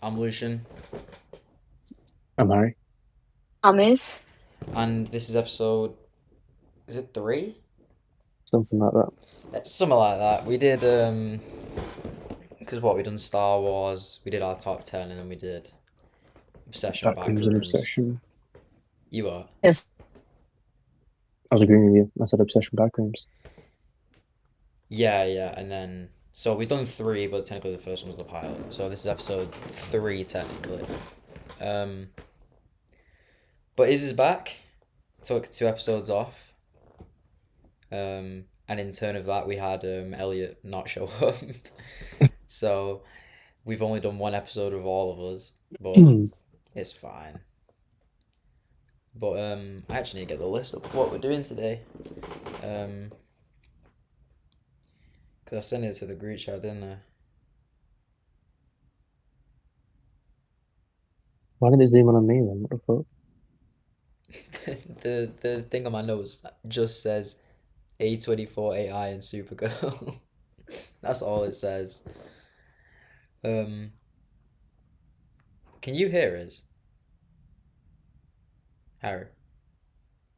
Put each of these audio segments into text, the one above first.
I'm Lucian, I'm Harry. Miss. and this is episode. Is it 3? Something like that. Something like that. We did because what we done Star Wars. We did our top 10, and then we did Obsession Backrooms and Backrooms. Obsession. You are. Yes. I was agreeing with you. I said Obsession Backrooms. Yeah, yeah, and then so we've done 3, but technically the first one was the pilot. So this is episode 3 technically. Um, but is back. Took 2 episodes off. And in turn of that, we had Elliot not show up. So we've only done 1 episode of all of us, but it's fine. But I actually need to get the list of what we're doing today. Because I sent it to the group chat, didn't I? Why did it zoom in on me then? What the fuck? The thing on my notes just says A24 AI and Supergirl. That's all it says. Um, can you hear us, Harry?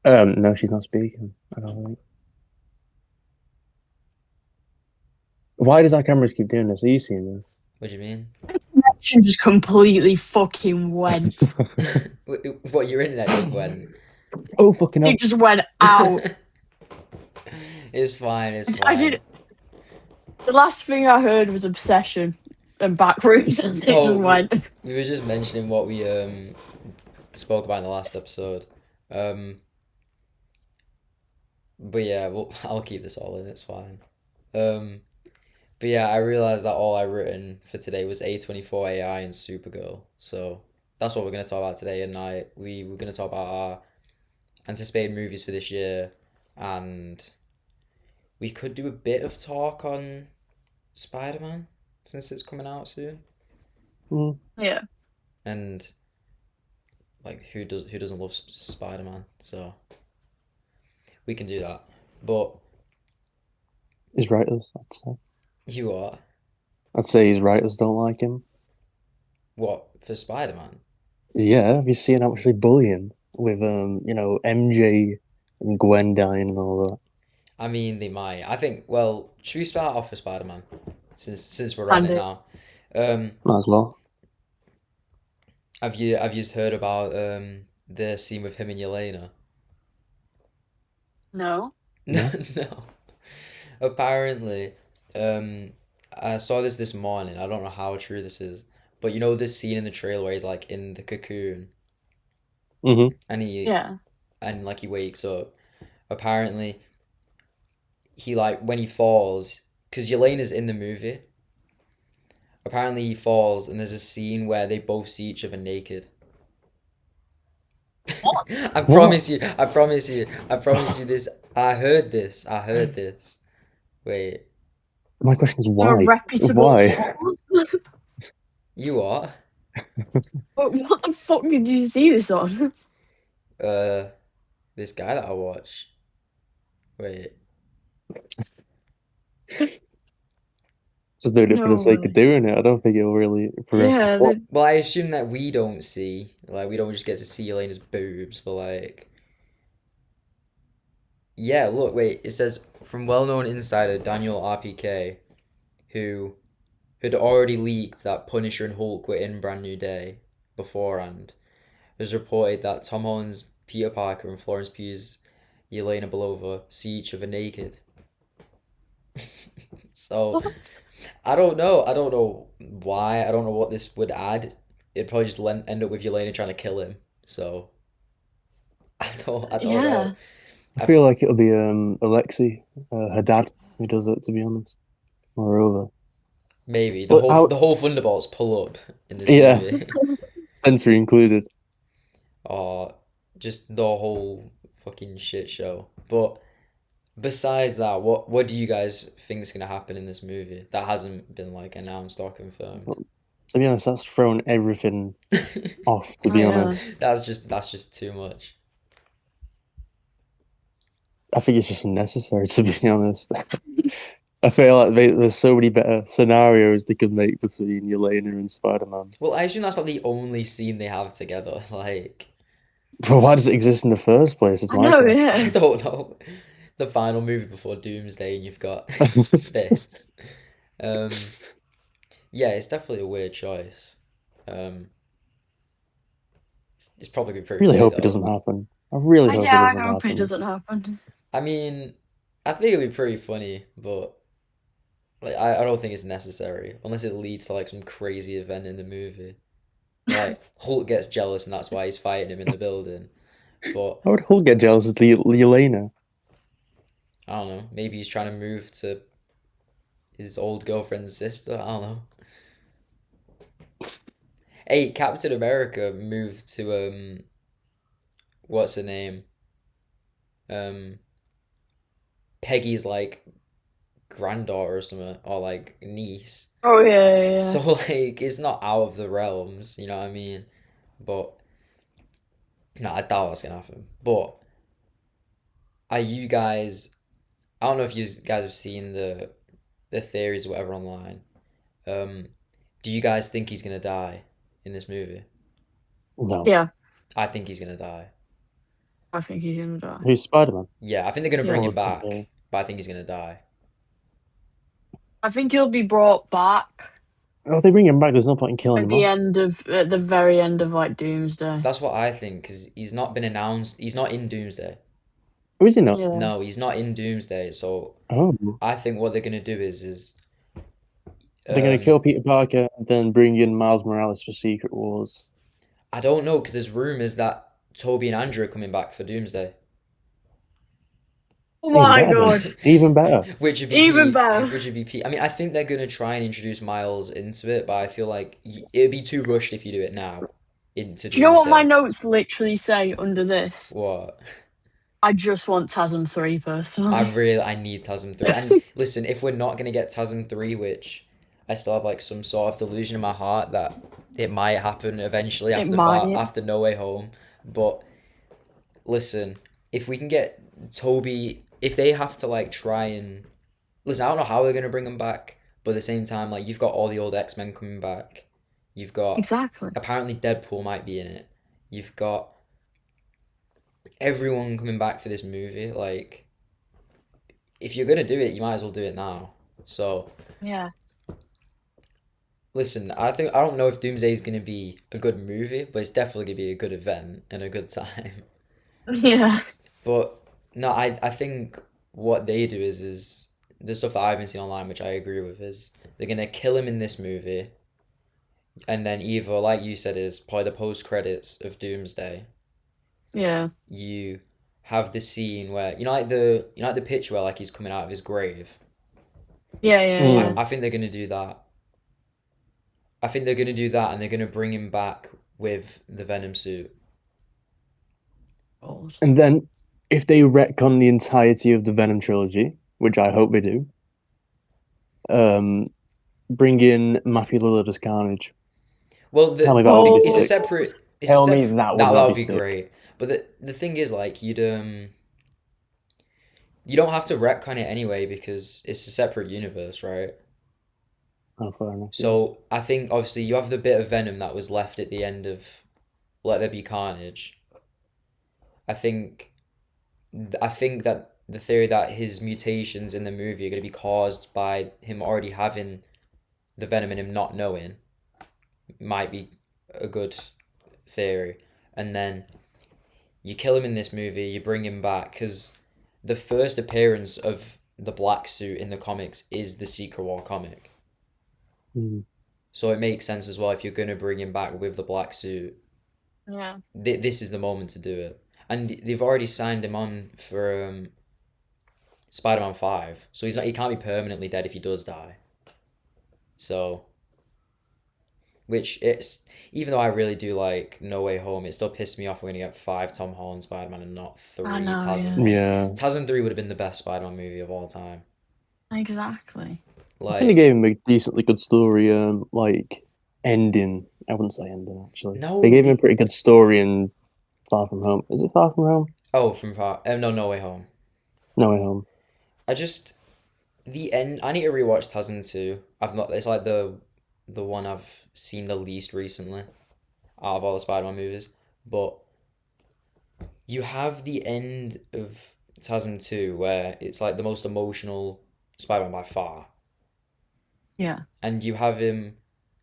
No, she's not speaking. I don't think. Why does our cameras keep doing this? Are you seeing this? What do you mean? She just completely fucking went. What, your internet just went? Oh, fucking hell. It just went out. It's fine, it's I fine. did. The last thing I heard was Obsession and Backrooms, and it just Oh, went. we were just mentioning what we spoke about in the last episode. But yeah, well, I'll keep this all in, it's fine. But yeah, I realized that all I written for today was A24 AI and Supergirl. So that's what we're gonna talk about today. And we were gonna talk about our anticipated movies for this year, and we could do a bit of talk on Spider-Man since it's coming out soon. Yeah. And like who doesn't love Spider-Man? So we can do that. But His writers, I'd say. you are I'd say his writers don't like him. what for Spider-Man? Yeah, have you seen how much they bully him with, MJ and Gwen dying and all that? I mean, they might. I think. Well, should we start off with Spider-Man since we're on And it it. now? Um, Might as well. have you heard about the scene with him and Yelena? No. No, No? no. Apparently, I saw this morning. I don't know how true this is, but you know this scene in the trailer where he's like in the cocoon Mm-hmm. and he Yeah. and like he wakes up. Apparently, he like when he falls because Yelena's in the movie. Apparently, he falls and there's a scene where they both see each other naked. What? I What? promise you. I promise you. I promise you this. I heard this. I heard this. Wait, My question is From a why? reputable Why? source. you are? What the fuck did you see this on? Uh, this guy that I watch. Wait. Just doing it for the No sake of way. doing it. I don't think it'll really progress the Yeah. plot. Well, I assume that we don't see. Like, we don't just get to see Elena's boobs, but like. Yeah, look, wait. It says from well-known insider Daniel RPK, who had already leaked that Punisher and Hulk were in Brand New Day beforehand, has reported that Tom Holland's Peter Parker and Florence Pugh's Yelena Belova see each other naked. So What? I don't know. I don't know why. I don't know what this would add. It'd probably just end up with Yelena trying to kill him. So I don't know. Yeah. I I f- feel like it'll be Alexi, her dad, who does it, to be honest. Moreover. Maybe But how, the whole Thunderbolts pull up in this yeah, movie, Sentry included. or just the whole fucking shit show. But besides that, what do you guys think is gonna happen in this movie that hasn't been like announced or confirmed? To be honest, that's thrown everything off, to Oh, be yeah. honest. That's just too much. I think it's just unnecessary, to be honest. I feel like there's so many better scenarios they could make between Yelena and Spider-Man. Well, I assume that's not the only scene they have together. Like, But why does it exist in the first place? Is I my know, question. I yeah. don't know. The final movie before Doomsday, and you've got this. Um, yeah, it's definitely a weird choice. Um, it's probably be pretty Really funny hope it though. doesn't happen. I really hope it Yeah, I doesn't hope it happen. doesn't happen. I mean, I think it'd be pretty funny, but like I don't think it's necessary unless it leads to like some crazy event in the movie. Like Hulk gets jealous and that's why he's fighting him in the building. But How would Hulk get jealous of Yelena? I don't know. Maybe he's trying to move to his old girlfriend's sister. I don't know. Hey, Captain America moved to what's her name? Um, Peggy's like granddaughter or something, or like niece. Oh yeah, yeah, yeah. So like it's not out of the realms, you know what I mean? But no, I doubt that's gonna happen. But are you guys? I don't know if you guys have seen the theories or whatever online. Um, do you guys think he's gonna die in this movie? No. Yeah, I think he's gonna die. I think he's gonna die. Who's Spider-Man? Yeah, I think they're gonna Yeah. bring Oh, him back, okay. but I think he's gonna die. I think he'll be brought back Oh, if they bring him back, there's no point in killing him off. at the very end of like Doomsday. That's what I think because he's not been announced. He's not in Doomsday. Or is he not? Yeah. No, he's not in Doomsday. So Oh. I think what they're gonna do is They're gonna um kill Peter Parker and then bring in Miles Morales for Secret Wars. I don't know because there's rumors that Toby and Andrew are coming back for Doomsday, Oh Even my better then. god. Even better. which would be Even peak. better. Which would be peak. I mean, I think they're gonna try and introduce Miles into it, but I feel like it'd be too rushed if you do it now into Do you know what my Doomsday. notes literally say under this? What? I just want TASM 3 personally. I need TASM 3. And listen, if we're not gonna get TASM 3, which I still have like some sort of delusion in my heart that it might happen eventually It might. after No Way Home, but listen, if we can get Toby, if they have to like try and listen, I don't know how they're gonna bring him back, but at the same time, like you've got all the old X-Men coming back. You've got Exactly. apparently Deadpool might be in it. You've got everyone coming back for this movie. Like, if you're gonna do it, you might as well do it now. So Yeah. listen, I don't know if Doomsday is gonna be a good movie, but it's definitely gonna be a good event and a good time. Yeah. But no, I think what they do is the stuff that I've been seeing online, which I agree with, is they're gonna kill him in this movie, and then either, like you said, is probably the post credits of Doomsday. Yeah. You have the scene where you know like the picture where like he's coming out of his grave. Yeah, yeah, Mm. yeah. I think they're gonna do that. I think they're gonna do that, and they're gonna bring him back with the Venom suit. God. And then if they retcon the entirety of the Venom trilogy, which I hope they do, um, bring in Matthew Lillard as Carnage. Well, Tell me that would be Oh. it's a sick. separate. Tell me that would That not would be be sick. great. But the thing is, like, you don't have to retcon it anyway because it's a separate universe, right? Oh, fair enough. Yeah. So I think obviously you have the bit of Venom that was left at the end of Let There Be Carnage. I think I think that the theory that his mutations in the movie are going to be caused by him already having the Venom and him not knowing might be a good theory. And then you kill him in this movie, you bring him back because the first appearance of the black suit in the comics is the Secret War comic. Mm. So it makes sense as well if you're going to bring him back with the black suit. Yeah. This is the moment to do it. And they've already signed him on for Spider-Man 5. So he can't be permanently dead if he does die. So which it's even though I really do like No Way Home, it still pissed me off we're gonna get 5 Tom Holland Spider-Man and not 3 I know, TASM yeah. 1. Yeah. TASM 3 would have been the best Spider-Man movie of all time. Exactly. I think they Like gave him a decently good story, like ending. I wouldn't say ending actually. They no gave him a the pretty good story in Far From Home. Is it Far From Home? oh from far no No Way Home. No Way Home. I just the end. I need to rewatch TASM 2. I've not. It's like the one I've seen the least recently out of all the Spider-Man movies. But you have the end of TASM 2 where it's like the most emotional Spider-Man by far, Yeah. and you have him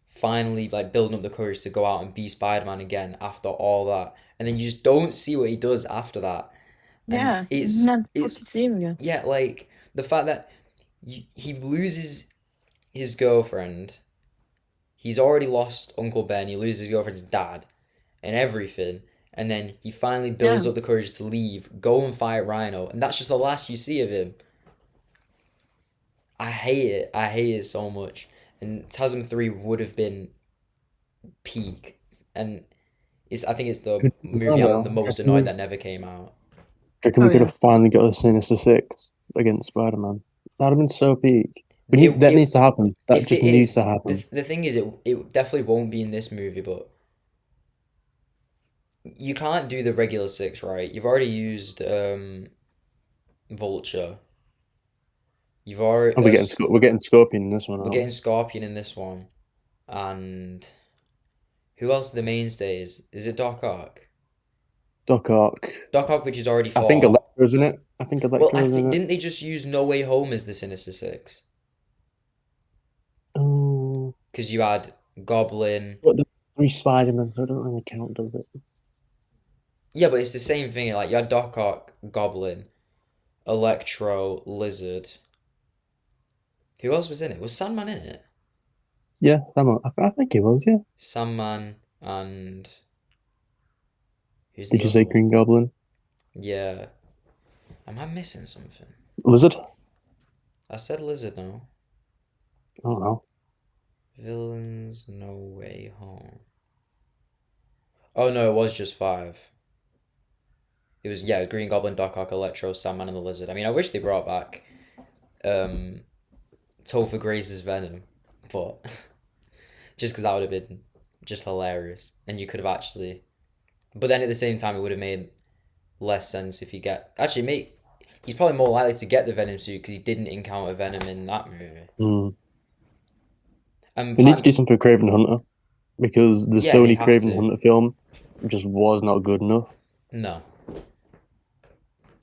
finally like building up the courage to go out and be Spider-Man again after all that, and then you just don't see what he does after that, and Yeah. You never it's fucking see him again. yeah, like the fact that he loses his girlfriend. He's already lost Uncle Ben. He loses his girlfriend's dad and everything. And then he finally builds Yeah. up the courage to leave, go and fight Rhino. And that's just the last you see of him. I hate it. I hate it so much. And TASM 3 would have been peak. And I think it's the movie I'm the Well, most annoyed that never came out. I reckon Oh we could yeah. have finally got a Sinister Six against Spider-Man. That'd have been so peak. It, That it needs to happen. That if it just needs to is, happen. the thing is it definitely won't be in this movie, but you can't do the regular six, right? You've already used Vulture. You've already And we're getting Scorpion in this one, we're aren't getting we? Scorpion in this one, and who else are the mainstays? Is it Doc Ock? Doc Ock. Doc Ock, which is already I think four. Electra's in it. I think Well, I Electra's in think it. didn't they just use No Way Home as the Sinister Six? Oh, Because you had Goblin. but the three Spider-Men, so it doesn't really count, does it? Yeah, but it's the same thing. Like you had Doc Ock, Goblin, Electro, Lizard. Who else was in it? Was Sandman in it? Yeah, I think it was. Yeah. Sandman and who's Did the you other say one? Green Goblin? Yeah. Am I missing something? Lizard? I said Lizard now. I don't know. Villains, No Way Home. Oh no, it was just five. It was yeah, Green Goblin, Doc Ock, Electro, Sandman, and the Lizard. I mean, I wish they brought back um, Topher Grace's Venom, but just because that would have been just hilarious, and you could have actually. But then at the same time, it would have made less sense if you get actually make. He's probably more likely to get the Venom suit because he didn't encounter Venom in that movie. Hmm. And We need to part do something for Craven Hunter because the yeah, they Sony have Craven to. Hunter film just was not good enough. No,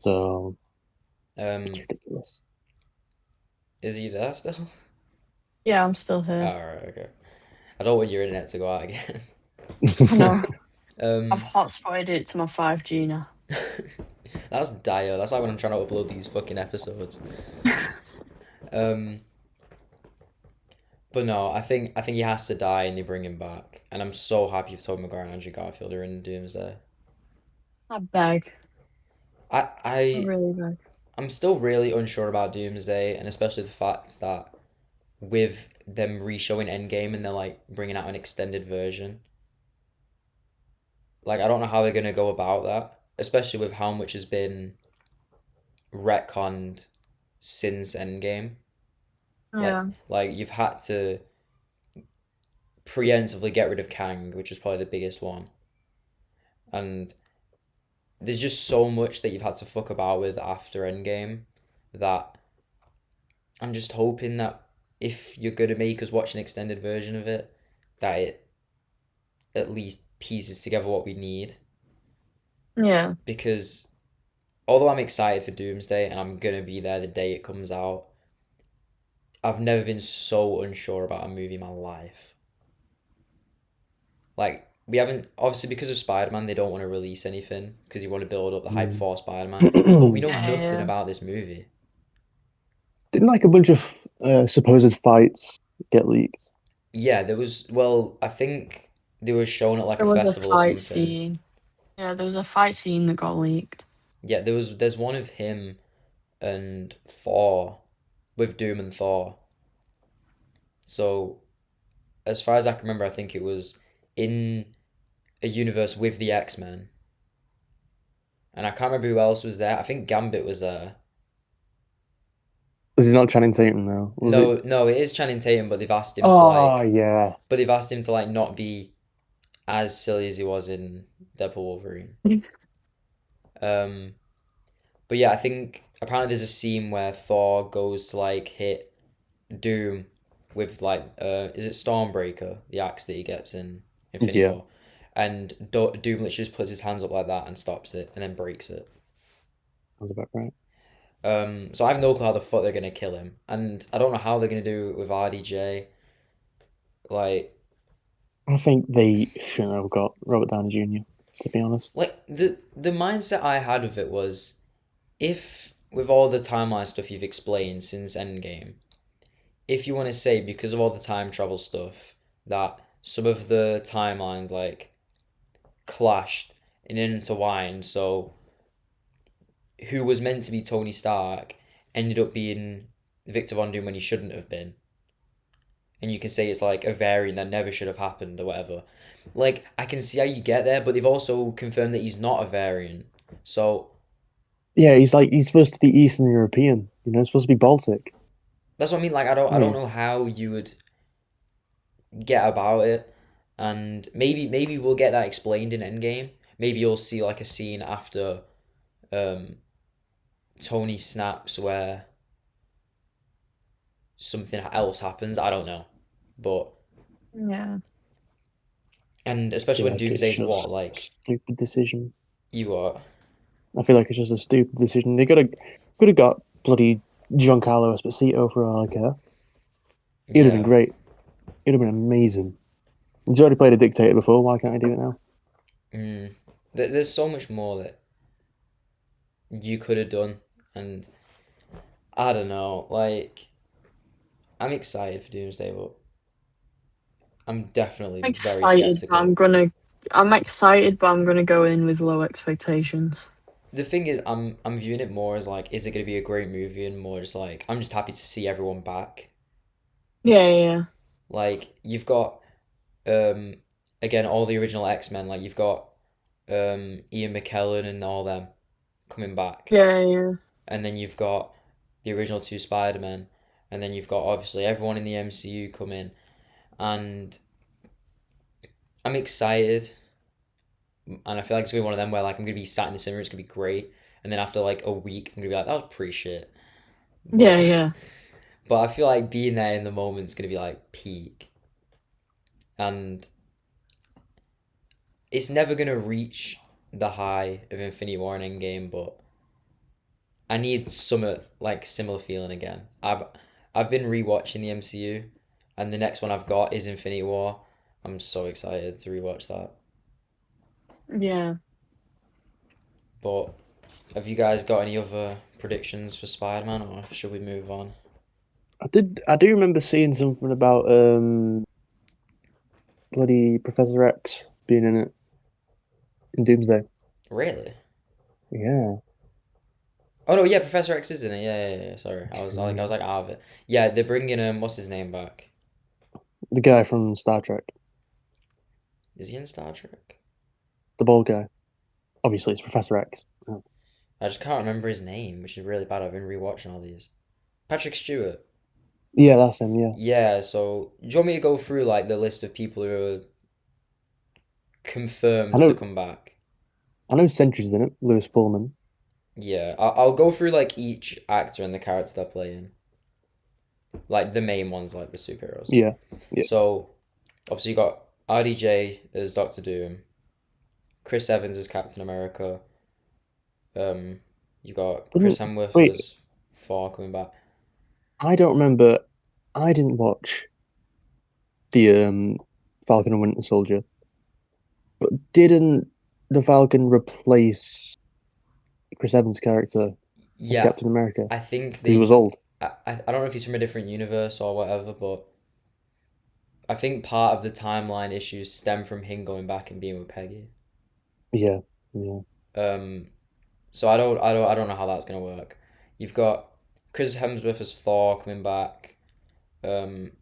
So it's um, ridiculous. is he there still? Yeah, I'm still Oh, here. right, okay. I don't want your internet to go out again. I know. I've Um, hotspotted it to my 5G now. that's dire. That's like when I'm trying to upload these fucking episodes. Um, but no, I think he has to die and they bring him back. And I'm so happy if Tobey Maguire and Andrew Garfield are in Doomsday. I beg. I I I really beg. I'm still really unsure about Doomsday, and especially the fact that with them re-showing Endgame and they're like bringing out an extended version. Like I don't know how they're gonna go about that, especially with how much has been retconned since Endgame. Like Yeah. like you've had to preemptively get rid of Kang, which is probably the biggest one. And there's just so much that you've had to fuck about with after Endgame that I'm just hoping that if you're gonna make us watch an extended version of it, that it at least pieces together what we need. Yeah. Because although I'm excited for Doomsday and I'm gonna be there the day it comes out, I've never been so unsure about a movie in my life. Like we haven't obviously because of Spider Man, they don't want to release anything because you want to build up the hype Mm. for Spider Man. But we know Yeah. nothing Yeah. about this movie. Didn't like a bunch of supposed fights get leaked? Yeah, there was well, I think they were shown at like a There was a festival or fight something. scene. Yeah, there was a fight scene that got leaked. Yeah, there's one of him and Thor with Doom and Thor. So as far as I can remember, I think it was in a universe with the X-Men. And I can't remember who else was there. I think Gambit was there. Was he not Channing Tatum though? Was it? No, no, it is Channing Tatum, but they've asked him to Oh like yeah. but they've asked him to like not be as silly as he was in Deadpool Wolverine. Um but yeah, I think apparently there's a scene where Thor goes to like hit Doom with like is it Stormbreaker, the axe that he gets in Infinity Yeah, War, and Doom literally just puts his hands up like that and stops it and then breaks it. sounds about right. So I have no clue how the fuck they're gonna kill him, and I don't know how they're gonna do it with RDJ. Like, I think they shouldn't have got Robert Downey Jr., to be honest. the mindset I had of it was if with all the timeline stuff you've explained since Endgame, if you want to say because of all the time travel stuff that some of the timelines like clashed and intertwined, so who was meant to be Tony Stark ended up being Victor Von Doom when he shouldn't have been, and you can say it's like a variant that never should have happened or whatever. Like I can see how you get there, but they've also confirmed that he's not a variant. So Yeah, he's supposed to be Eastern European. He's supposed to be Baltic. that's what I mean. Like I don't Yeah, know how you would get about it, and maybe we'll get that explained in Endgame. Maybe you'll see like a scene after um Tony snaps where something else happens. I don't know, but Yeah. and I feel especially when like it's Doomsday's what just a like stupid decision. you are. I feel like it's just a stupid decision. They could have got bloody Giancarlo Esposito for all I care. He'd have been Yeah. great. He'd have been amazing. He's already played a dictator before. Why can't I do it now? Mm. There's so much more that you could have done, and I don't know. Like I'm excited for Doomsday, but I'm definitely I'm very excited, but skeptical. I'm gonna go in with low expectations. The thing is, I'm viewing it more as like, is it gonna be a great movie, and more just like I'm just happy to see everyone back. Yeah, yeah, Like you've got um again all the original X-Men, like you've got Ian McKellen and all them coming back, yeah, yeah, and then you've got the original two Spider-Men, and then you've got obviously everyone in the MCU coming, and I'm excited, and I feel like it's gonna be one of them where like I'm gonna be sat in the cinema, it's gonna be great, and then after like a week, I'm gonna be like, that was pretty shit, yeah, but yeah, but I feel like being there in the moment is gonna be like peak, and it's never gonna reach the high of Infinity War and Endgame, but I need some like similar feeling again. I've been rewatching the MCU, and the next one I've got is Infinity War. I'm so excited to rewatch that. yeah. But have you guys got any other predictions for Spider-Man, or should we move on? I do remember seeing something about bloody Professor X being in it in Doomsday. Really? Yeah. Oh no, yeah, Professor X is in it. Yeah. Sorry, I was Mm. like out of it. Yeah, they're bringing what's his name back? The guy from Star Trek, Is he in Star Trek? the bald guy. Obviously, it's Professor X. Oh. I just can't remember his name, which is really bad. I've been rewatching all these. Patrick Stewart. Yeah, that's him. Yeah, Yeah, so do you want me to go through like the list of people who are I confirmed to know. come back? I know Sentry's in it. Lewis Pullman. Yeah, I'll go through like each actor and the character they're playing, like the main ones, like the superheroes. Yeah, yeah. So obviously you got RDJ as Doctor Doom, Chris Evans as Captain America. Um, you got Chris Didn't Hemsworth wait. as Thor coming back. I don't remember. I didn't watch the Falcon and Winter Soldier, but didn't the Falcon replace Chris Evans' character as Yeah, Captain America I think because he was they. old? I don't know if he's from a different universe or whatever, but I think part of the timeline issues stem from him going back and being with Peggy. Yeah, yeah. Um, so I don't know how that's gonna work. You've got Chris Hemsworth as Thor coming back. Um,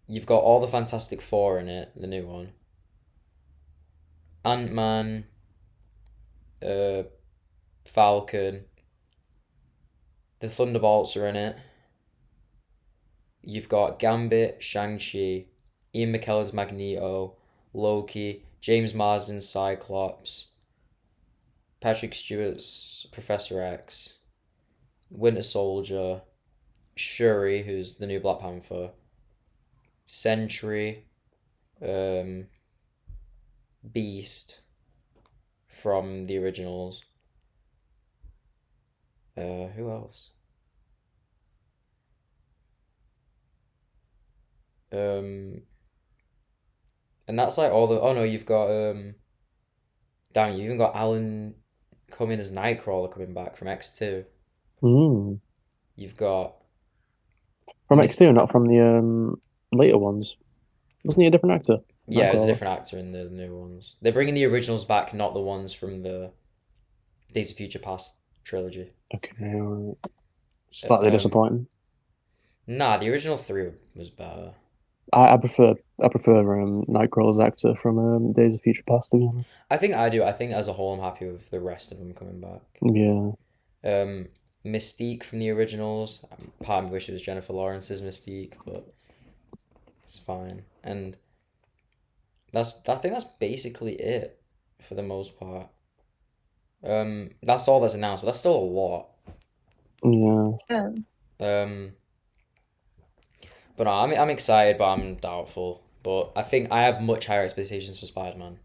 you've got all the Fantastic Four in it, the new one. Ant-Man, uh, Falcon, the Thunderbolts are in it. You've got Gambit, Shang-Chi, Ian McKellen's Magneto, Loki, James Marsden's Cyclops, Patrick Stewart's Professor X. Winter Soldier, Shuri, who's the new Black Panther, Sentry, um, Beast from the originals. Who else? Um, and that's like all the. Oh no, you've got damn, you even got Alan coming as Nightcrawler coming back from X2. Mm. You've got From Miss. X2, not from the later ones. Wasn't he a different actor? Yeah, it was a Nightcrawler. different actor in the new ones. They're bringing the originals back, not the ones from the Days of Future Past trilogy. Okay, alright. Uh, Slightly Um, disappointing. nah, the original three was better. I prefer Nightcrawler's actor from Days of Future Past, to be honest. I think I do. I think as a whole, I'm happy with the rest of them coming back. Yeah. Um, Mystique from the originals. Part of me wish it was Jennifer Lawrence's Mystique, but it's fine. And I think that's basically it for the most part. That's all that's announced, but that's still a lot. Yeah. Yeah. Um, but no, I'm excited, but I'm doubtful. But I think I have much higher expectations for Spider-Man.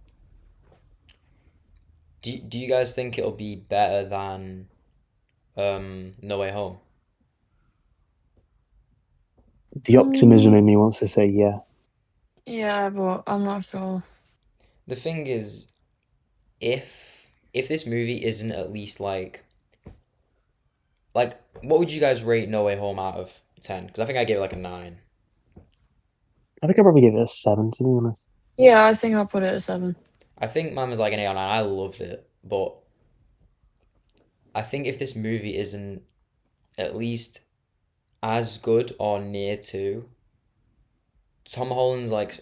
Do you guys think it'll be better than No Way Home? The optimism in me wants to say yeah. Yeah, but I'm not sure. The thing is, if this movie isn't at least like what would you guys rate No Way Home out of 10? Because I think I gave it like a 9. I think I'd probably give it a 7, to be honest. Yeah, I think I'll put it at 7. I think mine was like an 8 or 9. I loved it, but I think if this movie isn't at least as good or near to Tom Holland's like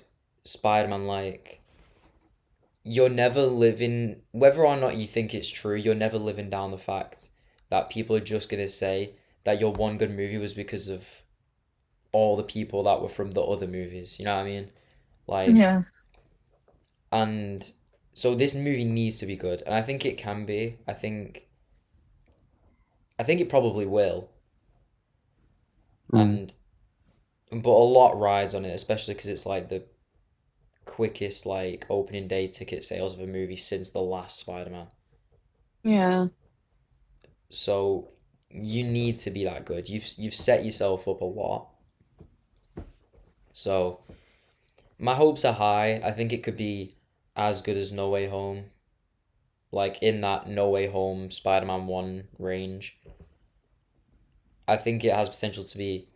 Spider-Man, like you're never living, whether or not you think it's true, you're never living down the fact that people are just gonna say that your one good movie was because of all the people that were from the other movies. You know what I mean? Like, Yeah. and so this movie needs to be good, and I think it can be. I think it probably will, Mm. and but a lot rides on it, especially because it's like the quickest like opening day ticket sales of a movie since the last Spider-Man. Yeah. So you need to be that good. You've set yourself up a lot. So my hopes are high. I think it could be as good as No Way Home, like in that No Way Home Spider-Man 1 range. I think it has potential to be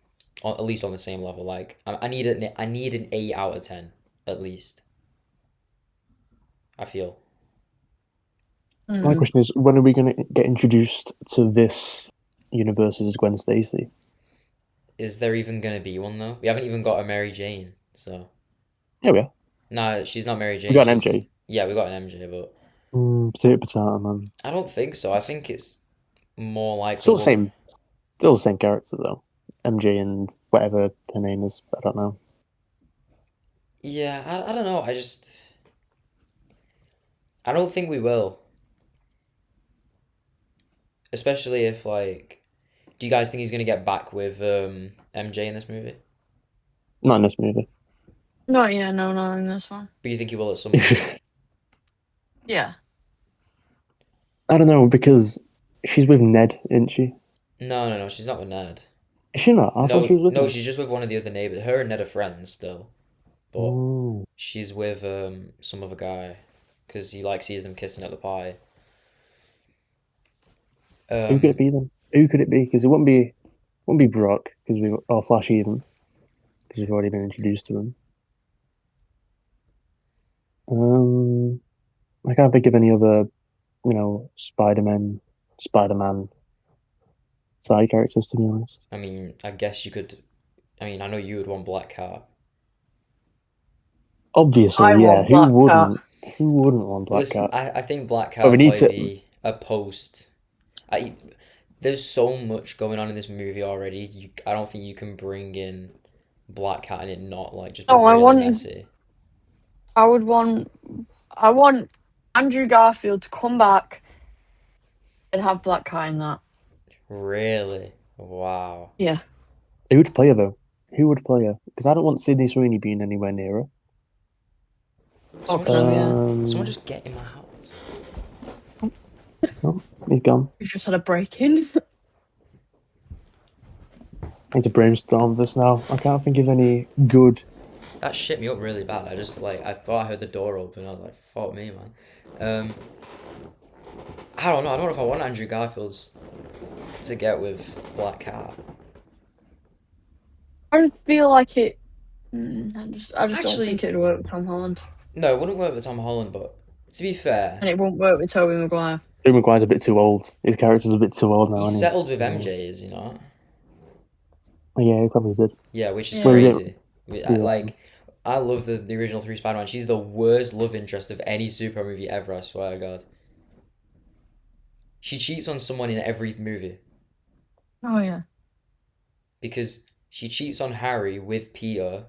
at least on the same level. Like I need an 8 out of 10 at least. I feel. My Mm. question is, when are we going to get introduced to this universe as Gwen Stacy? Is there even gonna be one though? We haven't even got a Mary Jane, so Yeah, we are. no, she's not Mary We Jane. got an She's MJ. yeah, we got an MJ, but Potato, potato, man. I don't think so. I think it's more likely Still the we'll. same, still the same character though. MJ and whatever her name is. I don't know. Yeah, I don't know. I don't think we will. Especially if like, do you guys think he's gonna get back with MJ in this movie? Not in this movie. Not yeah, no, not in this one. But you think he will at some point? Yeah. I don't know because she's with Ned, isn't she? No. She's not with Ned. Is she not? I thought she No, was with no, him. she's just with one of the other neighbors. Her and Ned are friends still, but Oh, she's with some other guy because he like sees them kissing at the party. who could it Um, be then? Who could it be? Because it wouldn't be Brock because we or Flash even because we've already been introduced to him. Um, I can't think of any other, Spider-Man side characters to be honest. I mean, I guess you could. I mean, I know you would want Black Cat. Obviously, I yeah. want Who Black Cat. wouldn't? Who wouldn't want Black Listen, Cat? I think Black But Cat we would need probably to. be a post. I there's so much going on in this movie already. I don't think you can bring in Black Cat and it not like just be No, really messy. I would want I want Andrew Garfield to come back and have Black Cat in that. Really? Wow. Yeah. Who would play her though? Who would play her? Because I don't want Sydney Sweeney being anywhere near her. Someone Fuck just, no, yeah. someone Um, just get in my house. oh, he's gone. We've just had a break in. I need to brainstorm this now. I can't think of any good. That shit me up really bad. I just like I thought I heard the door open. I was like, "Fuck me, man." Um, I don't know. I don't know if I want Andrew Garfield's to get with Black Cat. I just feel like it. I just don't Actually, think it'd work with Tom Holland, no, it wouldn't work with Tom Holland. But to be fair, and it won't work with Tobey Maguire. Joe Maguire's a bit too old. His character's a bit too old now, he isn't he? settled with So, MJ, is he not? yeah, he probably did. Yeah, which is Well, he Yeah. didn't. crazy. Yeah. Like, I love the original three Spider-Man. She's the worst love interest of any super movie ever. I swear to God. She cheats on someone in every movie Oh yeah. because she cheats on Harry with Peter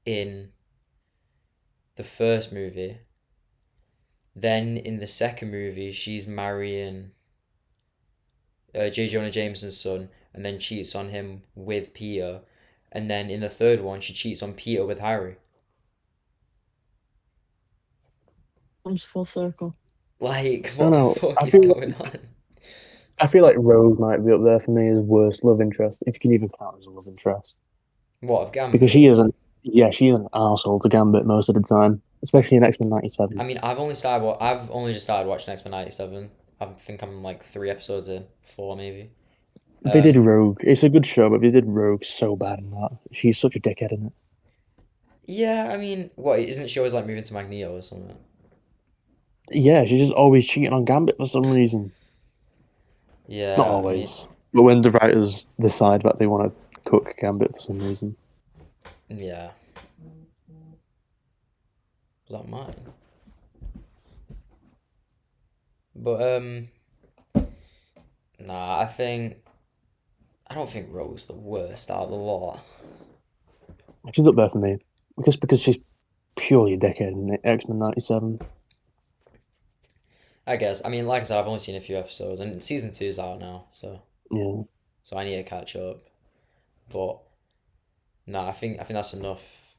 in the first movie. Then in the second movie, she's marrying J. Jonah Jameson's son, and then cheats on him with Peter. And then in the third one, she cheats on Peter with Harry. Comes full circle. Like, I don't what the know. fuck is going on? I feel like Rose might be up there for me as worst love interest, if you can even count as a love interest, What of because Gambit? she isn't. Yeah, she's an arsehole to Gambit most of the time, especially in X-Men I '97. mean, I've only just started watching X Men '97. I think I'm like 3 episodes in, four maybe. They did Um, Rogue. It's a good show, but they did Rogue so bad in that. She's such a dickhead in it. yeah, I mean, what isn't she always like moving to Magneto or something? Yeah, she's just always cheating on Gambit for some reason. Not Yeah, I mean, always, but when the writers decide that they want to cook Gambit for some reason. yeah. Was that mine? But nah, I don't think Rogue's the worst out of the lot. She's up there for me, just because she's purely a dickhead in X-Men '97. I guess. I mean, like I said, I've only seen a few episodes, and season two's out now, Yeah, so I need to catch up. But nah, I think that's enough.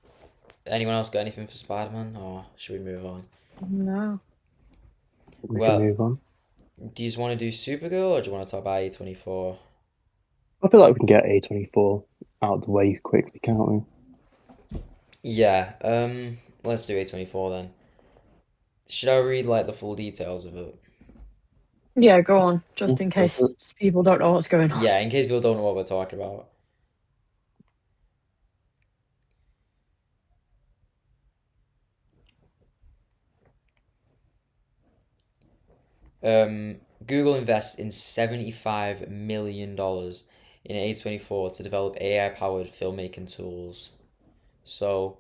Anyone else got anything for Spider Man, or should we move on? No. we can Well, move on. do you just want to do Supergirl, or do you want to talk about A24? I feel like we can get A24 out of the way quickly, can't we? Yeah. Let's do A24 then. Should I read like the full details of it? Yeah, go on. Just in Go for it. case people don't know what's going on. Yeah, in case people don't know what we're talking about. Google invests in $75 million in A24 to develop AI-powered filmmaking tools. So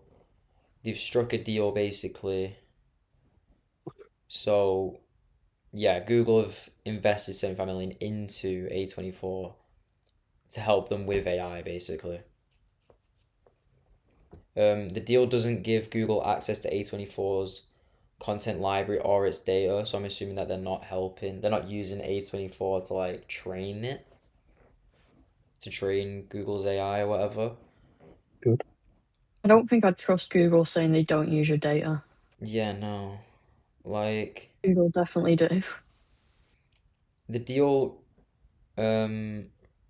they've struck a deal basically. So yeah, Google have invested 75 million into A24 to help them with AI basically. The deal doesn't give Google access to A24's content library or its data, so I'm assuming that they're not using A24 to like train it, to train Google's AI or whatever. Good. I don't think I'd trust Google saying they don't use your data. Yeah, no. Like Google definitely do. the deal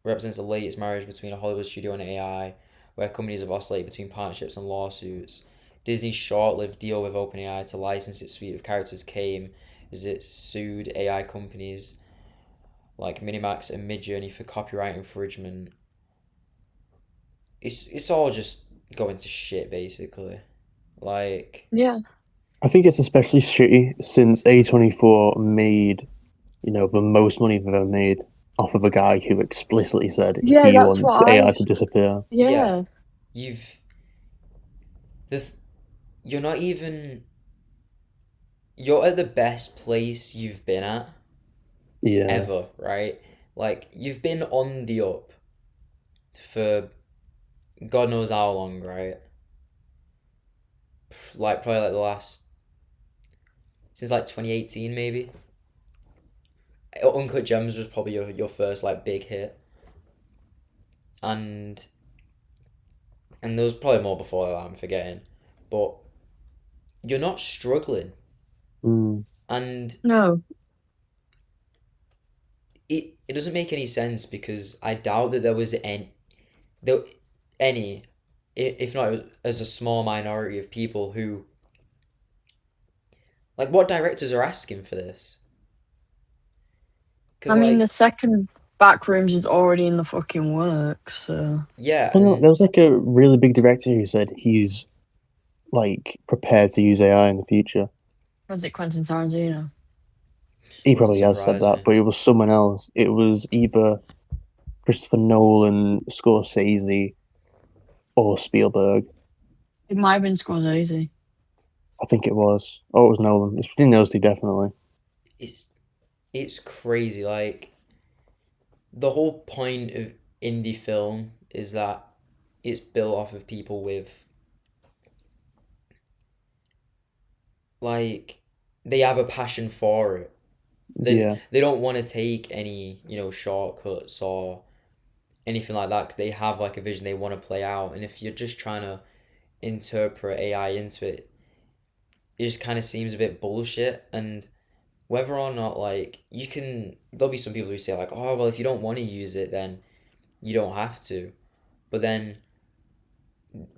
represents the latest marriage between a Hollywood studio and AI, where companies have oscillated between partnerships and lawsuits. Disney's short-lived deal with OpenAI to license its suite of characters came as it sued AI companies like Minimax and Midjourney for copyright infringement. It's all just going to shit basically. Like Yeah. I think it's especially shitty since A24 made, the most money they've ever made off of a guy who explicitly said Yeah, he that's wants what AI I've. to disappear. yeah, Yeah. you've the you're not even you're at the best place you've been at Yeah, ever, right? Like you've been on the up for God knows how long, right? Like probably like the last since like 2018 maybe. Uncut Gems was probably your first like big hit, and there was probably more before that I'm forgetting, but you're not struggling, Mm. and No. it doesn't make any sense because I doubt that there was there any if not as a small minority of people who like what directors are asking for this because I mean, the like second Backrooms is already in the fucking works, so. yeah I know and there was like a really big director who said he's like prepared to use AI in the future. Was it Quentin Tarantino? He wouldn't probably has said surprise that, me. but it was someone else. It was either Christopher Nolan, Scorsese, or Spielberg. It might have been Scorsese. I think it was. Oh, it was Nolan. It's between those two, definitely. it's it's crazy like the whole point of indie film is that it's built off of people with like they have a passion for it. They Yeah. they don't want to take any shortcuts or anything like that because they have like a vision they want to play out. And if you're just trying to interpret AI into it, it just kind of seems a bit bullshit. And whether or not like there'll be some people who say like, oh well, if you don't want to use it, then you don't have to. But then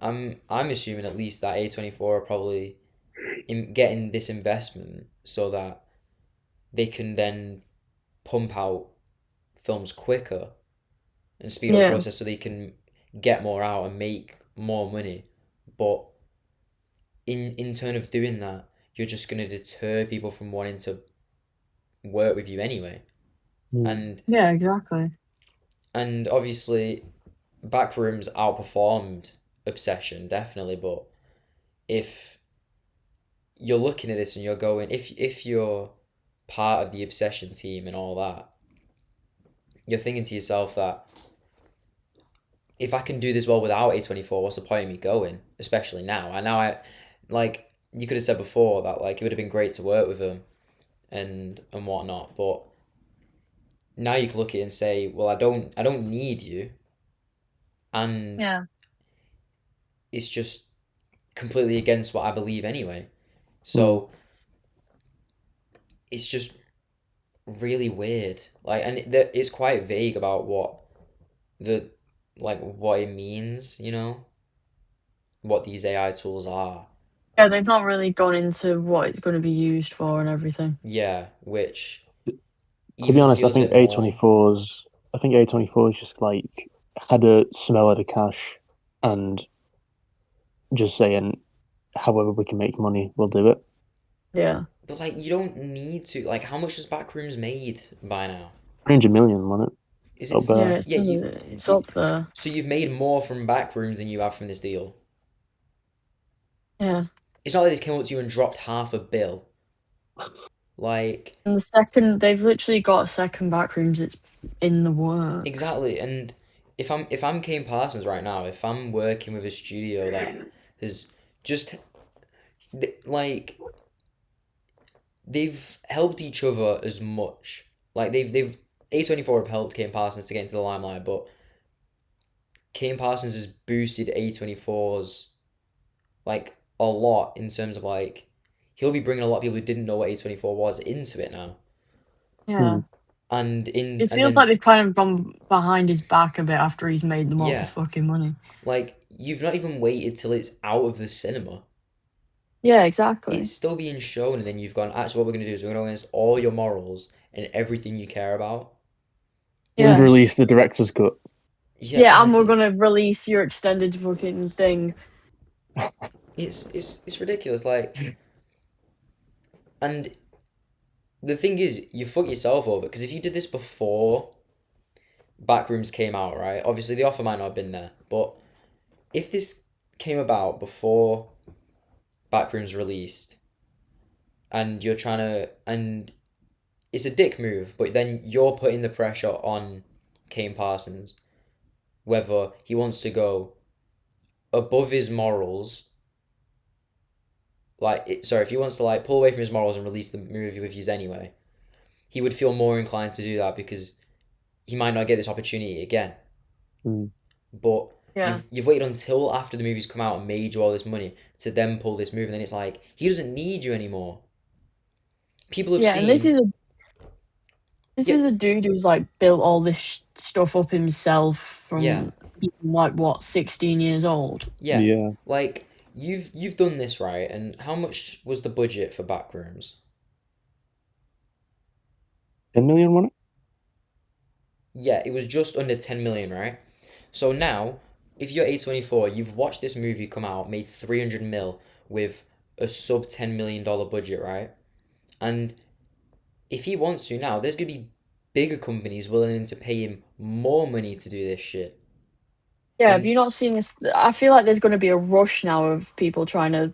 I'm assuming at least that A24 are probably getting this investment so that they can then pump out films quicker and speed up the Yeah. process so they can get more out and make more money. But in turn of doing that, you're just gonna deter people from wanting to work with you anyway. Mm. And Yeah, exactly. obviously Backrooms outperformed Obsession, definitely, but if you're looking at this and you're going if you're part of the Obsession team and all that, you're thinking to yourself that if I can do this well without A24, what's the point of me going? Especially now. I know like you could have said before that like it would have been great to work with them and whatnot, but now you can look at it and say, well, I don't need you, and Yeah. it's just completely against what I believe anyway. Mm. So it's just really weird. Like, and it's quite vague about the what it means. What these AI tools are. Yeah, they've not really gone into what it's going to be used for and everything. Yeah, which To be even honest, feels a bit more. I think A24's just like had a smell of the cash and just saying, however we can make money, we'll do it. Yeah. But like, you don't need to. Like, how much has Backrooms made by now? 300 million, wasn't Is it? it? Up there. Yeah, Yeah, it's you. up there. So you've made more from Backrooms than you have from this deal. Yeah. It's not like they came up to you and dropped half a bill. Like, And the second, they've literally got a second Backrooms, it's in the works. exactly. And if I'm Kane Parsons right now, if I'm working with a studio that has just like they've helped each other as much. Like they've A24 have helped Kane Parsons to get into the limelight, but Kane Parsons has boosted A24's like a lot in terms of like he'll be bringing a lot of people who didn't know what A24 was into it now. Hmm. Yeah. And in It and feels like then they've kind of gone behind his back a bit after he's made them all this yeah, fucking money. like you've not even waited till it's out of the cinema. Yeah, exactly. It's still being shown, and then you've gone, actually, what we're going to do is we're going to go against all your morals and everything you care about. And Yeah. release the director's cut. Yeah, Yeah, and we're like gonna release your extended fucking thing. it's ridiculous. Like, and the thing is, you fuck yourself over because if you did this before Backrooms came out, right? Obviously, the offer might not have been there, but if this came about before Backrooms released, and you're trying to, and it's a dick move, but then you're putting the pressure on Kane Parsons whether he wants to go above his morals, sorry, if he wants to like pull away from his morals and release the movie with you anyway, he would feel more inclined to do that because he might not get this opportunity again. Mm. But Yeah. you've waited until after the movie's come out and made you all this money to then pull this move, and then it's like he doesn't need you anymore. People have Yeah, and this seen, is a this yeah, is a dude who's like built all this stuff up himself yeah, from being like what 16 years old. yeah. Yeah. Like you've done this right, and how much was the budget for Backrooms? 10 million, won it? Yeah, it was just under 10 million, right? So now, if you're A24, you've watched this movie come out, made 300 mil with a sub $10 million budget, right? And if he wants to now, there's gonna be bigger companies willing to pay him more money to do this shit. Yeah, have And you not seen this? I feel like there's going to be a rush now of people trying to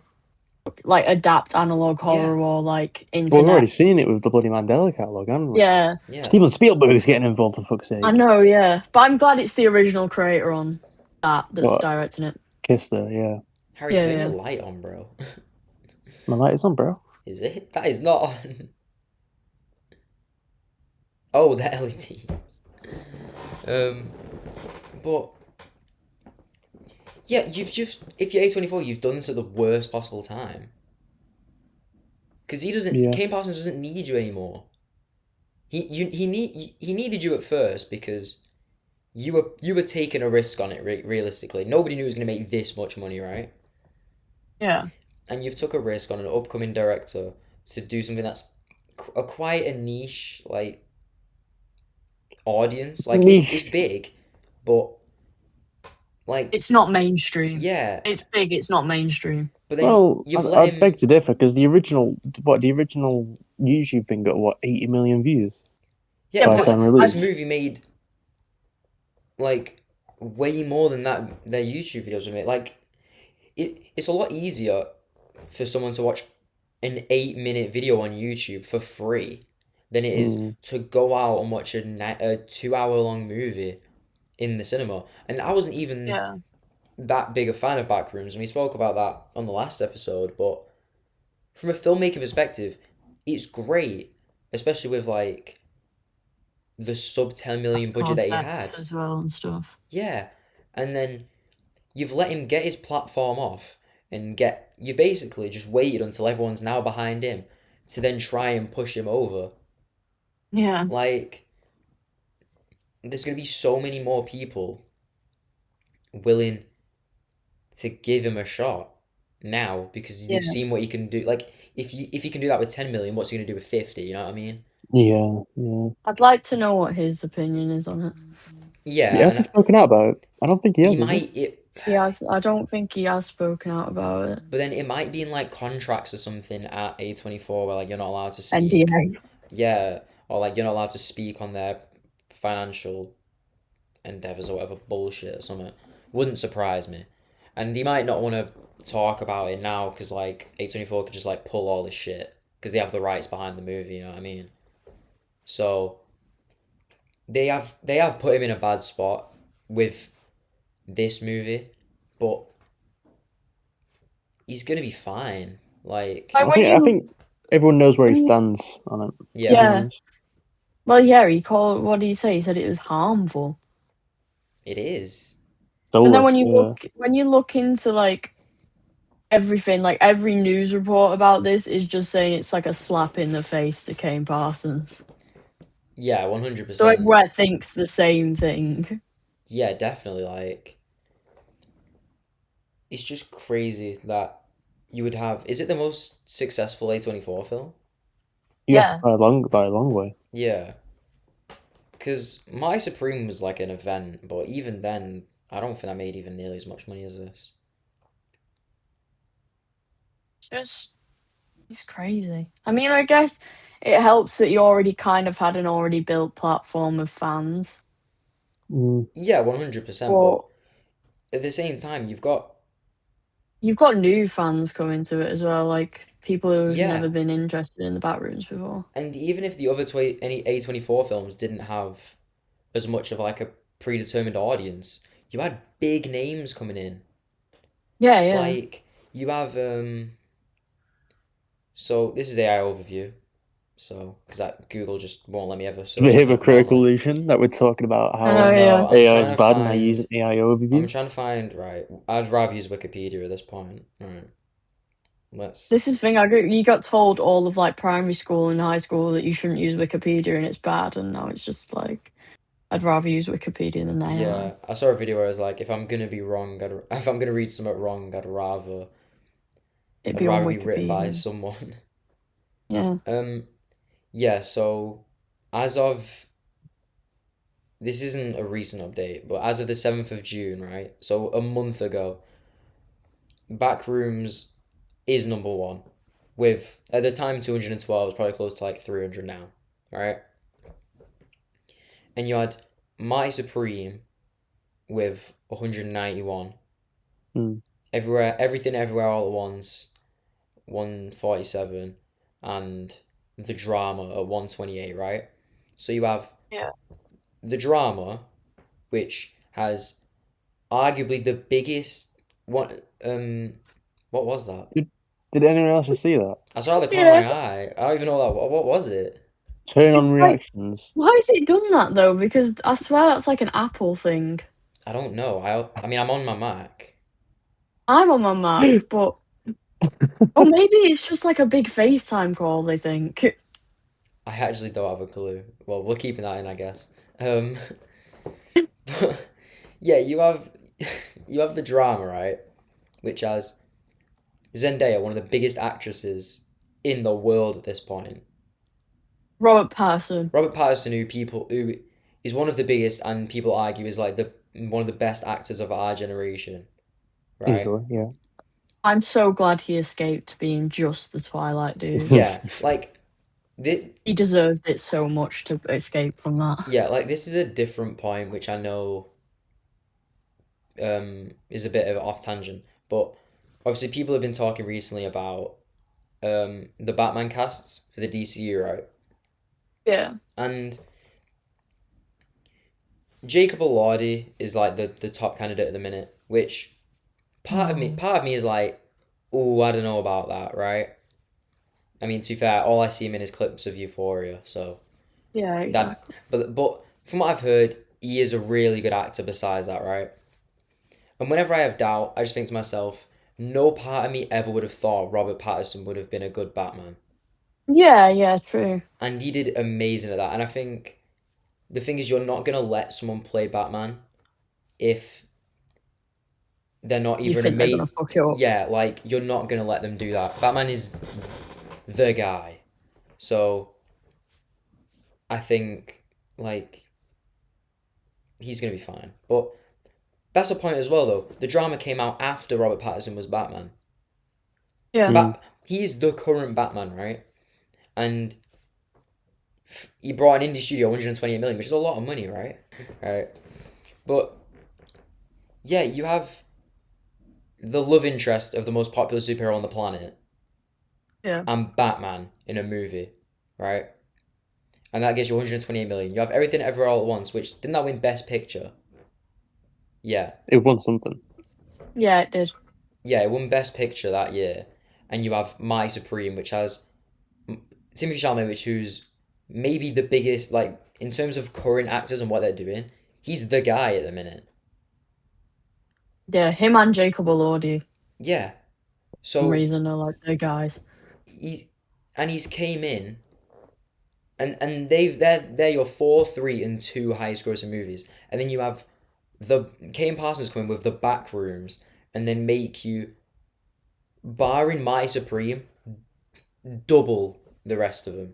like adapt analog yeah, horror or like Well, we've already internet. seen it with the bloody Mandela catalogue, haven't we? Yeah, yeah. Steven Spielberg's getting involved, for fuck's I sake. know. Yeah, but I'm glad it's the original creator on that's What? directing it. Kister, yeah. Harry, Yeah, turn your yeah. light on, bro. My light is on, bro. Is it? That is not on. Oh, the LEDs. Um, but yeah, you've just if you're A24, you've done this at the worst possible time. Because he doesn't, Yeah. Kane Parsons doesn't need you anymore. He needed you at first because you were taking a risk on it realistically. Nobody knew it was going to make this much money, right? Yeah. And you've took a risk on an upcoming director to do something that's a quite a niche like audience. Like it's Niche. big, but like It's not mainstream. yeah. It's big. It's not mainstream. But then Well, you've let I'd him. beg to differ because the original YouTube thing got what 80 million views Yeah, Yeah, by the but time this released. movie made like way more than that their YouTube videos were made. Like it's a lot easier for someone to watch an 8 minute video on YouTube for free than it is Mm. to go out and watch a 2 hour long movie in the cinema. And I wasn't even yeah, that big a fan of Backrooms, and we spoke about that on the last episode. But from a filmmaking perspective, it's great, especially with like the sub 10 that's million budget that he had. concepts as well and stuff. Yeah. And then you've let him get his platform off and get you basically just waited until everyone's now behind him to then try and push him over. Yeah, Like there's going to be so many more people willing to give him a shot now because yeah. you've seen what he can do. Like if you can do that with 10 million, what's he going to do with 50, you know what I mean? Yeah, yeah. I'd like to know what his opinion is on it. He Yeah, hasn't spoken out about it. I don't think he he has he? might it He has. I don't think he has spoken out about it. but then it might be in like contracts or something at A24 where like you're not allowed to speak. NDA. Yeah, or like you're not allowed to speak on their financial endeavors or whatever bullshit or something. Wouldn't surprise me. And he might not want to talk about it now because like A24 could just like pull all this shit because they have the rights behind the movie, you know what I mean? So they have put him in a bad spot with this movie, but he's gonna be fine. Like, Like I when think I you, think everyone knows where he when you, stands on it. To be yeah, yeah. honest, Well, yeah. He called. What did he say? He said it was harmful. it is. And then soulless. Yeah. when you look into like everything, like every news report about this is just saying it's like a slap in the face to Kane Parsons. Yeah, one hundred So percent. everyone thinks the same thing. Yeah, definitely. Like, it's just crazy that you would have. Is it the most successful A24 film? Yeah, Yeah. by a long way. Yeah, because My Supreme was like an event, but even then, I don't think I made even nearly as much money as this. Just it's crazy. I mean, I guess it helps that you already kind of had an already built platform of fans. Mm. Yeah, 100%. But But at the same time, you've got you've got new fans coming to it as well, like people who've yeah, never been interested in the Backrooms before. and even if the other any A24 films didn't have as much of like a predetermined audience, you had big names coming in. Yeah, yeah. Like you have so this is AI overview. So, because Google just won't let me ever The search anything hypocritical normally. illusion that we're talking about Oh how yeah. No, I'm AI trying is to bad and I use find. an AI I'm overview. trying to find. Right, I'd rather use Wikipedia at this point. All right, let's. This is the thing. You got told all of like primary school and high school that you shouldn't use Wikipedia and it's bad, and now it's just like I'd rather use Wikipedia than AI. Yeah, I saw a video where it was like, if I'm gonna be wrong, if I'm gonna read something wrong, It'd I'd be on rather be written by Wikipedia. someone. Yeah. Yeah. So, as of this isn't a recent update, but as of the 7th of June, right? So a month ago, Backrooms is number one with at the time 212, probably close to like 300 now, right? And you had My Supreme with 191, Hmm. Everything Everywhere All at Once 147, and The Drama at 128, right? So you have Yeah. The Drama, which has arguably the biggest one. What was that? Did anyone else just see that? I saw it at the corner of Yeah. my eye. I don't even know what was it. Turn on Like, reactions. why has it done that though? Because I swear that's like an Apple thing. I don't know. I mean I'm on my Mac. I'm on my Mac, but or maybe it's just like a big FaceTime call, they think. I actually don't have a clue. Well, we're keeping that in, I guess. Um, but yeah, you have the drama, right? Which has Zendaya, one of the biggest actresses in the world at this point. Robert Patterson. Robert Pattinson, who is one of the biggest, and people argue is like the one of the best actors of our generation, right? Easily, yeah. I'm so glad he escaped being just the Twilight dude. Yeah, like this, He deserved it so much to escape from that. yeah, like this is a different point, which I know is a bit of off tangent, but obviously people have been talking recently about the Batman casts for the DCU, right? Yeah. And Jacob Elordi is like the top candidate at the minute, which No. part of me is like, oh, I don't know about that, right? I mean, to be fair, all I see him in is clips of Euphoria, so Yeah, that. exactly. But from what I've heard, he is a really good actor. Besides that, right? And whenever I have doubt, I just think to myself, no part of me ever would have thought Robert Pattinson would have been a good Batman, Yeah, yeah, true. and he did amazing at that. And I think the thing is, you're not gonna let someone play Batman if they're not You either an think they're gonna amazing. fuck it up? Yeah, like you're not gonna let them do that. Batman is the guy. So I think like he's gonna be fine. But that's a point as well, though. The drama came out after Robert Pattinson was Batman. Yeah. Mm. He is the current Batman, right? And he brought an indie studio 128 million, which is a lot of money, right? Right. But yeah, you have the love interest of the most popular superhero on the planet Yeah. and Batman in a movie, right? And that gives you 128 million. You have Everything Everywhere All at Once, which didn't that win Best Picture? Yeah. It won something. Yeah, it did. Yeah, it won Best Picture that year. And you have My Supreme, which has Timothy Chalamet, who's maybe the biggest, like, in terms of current actors and what they're doing, he's the guy at the minute. Yeah, him and Jacob Elordi, Yeah. for some So reason, are like the guys. he's came in and they're your 4, 3, and 2 highest grossing movies. And then you have the Kane Parsons come in with the back rooms and then make you, barring My Supreme, double the rest of them.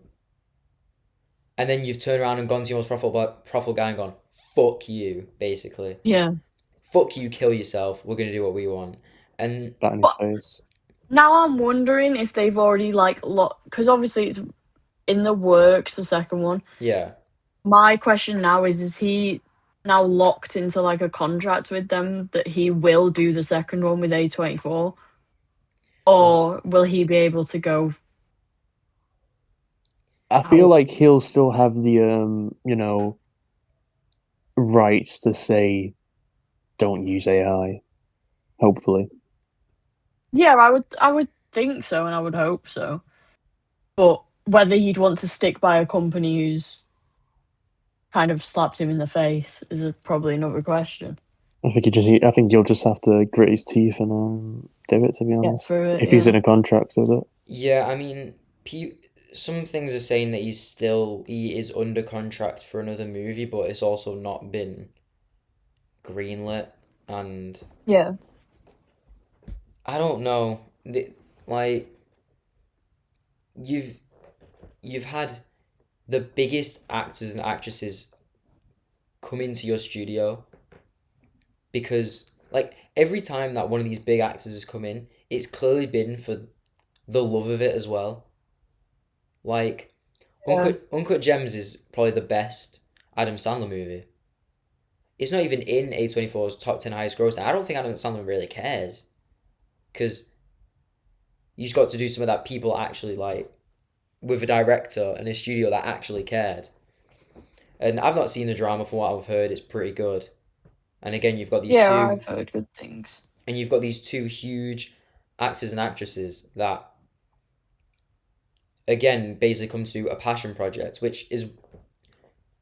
And then you've turned around and gone to your most profitable guy and gone, fuck you, basically. Yeah. Fuck you, kill yourself. We're gonna do what we want. And That in his But face. now I'm wondering if they've already like because obviously it's in the works, the second one. yeah, My question now is he now locked into like a contract with them that he will do the second one with A24? well, Or will he be able to go I feel out? like he'll still have the rights to say don't use AI. Hopefully. Yeah, I would think so and I would hope so. But whether he'd want to stick by a company who's kind of slapped him in the face is probably another question. I think he'll just have to grit his teeth and do it. To be Get honest, through it, if he's yeah. in a contract with it. Yeah, I mean, some things are saying that he is under contract for another movie, but it's also not been greenlit, and Yeah. I don't know. Like you've you've had the biggest actors and actresses come into your studio because like every time that one of these big actors has come in, it's clearly been for the love of it as well. Like Yeah. Uncut Gems is probably the best Adam Sandler movie. It's not even in A24's top 10 highest gross. I don't think Adam Sandler really cares because you just got to do some of that people actually like with a director and a studio that actually cared. And I've not seen the drama. From what I've heard, it's pretty good. And again, Yeah, I've heard good things. you've got these two huge actors and actresses that again basically come to a passion project, which is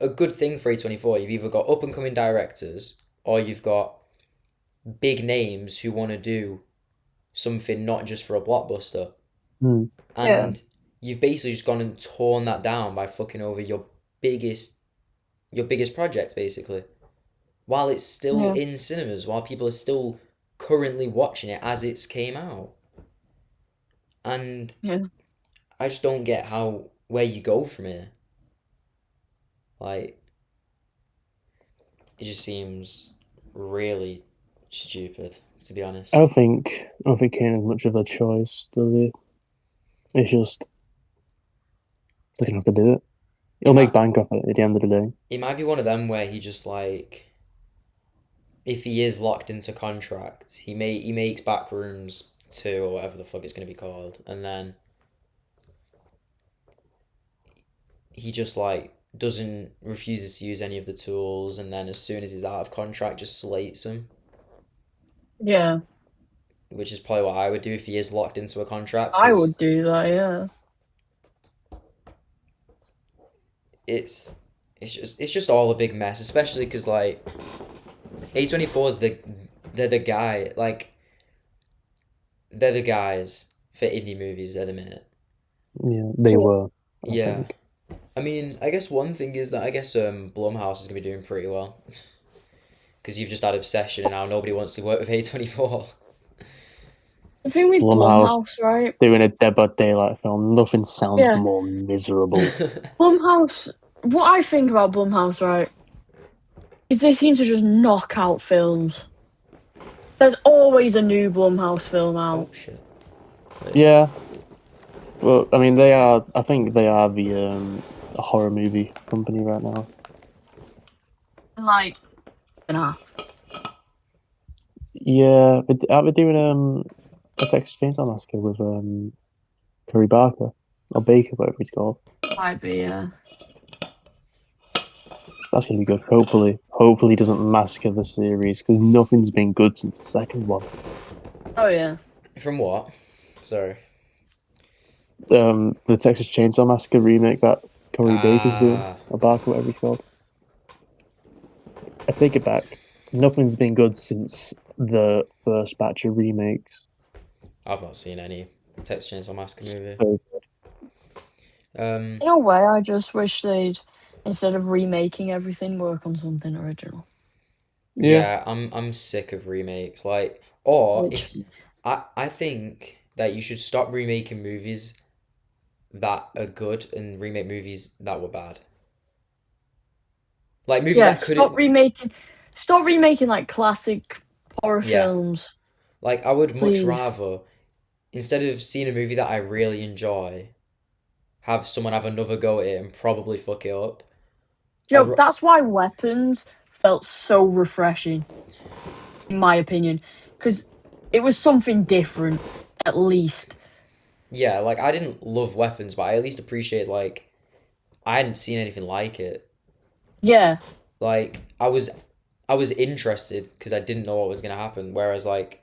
a good thing for A24. You've either got up and coming directors or you've got big names who want to do something not just for a blockbuster. Hmm. Yeah. And you've basically just gone and torn that down by fucking over biggest your biggest project basically. While it's still Yeah. in cinemas, while people are still currently watching it as it's came out. And Yeah. I just don't get how where you go from here. Like it just seems really stupid, to be honest. I don't think Kane has much of a choice, does he? It's just they're gonna have to do it. It He'll make might bank off it at the end of the day. it might be one of them where he just like if he is locked into contract, he makes Backrooms 2 or whatever the fuck it's gonna be called, and then he just like doesn't refuses to use any of the tools, and then as soon as he's out of contract, just slates them, Yeah. which is probably what I would do if he is locked into a contract, I because would do that, yeah. it's it's just all a big mess, especially because like A24 is they're the guy like they're the guys for indie movies at the minute. Yeah, they Yeah. were. I Yeah, think. I mean, I guess one thing is that I guess Blumhouse is gonna be doing pretty well because you've just had Obsession and now nobody wants to work with A24. The thing with Blumhouse Blumhouse, right? doing a Dead by Daylight film. Nothing sounds Yeah. more miserable. Blumhouse, what I think about Blumhouse, right, is they seem to just knock out films. There's always a new Blumhouse film Oh out. shit. Yeah. Well, I mean, they are. I think they are the horror movie company right now. Like, nah. Yeah, but are they doing a Texas Chainsaw Massacre with Curry Barker or Baker, whatever he's called? Might be, yeah. That's gonna be good. Hopefully, he doesn't massacre the series because nothing's been good since the second one. Oh, yeah. From what? Sorry. The Texas Chainsaw Massacre remake that Corey Baker's doing, Ah, or Barker, whatever he's called. I take it back. Nothing's been good since the first batch of remakes. I've not seen any Texas Chainsaw Massacre movie. So, Um, In a way, I just wish they'd, instead of remaking everything, work on something original. yeah, yeah, I'm sick of remakes. Like, or if Literally. I think that you should stop remaking movies that are good and remake movies that were bad. Like movies Yeah, that couldn't. stop remaking, like, classic horror Yeah, films, like I would much please. rather instead of seeing a movie that I really enjoy, have someone have another go at it and probably fuck it up. You I'd know, r- that's why Weapons felt so refreshing, in my opinion, because it was something different, at least. yeah, like I didn't love Weapons, but I at least appreciate like I hadn't seen anything like it. Yeah, Like I was interested because I didn't know what was gonna happen. Whereas like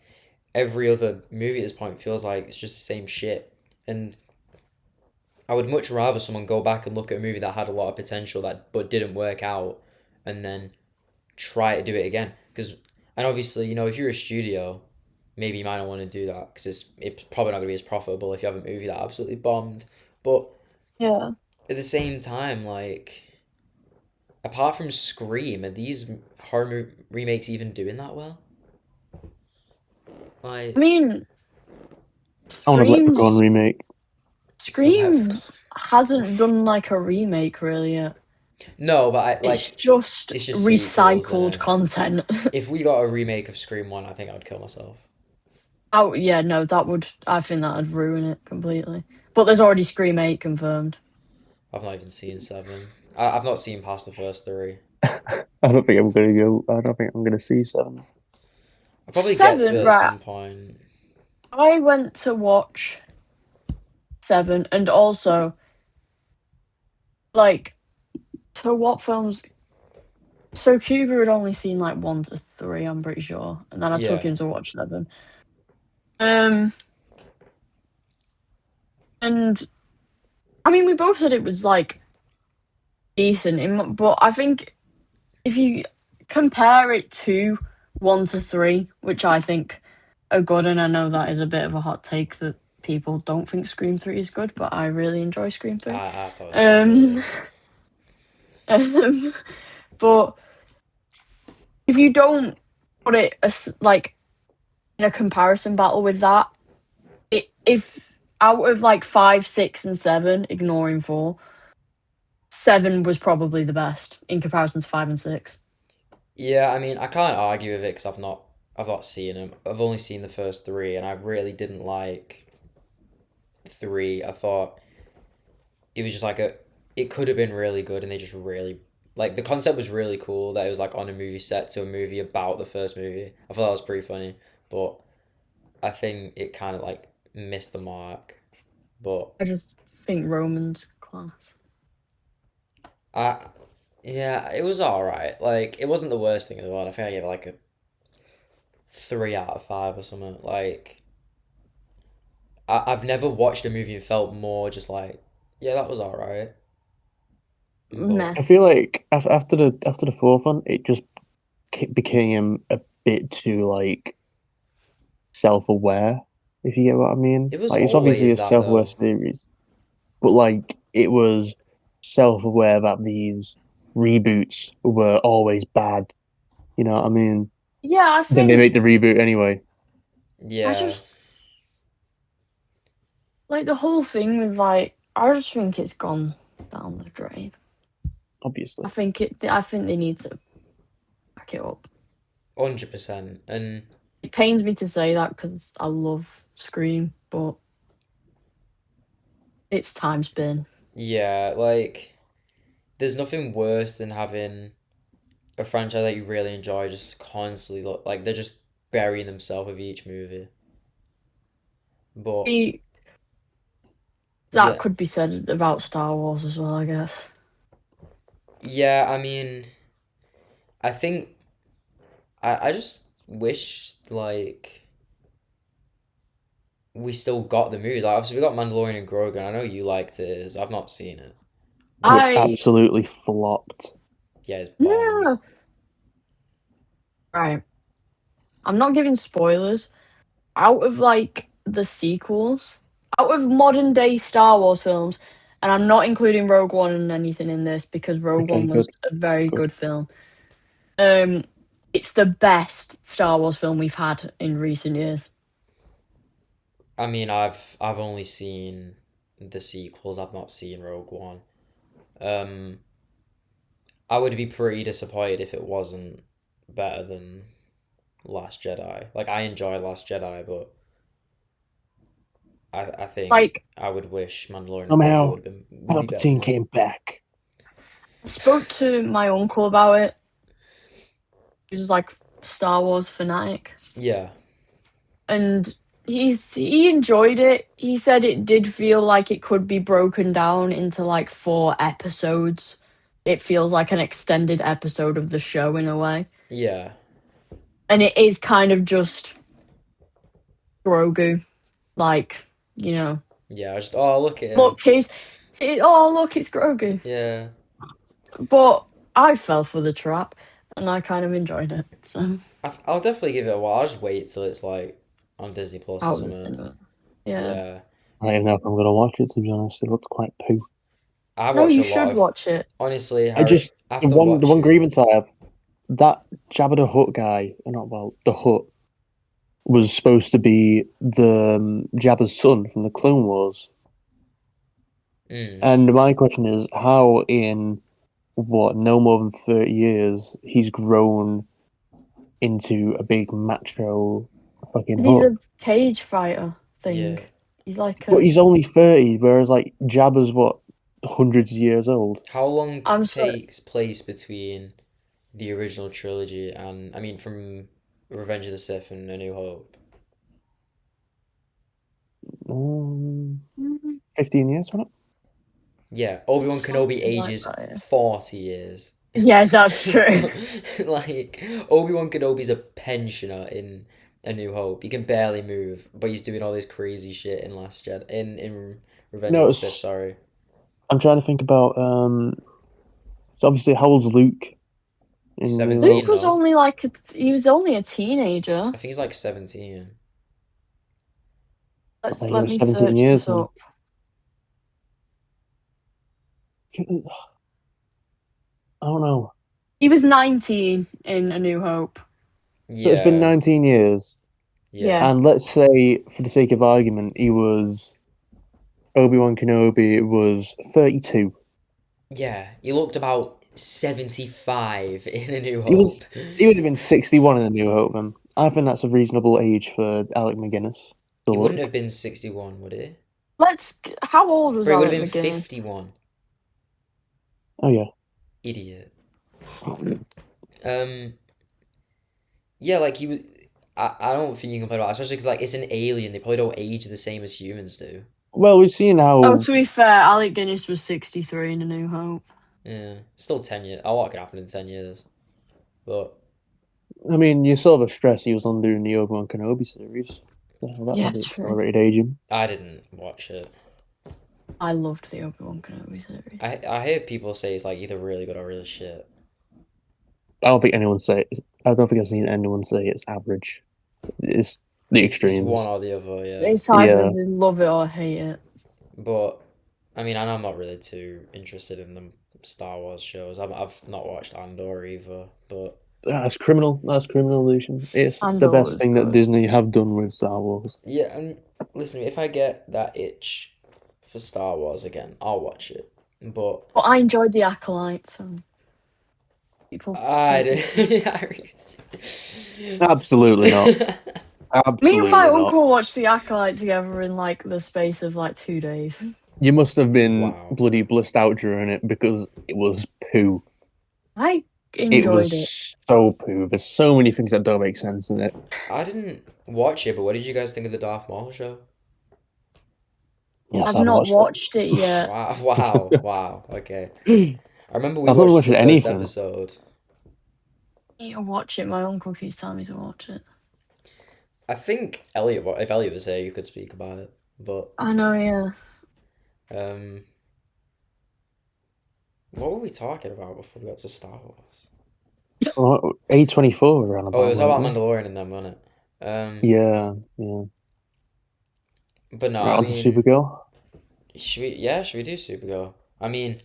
every other movie at this point feels like it's just the same shit. And I would much rather someone go back and look at a movie that had a lot of potential that but didn't work out, and then try to do it again. Because and obviously, if you're a studio, maybe you might not want to do that because it's probably not going to be as profitable if you have a movie that absolutely bombed. But Yeah. at the same time, like apart from Scream, are these remakes even doing that well? I Like mean, I want a Leprechaun Scream's remake. the left. Scream hasn't done like a remake really yet. No, but I It's like just it's just sequels, recycled and content. if we got a remake of Scream 1, I think I would kill myself. Oh yeah, no, I think that'd ruin it completely. But there's already Scream 8 confirmed. I've not even seen 7. I've not seen past the first 3. I don't think I'm gonna go. I don't think I'm gonna see seven. I'll probably get to Seven, it at right. some point. I went to watch 7 and also like so what films so Cuba had only seen like 1 to 3, I'm pretty sure. And then I took Yeah. him to watch 7. Um and I mean we both said it was like decent but I think if you compare it to 1 to 3, which I think are good, and I know that is a bit of a hot take that people don't think Scream 3 is good, but I really enjoy Scream 3. I thought it was so Um, good. but if you don't put it as like in a comparison battle with that, if out of like 5, 6, and 7, ignoring 4, 7 was probably the best in comparison to 5 and 6. Yeah, I mean, I can't argue with it because I've not seen them. I've only seen the first 3, and I really didn't like 3. I thought it was just like it could have been really good, and they just really like the concept was really cool that it was like on a movie set to a movie about the first movie. I thought that was pretty funny, but I think it kind of like missed the mark. But I just think Roman's class. I yeah, it was all right. Like it wasn't the worst thing in the world. I think I gave it like a 3 out of 5 or something. Like I've never watched a movie and felt more just like, yeah, that was all right. But Meh. I feel like after the fourth one, it just became a bit too like self-aware, if you get what I mean. it was Like it's obviously always a that self-aware though. series, but like it was self-aware that these reboots were always bad. You know what I mean? Yeah, Then they make the reboot anyway, I Yeah. just like the whole thing with like I just think it's gone down the drain. obviously. I think they need to back it up. 100%. And It pains me to say that because I love Scream, but its time's been. yeah, like there's nothing worse than having a franchise that you really enjoy just constantly look like they're just burying themselves with each movie. But Eh, That yeah, could be said about Star Wars as well, I guess. yeah, I mean, I think I just wish like we still got the movies. Like, obviously, we got Mandalorian and Grogu. I know you liked it. I've not seen it, Which but I absolutely flopped. yeah, it's bombed. no right. I'm not giving spoilers. Out of like the sequels, out of modern day Star Wars films, and I'm not including Rogue One and anything in this because Rogue Okay, One was good, a very good. good film. Um, it's the best Star Wars film we've had in recent years. I mean, I've only seen the sequels. I've not seen Rogue One. Um, I would be pretty disappointed if it wasn't better than Last Jedi. Like I enjoy Last Jedi, but I think Like I would wish Mandalorian and Grogu Somehow would be better Palpatine than it. came back. I spoke to my uncle about it. He was like Star Wars fanatic, Yeah, and he enjoyed it. He said it did feel like it could be broken down into like 4 episodes. It feels like an extended episode of the show in a way, yeah, and it is kind of just Grogu, like yeah. I just oh look at him. look, Oh, look, it's Grogu. Yeah. But I fell for the trap, and I kind of enjoyed it. So I'll definitely give it a while. I'll just wait till it's like on Disney Plus or out of the something. cinema. Yeah. Yeah. I don't even know if I'm gonna watch it, to be honest. It looked quite poo. I No, watch you a lot should of watch it. honestly, I Harry, just after the one watching grievance I have, that Jabba the Hutt guy, not well, the Hutt was supposed to be the Jabba's son from the Clone Wars. mm, And my question is, how in what no more than 30 years he's grown into a big macho fucking He's Hutt? a cage fighter thing. yeah. He's like But a. he's only 30, whereas like Jabba's what hundreds of years old. How long I'm sorry. takes place between the original trilogy and I mean from Revenge of the Sith and A New Hope? Um, 15 years, wasn't Yeah, Obi-Wan Kenobi Something like ages that. Yeah, 40 years. yeah, that's true. So, like, Obi-Wan Kenobi's a pensioner in A New Hope. He can barely move, but he's doing all this crazy shit in Last Jedi, in it? Revenge of No, the Sith, sorry. I'm trying to think about so obviously how old's Luke in New 17 Luke Hope? was now. only like he was only a teenager. I think he's like 17. Let's There you let go, me 17 search years this then. up. I don't know. He was 19 in A New Hope. So it's been Yeah, 19 years, yeah. Yeah. and let's say, for the sake of argument, Obi-Wan Kenobi was 32. Yeah, he looked about 75 in A New He Hope. was he would have been 61 in the New Hope then. I think that's a reasonable age for Alec McGuinness to He wouldn't look. have been 61, would he? How old was Bro, he would Alec have been McGuinness? 51. Oh yeah. Idiot. Um, yeah, like he was. I don't think you can play about, especially because like it's an alien. They probably don't age the same as humans do. Well, we've seen Oh, how to be fair, Alec Guinness was 63 in A New Hope. Yeah, still 10 years. A lot could happen in 10 years. But I mean you saw the stress he was under in the Obi-Wan Kenobi series. So that Yeah, probably true. accelerated aging. I didn't watch it. I loved the Obi-Wan Kenobi series. I hear people say it's like either really good or really shit. I don't think I've seen anyone say it's average. It's the It's one extremes. or the other, yeah. It's either Yeah. they love it or hate it. But I mean, I'm not really too interested in the Star Wars shows. I've not watched Andor either, but That's criminal. That's criminal illusion. It's the Andor best was thing that good. Disney have done with Star Wars. yeah. And listen, if I get that itch for Star Wars again, I'll watch it. But But I enjoyed the Acolyte, so people I take me. did. Absolutely not. Me and my Absolutely not. uncle watched the Acolyte together in like the space of like 2 days. You must have been Wow. bloody blissed out during it because it was poo. I It enjoyed it. was so poo. There's so many things that don't make sense in it. I didn't watch it, but what did you guys think of the Darth Maul show? Yes, I've I've not watched watched it yet. Wow, wow, wow. Okay. it. I remember we I've not watched the watched first anything. episode. I need to watch it. My uncle keeps telling me to watch it. I think Elliot, if Elliot was here, you could speak about it. But I know, yeah. um, what were we talking about before we got to Star Wars? A24 were on Oh, it about, was all weren't about Mandalorian and them, wasn't it? they? Yeah, yeah. But no, Right, I on to mean, Supergirl. should we do Supergirl? I mean,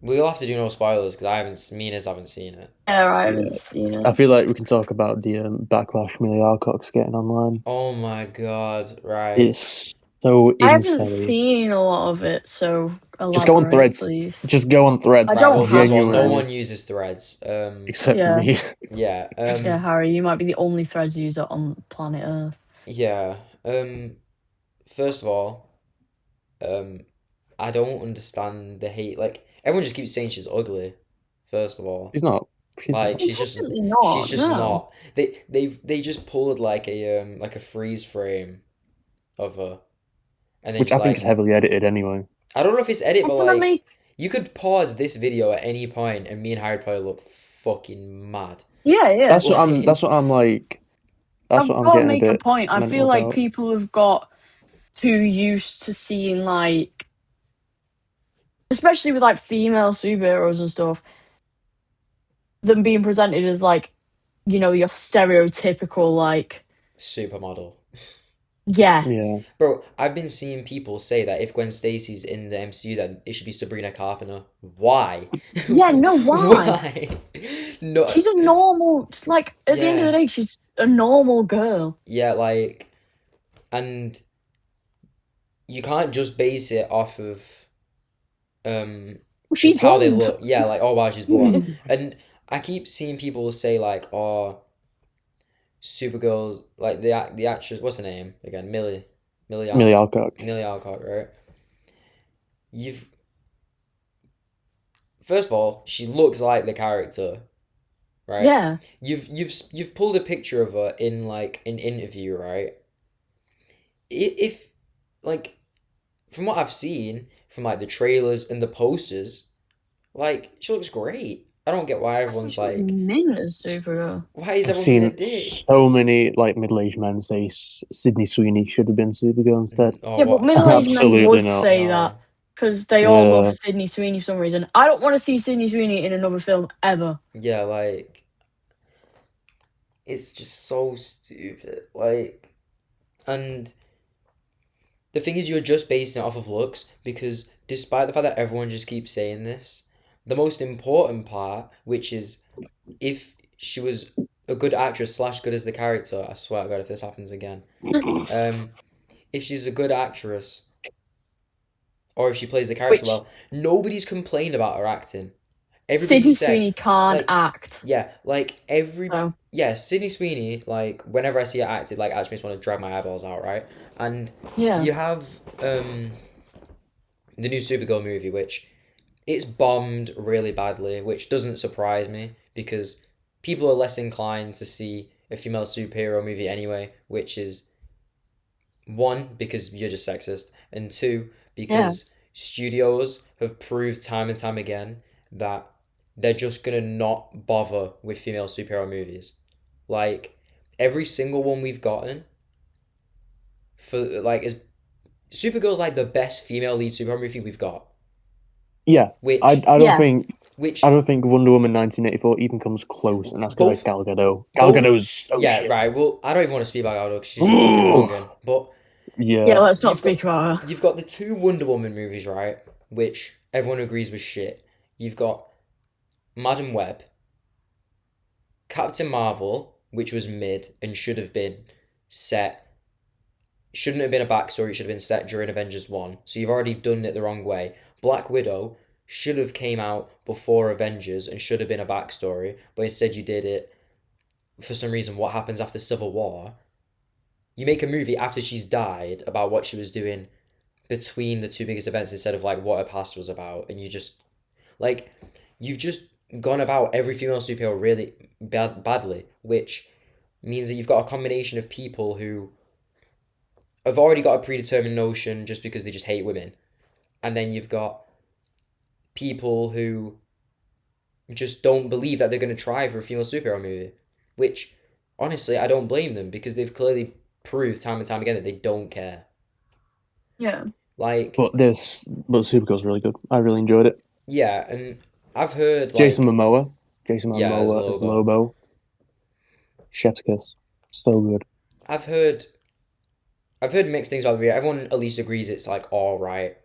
we'll have to do no spoilers because me and Iz haven't seen it. Yeah, I Yeah. haven't seen it. I feel like we can talk about the backlash Millie Alcock's getting online. Oh my God, right. It's so I haven't insane. seen a lot of it, so Just go on elaborate, Threads. please. Just go on I Threads. Right, don't well, have first of all, no Genuinely, one Threads. uses threads. except for Yeah. me. Yeah, Yeah, Harry, you might be the only Threads user on planet Earth. yeah. First of all, um, I don't understand the hate. Like everyone just keeps saying she's ugly. First of all, She's not. She's like not. Well, definitely not. she's just No. not. They just pulled like a freeze frame of her, and then Which just I think is like heavily edited anyway. I don't know if it's edit, I'm but gonna like make. you could pause this video at any point, and me and Harry would probably look fucking mad. Yeah, yeah. That's what I'm. Like, That's what I'm like. That's what I've I'm got to getting a make a bit point. I mental feel like about. people have got too used to seeing like especially with like female superheroes and stuff, them being presented as like, your stereotypical like, Supermodel. yeah, Yeah. Bro, I've been seeing people say that if Gwen Stacy's in the MCU, then it should be Sabrina Carpenter. Why? yeah, no, why? Why? No, She's a normal, it's like at the end of the yeah, day, she's a normal girl. yeah, like, and you can't just base it off of Well, she's just how they blonde. look. Yeah, like, oh wow, she's blonde. And I keep seeing people say like, oh, Supergirl's like the actress. What's her name again? Millie, Millie Alcock. Millie Alcock, right? You've First of all, she looks like the character, right? Yeah, You've pulled a picture of her in like an interview, right? If like from what I've seen from like the trailers and the posters, like she looks great. I don't get why I thought everyone's she was like, mint as Supergirl. why is I've everyone being a seen dick? so many like middle-aged men say Sydney Sweeney should have been Supergirl instead. Oh Yeah, but what? middle-aged men Absolutely would not. say that No. because they all love Yeah. Sydney Sweeney for some reason. I don't want to see Sydney Sweeney in another film ever. Yeah, like it's just so stupid. Like, and the thing is, you're just basing it off of looks because despite the fact that everyone just keeps saying this, the most important part, which is if she was a good actress slash good as the character, I swear to God, if this happens again, um, if she's a good actress or if she plays the character Which well, nobody's complained about her acting. Everybody Sydney said, Sweeney can't like, act. yeah, like So yeah, Sydney Sweeney, like whenever I see her acted, like actually makes me want to drag my eyeballs out, right? And yeah, you have the new Supergirl movie, which it's bombed really badly, which doesn't surprise me because people are less inclined to see a female superhero movie anyway, which is one, because you're just sexist, and two, yeah, because studios have proved time and time again that they're just gonna not bother with female superhero movies. Like every single one we've gotten for like is Supergirl's like the best female lead superhero movie we've got. Yeah. I Which I don't yeah. think I which don't think Wonder Woman 1984 even comes close, and that's because of both Gal Gadot. Gal both Gadot's so yeah, shit. right. Well, I don't even want to speak about Gal Gadot because she's a fucking wrong but Yeah, Yeah. let's not you've got speak about her. you've got the two Wonder Woman movies, right? Which everyone agrees was shit. You've got Madam Web, Captain Marvel, which was mid and set shouldn't have been a backstory, it should have been set during Avengers 1. So you've already done it the wrong way. Black Widow should have came out before Avengers and should have been a backstory, but instead you did it for some reason what happens after Civil War. You make a movie after she's died about what she was doing between the two biggest events instead of like what her past was about, and you just like you've just gone about every female superhero really badly, which means that you've got a combination of people who have already got a predetermined notion just because they just hate women, and then you've got people who just don't believe that they're going to try for a female superhero movie, which honestly I don't blame them because they've clearly proved time and time again that they don't care. Yeah, Like, But Supergirl's really good. I really enjoyed it. yeah, and I've heard Jason like, Momoa. Jason yeah, as Momoa as Lobo. Lobo. Chef's kiss. So good. I've heard I've heard mixed things about the movie. Everyone at least agrees it's like all right,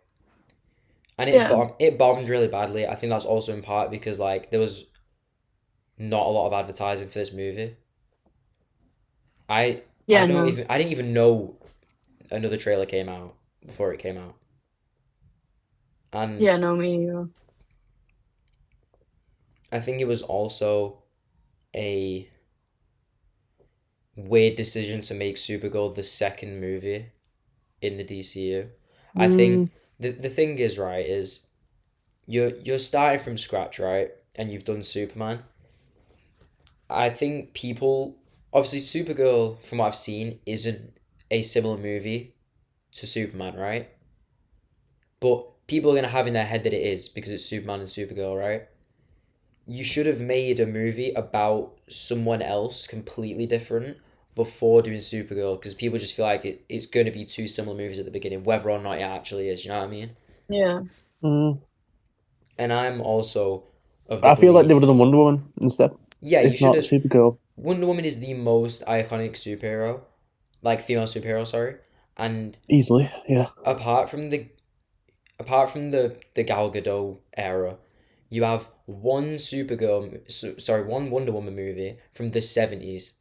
and yeah, it bombed really badly. I think that's also in part because like there was not a lot of advertising for this movie. I yeah. don't No, even I didn't even know another trailer came out before it came out, and yeah, no, me neither. I think it was also a weird decision to make Supergirl the second movie in the DCU. I think Mm, the thing is right is you're starting from scratch, right? And you've done Superman. I think people obviously Supergirl, from what I've seen, isn't a similar movie to Superman, right? But people are gonna have in their head that it is because it's Superman and Supergirl, right? You should have made a movie about someone else completely different before doing Supergirl because people just feel like it's going to be two similar movies at the beginning, whether or not it actually is. You know what I mean? Yeah, mm. And I'm also of the I feel like they would have belief, done Wonder Woman instead, yeah, you if should not have. Supergirl. Wonder Woman is the most iconic superhero, like female superhero, sorry. And Easily, yeah. apart from the apart from the Gal Gadot era, you have one one Wonder Woman movie from the 70s.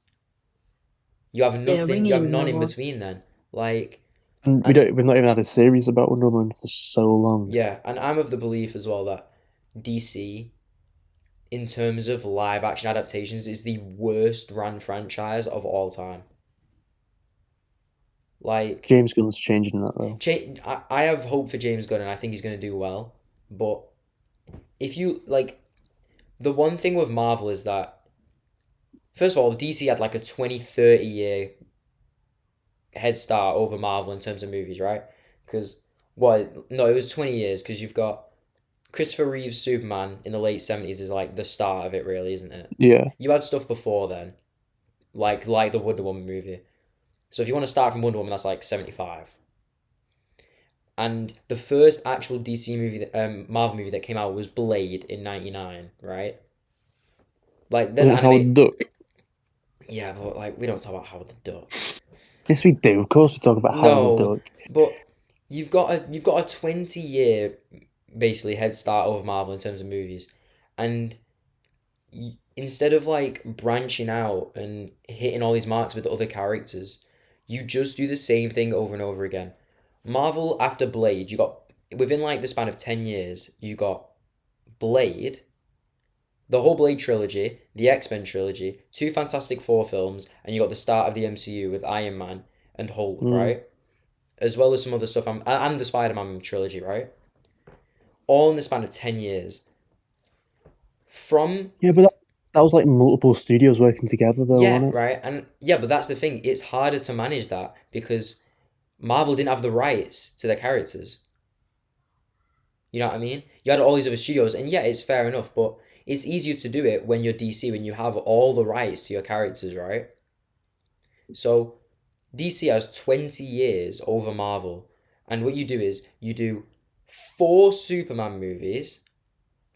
You have Yeah, we nothing, you need have none another in one. between then. Like, And and we've not even had a series about Wonder Woman for so long. yeah, and I'm of the belief as well that DC, in terms of live action adaptations, is the worst ran franchise of all time. Like, James Gunn's changing that though. I have hope for James Gunn and I think he's going to do well. But if you, like, the one thing with Marvel is that, first of all, DC had like a 20, 30 year head start over Marvel in terms of movies, right? Because, well, no, it was 20 years because you've got Christopher Reeve's Superman in the late 70s is like the start of it, really, isn't it? Yeah. You had stuff before then, like the Wonder Woman movie. So if you want to start from Wonder Woman, that's like 75. And the first actual DC movie, Marvel movie that came out was Blade in '99, right? Like there's Was it anime, Howard the Duck? yeah, but like we don't talk about Howard the Duck. Yes, we do. Of course, we talk about Howard the No, Duck. but you've got a 20 year basically head start over Marvel in terms of movies, and instead of like branching out and hitting all these marks with other characters, you just do the same thing over and over again. Marvel after Blade, you got within like the span of 10 years, you got Blade, the whole Blade trilogy, the X-Men trilogy, two Fantastic Four films, and you got the start of the MCU with Iron Man and Hulk, Mm. right? As well as some other stuff, and the Spider-Man trilogy, right? All in the span of 10 years. From Yeah, but that was like multiple studios working together though, Yeah, wasn't it? right, and yeah, but that's the thing. It's harder to manage that because Marvel didn't have the rights to their characters. You know what I mean? You had all these other studios, and yeah, it's fair enough, but it's easier to do it when you're DC when you have all the rights to your characters, right? So DC has 20 years over Marvel, and what you do is you do four Superman movies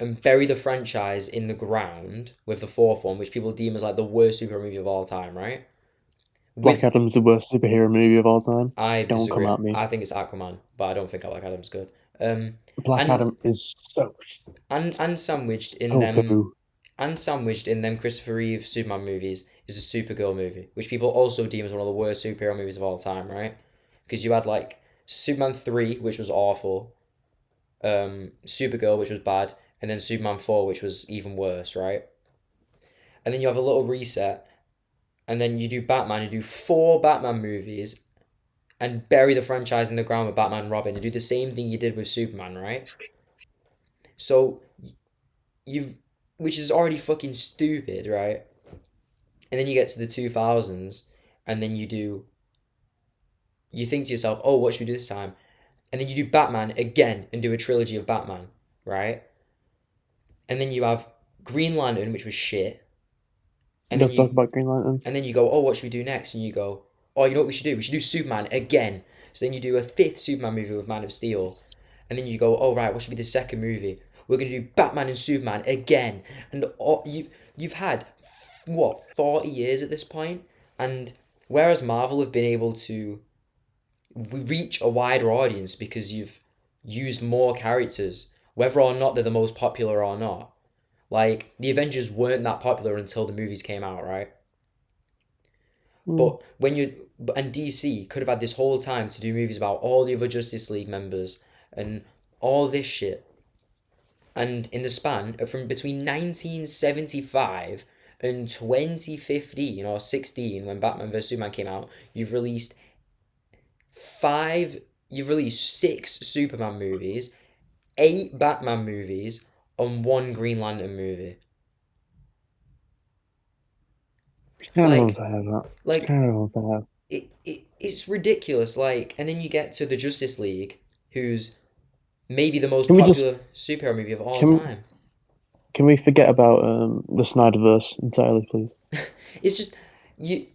and bury the franchise in the ground with the fourth one, which people deem as like the worst superhero movie of all time, right? Black With Adam's the worst superhero movie of all time. I Don't come disagree. at me. I think it's Aquaman, but I don't think Black Adam's good. Um, Black and Adam is so and so poo. sandwiched in them Christopher Reeve Superman movies is a Supergirl movie, which people also deem as one of the worst superhero movies of all time, right? Because you had like Superman 3, which was awful, Supergirl, which was bad, and then Superman 4, which was even worse, right? And then you have a little reset, and then you do Batman, you do four Batman movies, and bury the franchise in the ground with Batman and Robin, and do the same thing you did with Superman, right? So you've, which is already fucking stupid, right? And then you get to the 2000s, and then you think to yourself, oh, what should we do this time? And then you do Batman again and do a trilogy of Batman, right? And then you have Green Lantern, which was shit. And then Let's talk you about Green Lantern. and then you go, oh, what should we do next? And you go, oh, you know what we should do? We should do Superman again. So then you do a fifth Superman movie with Man of Steel. And then you go, oh, right, what should be the second movie? We're going to do Batman and Superman again. And you've had, what, 40 years at this point? And whereas Marvel have been able to reach a wider audience because you've used more characters, whether or not they're the most popular or not. Like, the Avengers weren't that popular until the movies came out, right? Mm. But when you and DC could have had this whole time to do movies about all the other Justice League members and all this shit. And in the span of from between 1975 and 2015 or 16 when Batman vs Superman came out, five you've released six Superman movies, eight Batman movies, and one Green Lantern movie. It's kind of Like unfair, that. It's like kind of unfair. it's ridiculous. Like, and then you get to the Justice League, who's maybe the most Can we just popular superhero movie of all can time. can we forget about the Snyderverse entirely, please? It's just you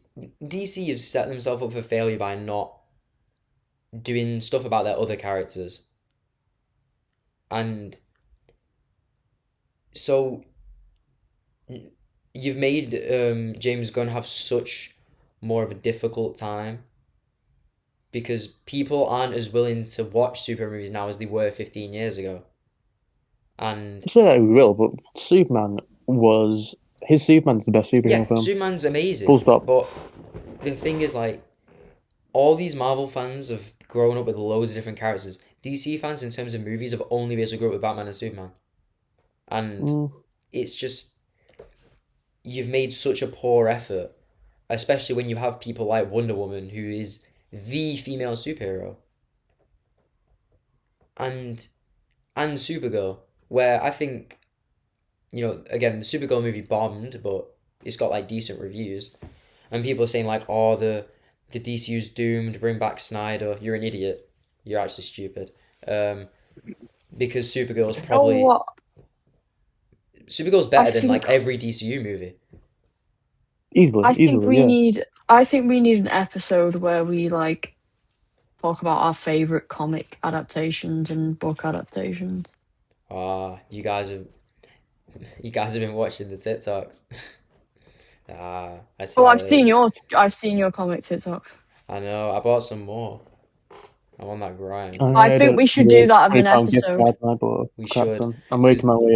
DC have set themselves up for failure by not doing stuff about their other characters. And So you've made James Gunn have such more of a difficult time because people aren't as willing to watch superhero movies now as they were 15 years ago. And Say that we will, but Superman was his Superman's the best yeah, superhero film. Superman's amazing, Full stop. but the thing is, like, all these Marvel fans have grown up with loads of different characters. DC fans, in terms of movies, have only basically grown up with Batman and Superman. And Mm, it's just, you've made such a poor effort, especially when you have people like Wonder Woman, who is the female superhero, and Supergirl, where I think, again, the Supergirl movie bombed, but it's got like decent reviews, and people are saying like, oh, the DCU's doomed. Bring back Snyder. You're an idiot. You're actually stupid. Um, because Oh, what? Supergirl's I better than like think every DCU movie. easily, easily, yeah. I think we need an episode where we like talk about our favorite comic adaptations and book adaptations. Ah, you guys have been watching the TikToks. I see Oh, how it is. I've seen your comic TikToks. I know. I bought some more. I'm on that grind. I I had think a we should do that of an £20 gift episode. card and I bought We a crap should. ton. I'm Cause making my way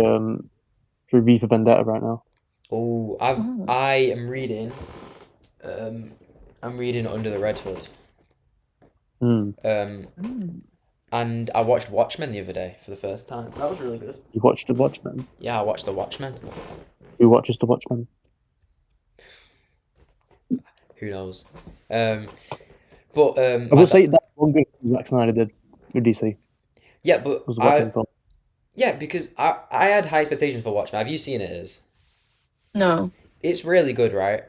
through V for Vendetta right now. oh, Oh. I am reading. Um, I'm reading Under the Red Hood. Hmm. Um, Mm. and I watched Watchmen the other day for the first time. That was really good. You watched The Watchmen? Yeah, I watched The Watchmen. Who watches The Watchmen? Who knows? Um, but I will say that one good thing Zack Snyder did with DC yeah, but was the Watchmen film. yeah, because I had high expectations for Watchmen. Have you seen it? Is No. it's really good, right?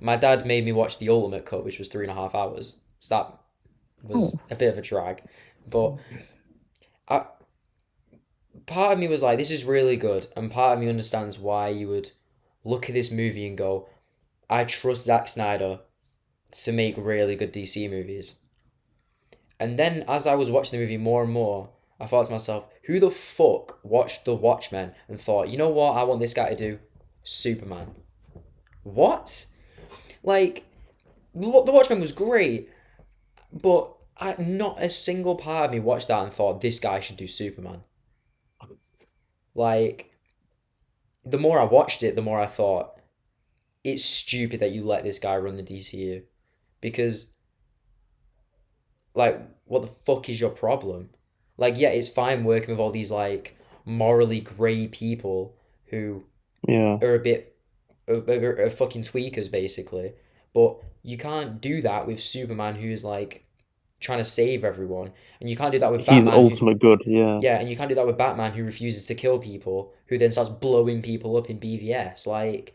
My dad made me watch the Ultimate Cut, which was 3.5 hours. So that Oh. was a bit of a drag, but I part of me was like, this is really good, and part of me understands why you would look at this movie and go, I trust Zack Snyder to make really good DC movies. And then as I was watching the movie more and more, I thought to myself, who the fuck watched The Watchmen and thought, you know what I want this guy to do? Superman. What? Like, The Watchmen was great, but not a single part of me watched that and thought, this guy should do Superman. Like, the more I watched it, the more I thought, it's stupid that you let this guy run the DCU. Because, like, what the fuck is your problem? Like, yeah, it's fine working with all these, like, morally grey people who Yeah. are a bit are fucking tweakers, basically. But you can't do that with Superman, who's, like, trying to save everyone. And you can't do that with He's Batman, who. ultimate good, yeah. Yeah, and you can't do that with Batman, who refuses to kill people, who then starts blowing people up in BVS. Like,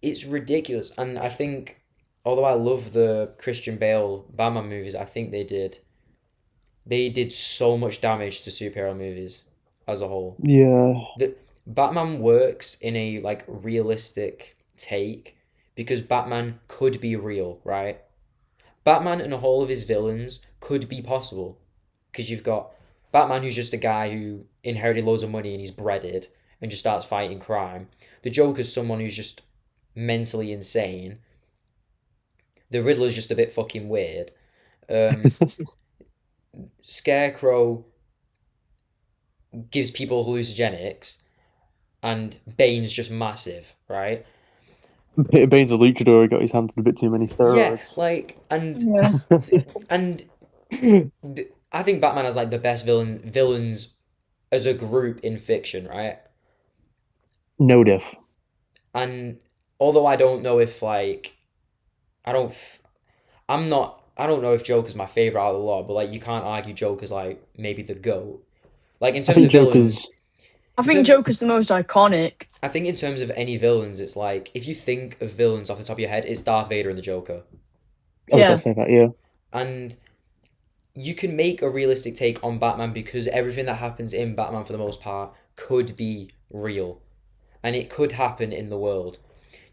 it's ridiculous. And I think, although I love the Christian Bale Batman movies, I think they did so much damage to superhero movies as a whole. Yeah. The Batman works in a like realistic take because Batman could be real, right? Batman and all of his villains could be possible because you've got Batman, who's just a guy who inherited loads of money and he's breaded and just starts fighting crime. The Joker's someone who's just mentally insane. The Riddler's just a bit fucking weird. Um, Scarecrow gives people hallucinogenics, and Bane's just massive, right? Bane's a luchador, he got his hands on a bit too many Yeah, steroids. like Yeah. and I think Batman has like the best villains as a group in fiction, right? No diff. And although I don't know if like I don't I'm not I don't know if Joker's my favorite out of the lot, but like you can't argue Joker's like maybe the GOAT. Like in I terms think of villains, Joker's I in think terms Joker's the most iconic. I think in terms of any villains, it's like if you think of villains off the top of your head, it's Darth Vader and the Joker. I was about Yeah. to say that, yeah. And you can make a realistic take on Batman because everything that happens in Batman for the most part could be real. And it could happen in the world.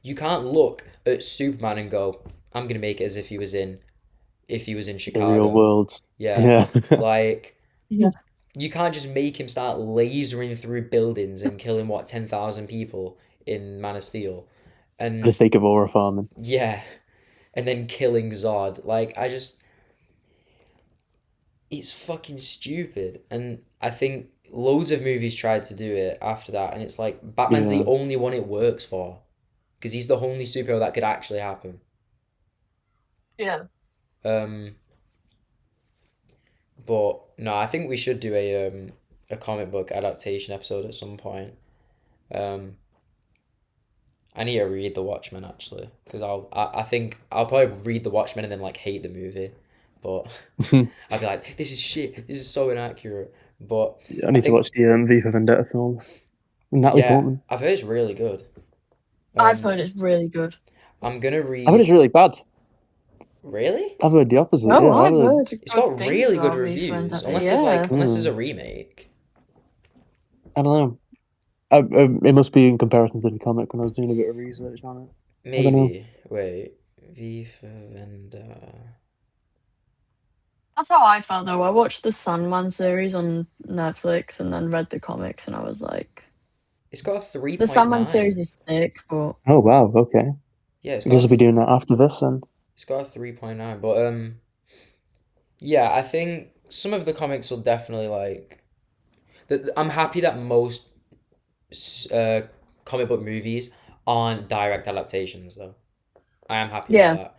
You can't look at Superman and go, I'm gonna make it as if he was in The real Chicago. world. Yeah. Yeah. Like Yeah. You can't just make him start lasering through buildings and killing what 10,000 people in Man of Steel, For the and sake of aura farming. yeah, and then killing Zod. Like I just, it's fucking stupid, and I think loads of movies tried to do it after that, and it's like Batman's the Yeah. only one it works for because he's the only superhero that could actually happen. Yeah. Um, but no, I think we should do a comic book adaptation episode at some point. Um, I need to read The Watchmen actually, because I think I'll probably read The Watchmen and then like hate the movie, but I'll be like, this is shit. This is so inaccurate. But I I need to think watch the V for Vendetta film. Natalie yeah, Portman. I've heard it's really good. I've Um, heard it's really good. I'm gonna I've heard it's read. really bad. Really? I've heard the opposite. No, Yeah, I've I've heard. heard It's good got things really good about V for reviews. Vendetta. Unless Yeah. there's a Mm, remake. I don't know. It must be in comparison to the comic when I was doing a bit of research on it. I don't know. Maybe. Wait. V for Vendetta. That's how I felt though. I watched the Sandman series on Netflix and then read the comics, and I was like, It's got a the Sandman series 3.9. is sick, but Oh wow. Okay. Yeah, I guess I'll be doing that after this, and it's got a 3.9. But yeah, I think some of the comics will definitely like. I'm happy that most uh comic book movies aren't direct adaptations though. I am happy about yeah, that.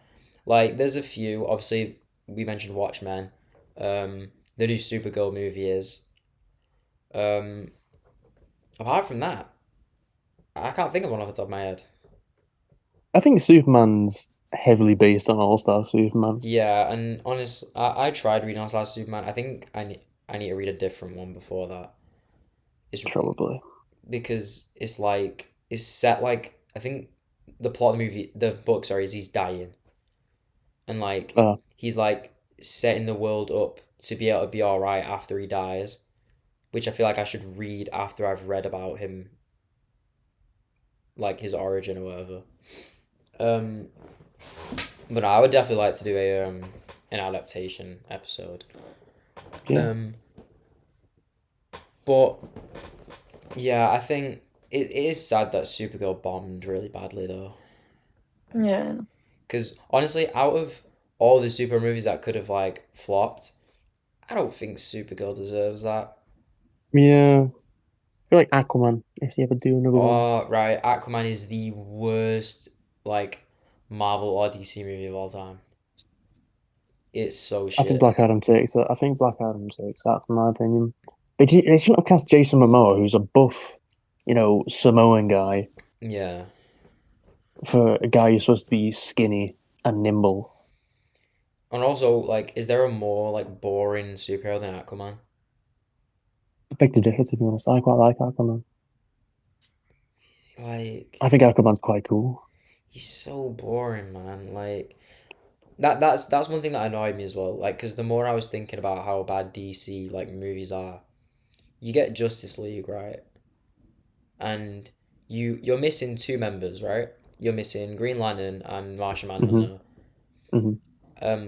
Like, there's a few. Obviously, we mentioned Watchmen. The new Supergirl movie is. Um, apart from that, I can't think of one off the top of my head. I think Superman's heavily based on All Star Superman. Yeah, and honest, I tried reading Last Superman. I need to read a different one before that. It's Probably. because it's like it's set like I think the plot of the movie, the book, sorry, is he's dying, and like Uh, he's like setting the world up to be able to be all right after he dies, which I feel like I should read after I've read about him, like his origin or whatever. Um, but no, I would definitely like to do a an adaptation episode. yeah. Um, but yeah, I think it is sad that Supergirl bombed really badly though, yeah, because honestly, out of all the super movies that could have like flopped, I don't think Supergirl deserves that. Yeah. I feel like Aquaman, if you ever do another one. Oh, right, Aquaman is the worst like Marvel or DC movie of all time. It's so I think shit. Black Adam takes it. I think Black Adam takes that, in my opinion. They shouldn't have cast Jason Momoa, who's a buff, Samoan guy, Yeah. for a guy who's supposed to be skinny and nimble. And also, like, is there a more like boring superhero than Aquaman? I beg to differ, to be honest. I quite like Aquaman. Like, I think Aquaman's quite cool. he's so boring, man. Like that's one thing that annoyed me as well. Like, because the more I was thinking about how bad DC like movies are, you get Justice League, right? And you're missing two members, right? You're missing Green Lantern and Martian Hmm. Manhunter. Hmm.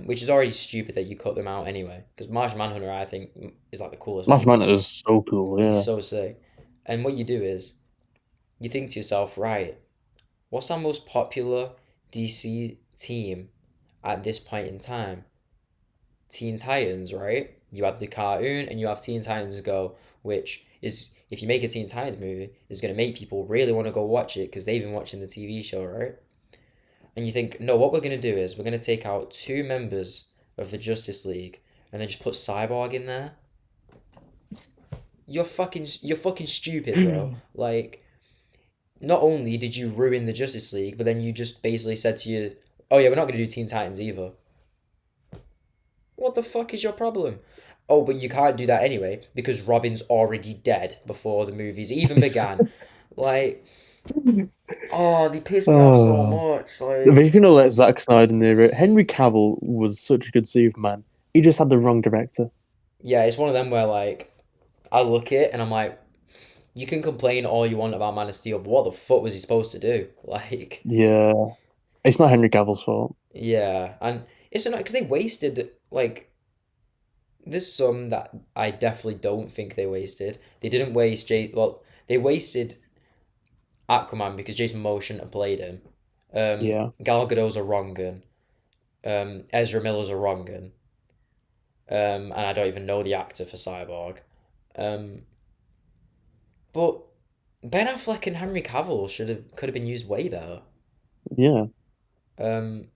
Which is already stupid that you cut them out anyway. Because Martian Manhunter, I think, is like the coolest one Last of them Man all. is so cool, He's yeah. so sick. And what you do is you think to yourself, right, what's our most popular DC team at this point in time? Teen Titans, right? You have the cartoon and you have Teen Titans Go, which is, if you make a Teen Titans movie, is going to make people really want to go watch it because they've been watching the TV show, right? And you think, no, what we're going to do is we're going to take out two members of the Justice League and then just put Cyborg in there. You're fucking stupid, bro. Like, not only did you ruin the Justice League, but then you just basically said to you, oh yeah, we're not going to do Teen Titans either. What the fuck is your problem? Oh, but you can't do that anyway because Robin's already dead before the movies even began. Like, oh, they piss me off so Oh, much. they're Like, gonna let Zack Snyder near it. Henry Cavill was such a good Superman. He just had the wrong director. yeah, it's one of them where like I look at it and I'm like, you can complain all you want about Man of Steel, but what the fuck was he supposed to do? Like, Yeah, it's not Henry Cavill's fault. yeah, and it's not because they wasted like there's some that I definitely don't think they wasted. They didn't waste well, they wasted Aquaman because Jason Momoa shouldn't have played him. Yeah, Gal Gadot's a wrong un. Ezra Miller's a wrong un. And I don't even know the actor for Cyborg. Um, but Ben Affleck and Henry Cavill could have been used way better. yeah, Um,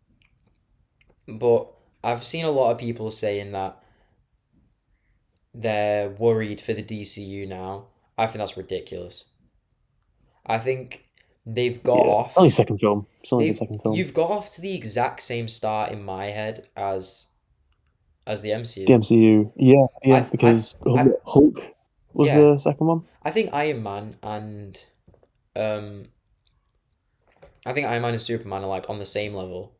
but I've seen a lot of people saying that they're worried for the DCU now. I think that's ridiculous. I think they've got yeah. It's only off. second film. It's only the second film. You've got off to the exact same start in my head as the The MCU. MCU. Yeah, yeah, because I Hulk was yeah. the second one. I think Iron Man and um I think Iron Man and Superman are like on the same level,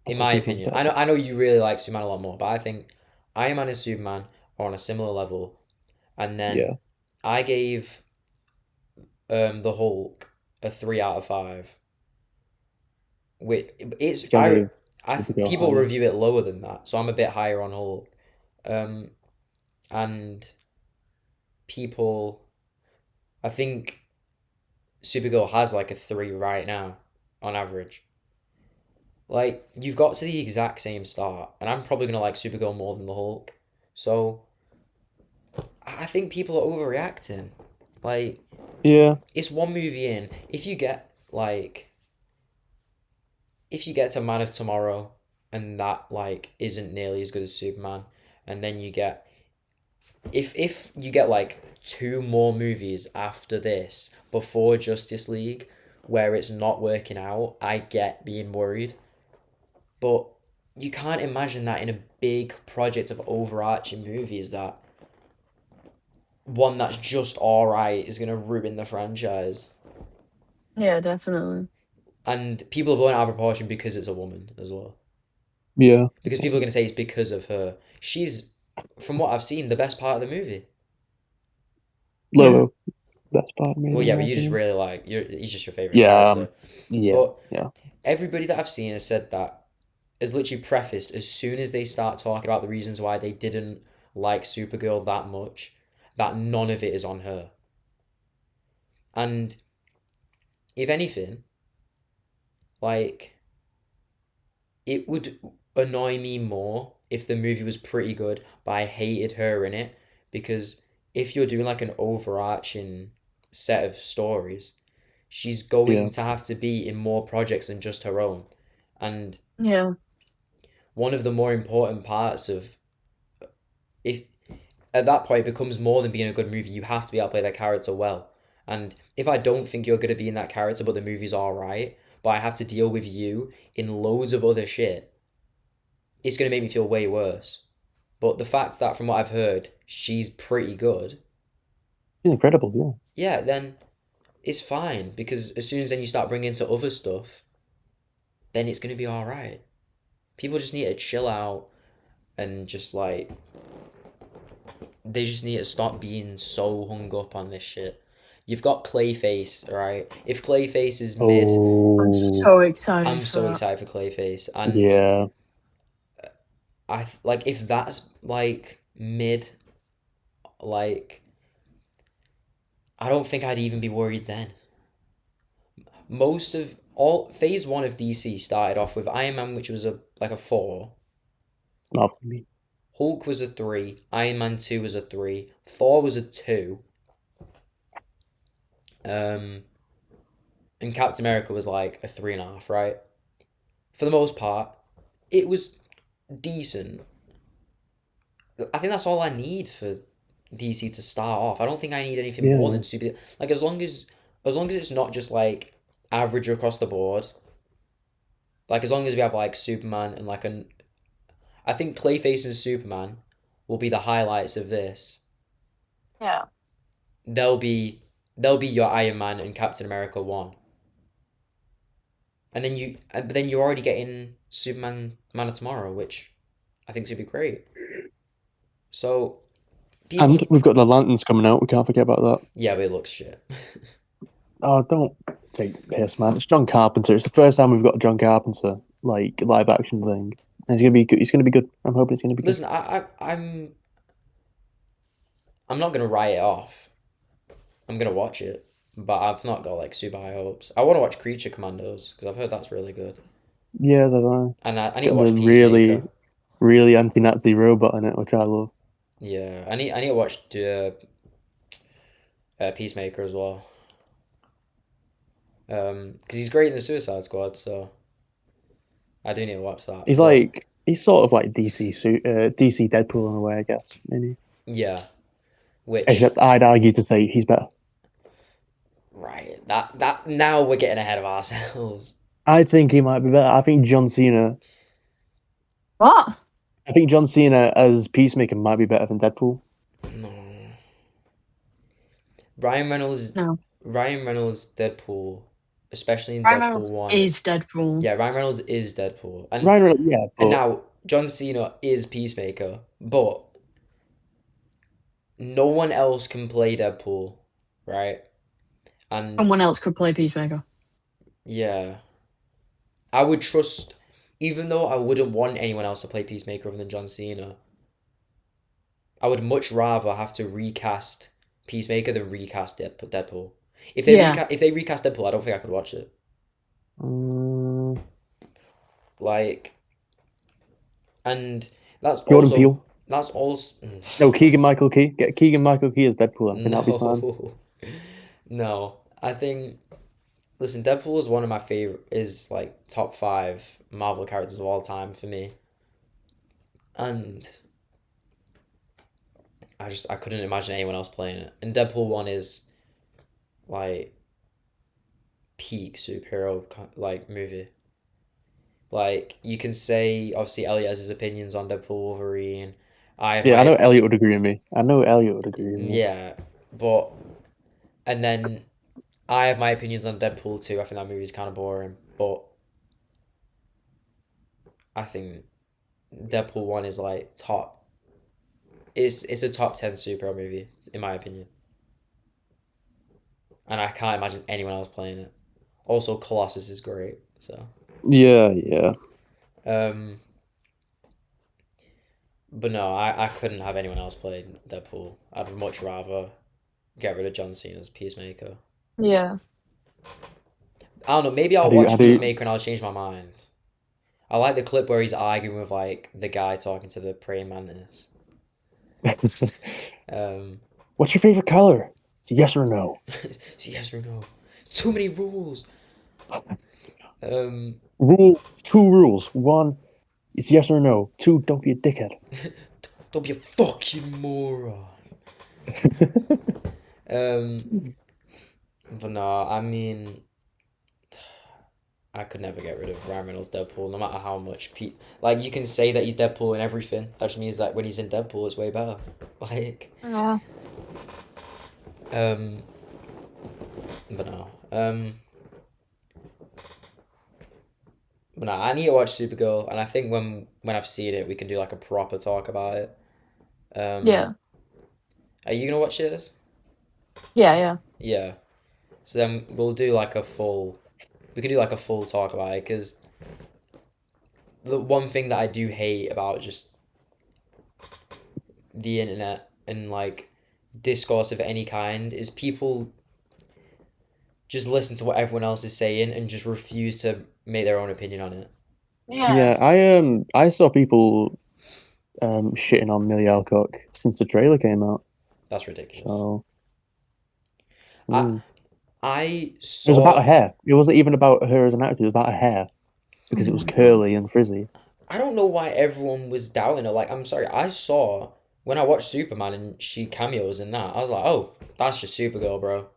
I'd in say my Superman's opinion. better. I know you really like Superman a lot more, but I think Iron Man and Superman are on a similar level. And then Yeah, I gave the Hulk a 3 out of 5. Which it's you can give Supergirl people higher. review it lower than that, so I'm a bit higher on Hulk. Um, and people, I think Supergirl has like a 3 right now on average. Like you've got to the exact same start, and I'm probably gonna like Supergirl more than the Hulk. So I think people are overreacting. Like Yeah, it's one movie in. If you get to Man of Tomorrow and that like isn't nearly as good as Superman, and then if you get like two more movies after this before Justice League where it's not working out, I get being worried. But you can't imagine that in a big project of overarching movies that one that's just alright is gonna ruin the franchise. Yeah, definitely. And people are blowing it out of proportion because it's a woman as well. yeah. Because people are gonna say it's because of her. She's, from what I've seen, the best part of the movie. Yeah. Logo, best part of the Well, movie, yeah, in but my you just opinion. really he's just your favorite Yeah, character. yeah, But yeah, everybody that I've seen has said that is literally prefaced as soon as they start talking about the reasons why they didn't like Supergirl that much, that none of it is on her. And if anything, like it would annoy me more if the movie was pretty good, but I hated her in it because if you're doing like an overarching set of stories, she's going yeah, to have to be in more projects than just her own. And Yeah. one of the more important parts of if at that point it becomes more than being a good movie, you have to be able to play that character well. And if I don't think you're gonna be in that character, but the movie's alright, but I have to deal with you in loads of other shit, it's gonna make me feel way worse. But the fact that from what I've heard, she's pretty good, he's incredible. Yeah, yeah, then it's fine because as soon as then you start bringing into other stuff, then it's gonna be alright. People just need to chill out and just like they just need to stop being so hung up on this shit. You've got Clayface, right? If Clayface is mid, I'm oh, so excited I'm for so that. excited for Clayface, and yeah. like if that's like mid, like I don't think I'd even be worried then. Most of all phase one of DC started off with Iron Man, which was a 4. Not for me. Hulk was a 3. Iron Man 2 was a 3. Thor was a 2. Um, and Captain America was like a 3.5, right? For the most part, it was decent. I think that's all I need for DC to start off. I don't think I need anything more Yeah, than super. Like as long as it's not just like average across the board. Like as long as we have like Superman and like an, I think Clayface and Superman will be the highlights of this. Yeah. They'll be they'll be your Iron Man and Captain America 1. And but then you're already getting Superman Man of Tomorrow, which I think is gonna be great. So and people, we've got the lanterns coming out. We can't forget about that. yeah, but it looks shit. Oh, don't take the piss, man. It's John Carpenter. It's the first time we've got a John Carpenter like live action thing. And it's gonna be good. It's gonna be good. I'm hoping it's gonna be good. Listen, I'm not gonna write it off. I'm gonna watch it, but I've not got like super high hopes. I want to watch Creature Commandos because I've heard that's really good, Yeah, that's right. and I need to Got the watch Peacemaker. really anti-Nazi robot in it, which I love. Yeah, I need to watch Peacemaker as well. Because he's great in the Suicide Squad, so I do need to watch that. But He's sort of like DC Deadpool in a way, I guess. Maybe. yeah, which Except I'd argue to say he's better. right that now we're getting ahead of ourselves. I think he might be better. I think John Cena. What? I think John Cena as Peacemaker might be better than Deadpool. No, Ryan Reynolds, No. Ryan Reynolds Deadpool, especially in Ryan Deadpool Reynolds one. is Deadpool. Yeah, Ryan Reynolds is Deadpool, Ryan Reynolds, yeah, and but now John Cena is Peacemaker, but no one else can play Deadpool, right? And Someone else could play Peacemaker. yeah, I would trust, even though I wouldn't want anyone else to play Peacemaker other than John Cena. I would much rather have to recast Peacemaker than recast Deadpool. Yeah. If they recast Deadpool, I don't think I could watch it. um, Like, and that's Jordan also Peele. that's also No, Keegan Michael Key. Get Keegan Michael Key as Deadpool. I think that'll be fine. no, no. I think listen, Deadpool is one of my favorite is like top five Marvel characters of all time for me, and I couldn't imagine anyone else playing it. And Deadpool one is like peak superhero like movie. Like you can say, obviously Elliot has his opinions on Deadpool Wolverine. I have Yeah, I know my Elliot would agree with me. I know Elliot would agree with me. yeah, but and then I have my opinions on Deadpool too. I think that movie's kind of boring, but I think Deadpool one is like top. It's a top 10 superhero movie in my opinion, and I can't imagine anyone else playing it. Also, Colossus is great. So, Yeah, yeah. um, but no, I couldn't have anyone else play Deadpool. I'd much rather get rid of John Cena's Peacemaker. Yeah. I don't know. Maybe I I'll do. I watch do. Peacemaker and I'll change my mind. I like the clip where he's arguing with like the guy talking to the praying mantis. Um, What's your favorite color? It's yes or no. so yes or no? Too many rules. Um, Two rules. One, it's yes or no. Two, don't be a dickhead. don't be a fucking moron. Um, but no, I mean, I could never get rid of Ryan Reynolds Deadpool, no matter how much like you can say that he's Deadpool in everything. That just means that when he's in Deadpool, it's way better. Like, Yeah. um, but no, but no, I need to watch Supergirl, and I think when I've seen it, we can do like a proper talk about it. Um, Yeah. are you gonna watch this? Yeah. Yeah. Yeah. So then we'll do like a full, we can do like a full talk about it because the one thing that I do hate about just the internet and like discourse of any kind is people just listen to what everyone else is saying and just refuse to make their own opinion on it. Yeah. Yeah, I saw people shitting on Millie Alcock since the trailer came out. That's ridiculous. So I mm. I It was about saw her hair. It wasn't even about her as an actor. It was about her hair because Oh it was my God. curly and frizzy. I don't know why everyone was doubting her. Like I'm sorry, I saw when I watched Superman and she cameos in that, I was like, oh, that's just Supergirl, bro.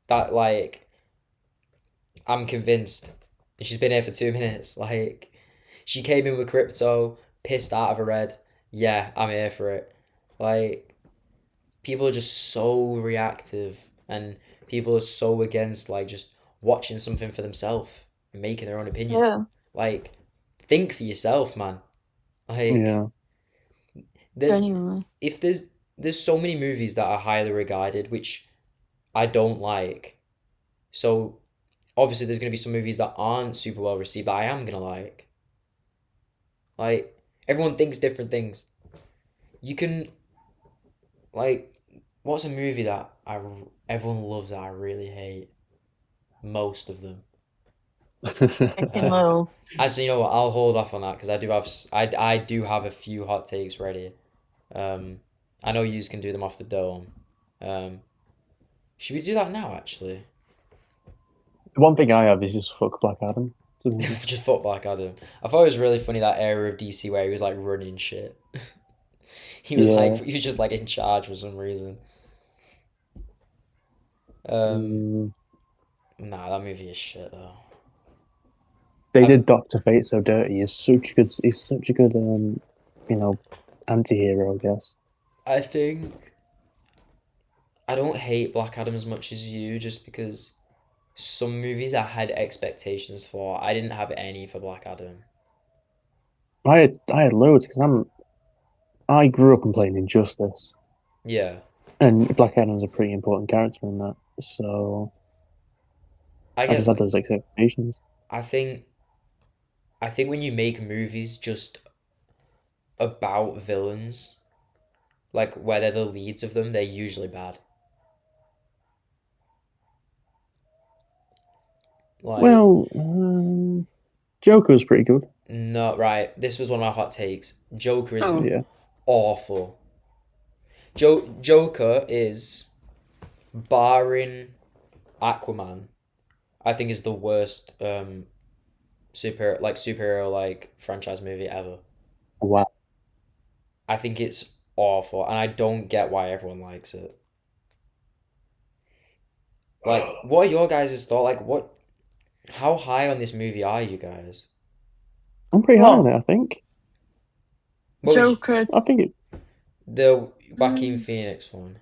That like I'm convinced. And she's been here for 2 minutes. Like she came in with crypto, pissed out of her head. Yeah, I'm here for it. Like people are just so reactive and people are so against like just watching something for themselves and making their own opinion. Yeah. Like think for yourself, man. Like Yeah, there's Genuinely. if there's so many movies that are highly regarded which I don't like. So obviously there's gonna be some movies that aren't super well received that I am gonna like. Like everyone thinks different things. You can like, what's a movie that everyone loves that I really hate? Most of them. Chicken Uh, Little. Actually, you know what? I'll hold off on that because I do have a few hot takes ready. Um, I know yous can do them off the dome. Um, should we do that now? Actually, The one thing I have is just fuck Black Adam. Doesn't he? just fuck Black Adam. I thought it was really funny that era of DC where he was like running shit. Yeah. He was just like in charge for some reason. Um, Mm, nah, that movie is shit though. they I did Doctor Fate so dirty. He's such a good you know, anti-hero, I guess. I think I don't hate Black Adam as much as you just because some movies I had expectations for. I didn't have any for Black Adam. I had loads because I grew up and playing Injustice, Yeah. and Black Adam's a pretty important character in that. So I I just get had like those expectations. I think I think when you make movies just about villains, like where they're the leads of them, they're usually bad. Like, Well, Joker was pretty good. no, right. This was one of my hot takes. Joker is Oh, Yeah. awful. Joker is, barring Aquaman, I think is the worst superhero like franchise movie ever. Wow. I think it's awful, and I don't get why everyone likes it. Like, what are your guys' thought? Like, what? How high on this movie are you guys? I'm pretty high on what? it, I think. What would you, Joker. I think it. the Joaquin Mm, Phoenix one?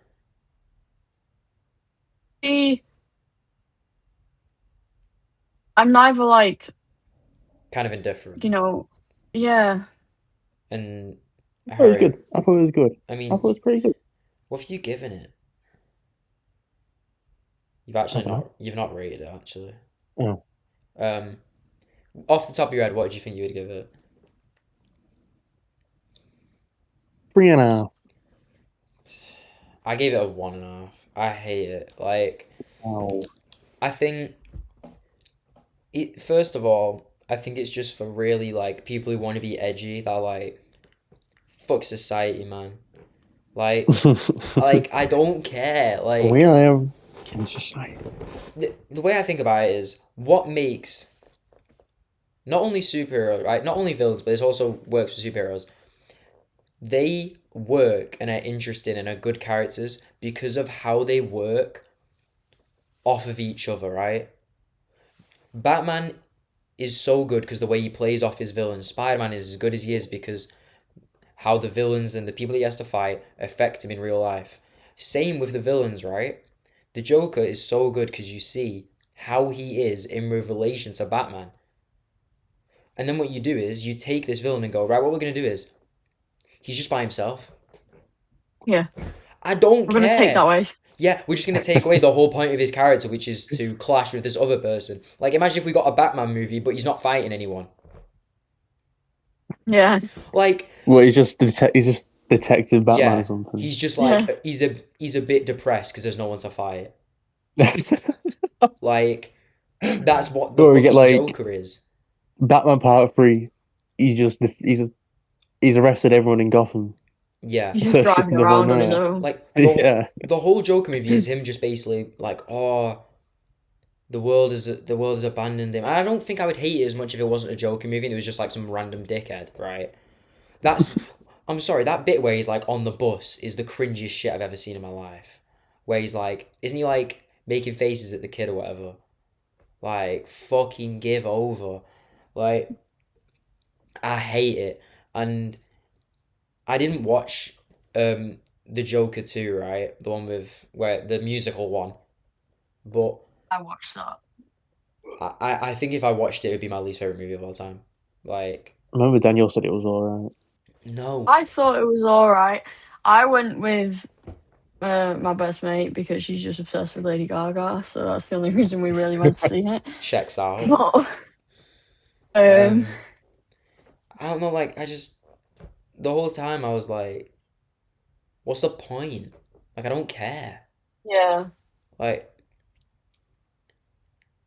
see, I'm neither like, Kind of indifferent. you know, yeah. And I thought it was Harry, good. I thought it was good. I I thought mean, it was pretty good. what have you given it? I don't know. You've not rated it actually. Oh, Um, Off the top of your head, what do you think you would give it? 3.5. I gave it a 1.5. I hate it. Like, Wow. I think it. First of all, I think it's just for really like people who want to be edgy. That like fuck society, man. Like, I don't care. We Like, are in society. the way I think about it is what makes not only superhero, right? Not only villains, but this also works for superheroes. They work and are interesting and are good characters because of how they work off of each other, right? Batman is so good because the way he plays off his villains. Spider-Man is as good as he is because how the villains and the people he has to fight affect him in real life. Same with the villains, right? The Joker is so good because you see how he is in relation to Batman. And then what you do is you take this villain and go, right, what we're going to do is he's just by himself. Yeah, I don't we're gonna take that care. way. Yeah, we're just going to take away the whole point of his character, which is to clash with this other person. Like, imagine if we got a Batman movie, but he's not fighting anyone. Yeah, Like, Well, he's just Detective Batman or yeah, something. he's just yeah. like, he's a bit depressed because there's no one to fight. Like, that's what the Or we get fucking like Joker is. Batman Part 3. He just he's arrested everyone in Gotham, Yeah. He's so just it's just driving the whole around on his night. own. Like, Yeah. the whole Joker movie is him just basically like, oh, the world has abandoned him. I don't think I would hate it as much if it wasn't a Joker movie and it was just like some random dickhead, right? That's I'm sorry, that bit where he's like on the bus is the cringiest shit I've ever seen in my life. Where he's like, isn't he like making faces at the kid or whatever? Like, fucking give over. Like, I hate it. And I didn't watch the Joker 2, right? The one with where the musical one. But I watched that. I think if I watched it, it would be my least favorite movie of all time. Like, I remember Daniel said it was alright. no. I thought it was all right. I went with my best mate because she's just obsessed with Lady Gaga, so that's the only reason we really went to see it. Checks out. But um, Um, I don't know, like, the whole time I was like, what's the point? Like, I don't care. Yeah. Like,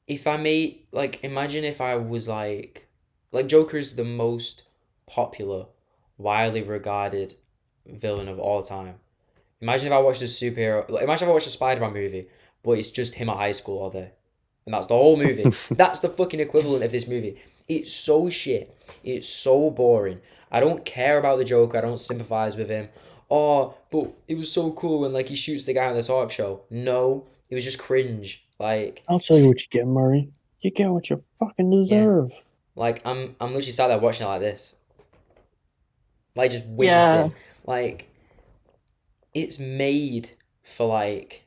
if I made, like, imagine if I was like, Joker's the most popular, widely regarded villain of all time. Imagine if I watched a superhero, like, imagine if I watched a Spider-Man movie, but it's just him at high school all day. And that's the whole movie. That's the fucking equivalent of this movie. It's so shit. It's so boring. I don't care about the Joker. I don't sympathize with him. Oh, but it was so cool when like he shoots the guy on the talk show. No, it was just cringe. Like, I'll tell you what you get, Murray. You get what you fucking yeah, deserve. like I'm literally sat there watching it like this, like just Yeah. wincing. Like it's made for like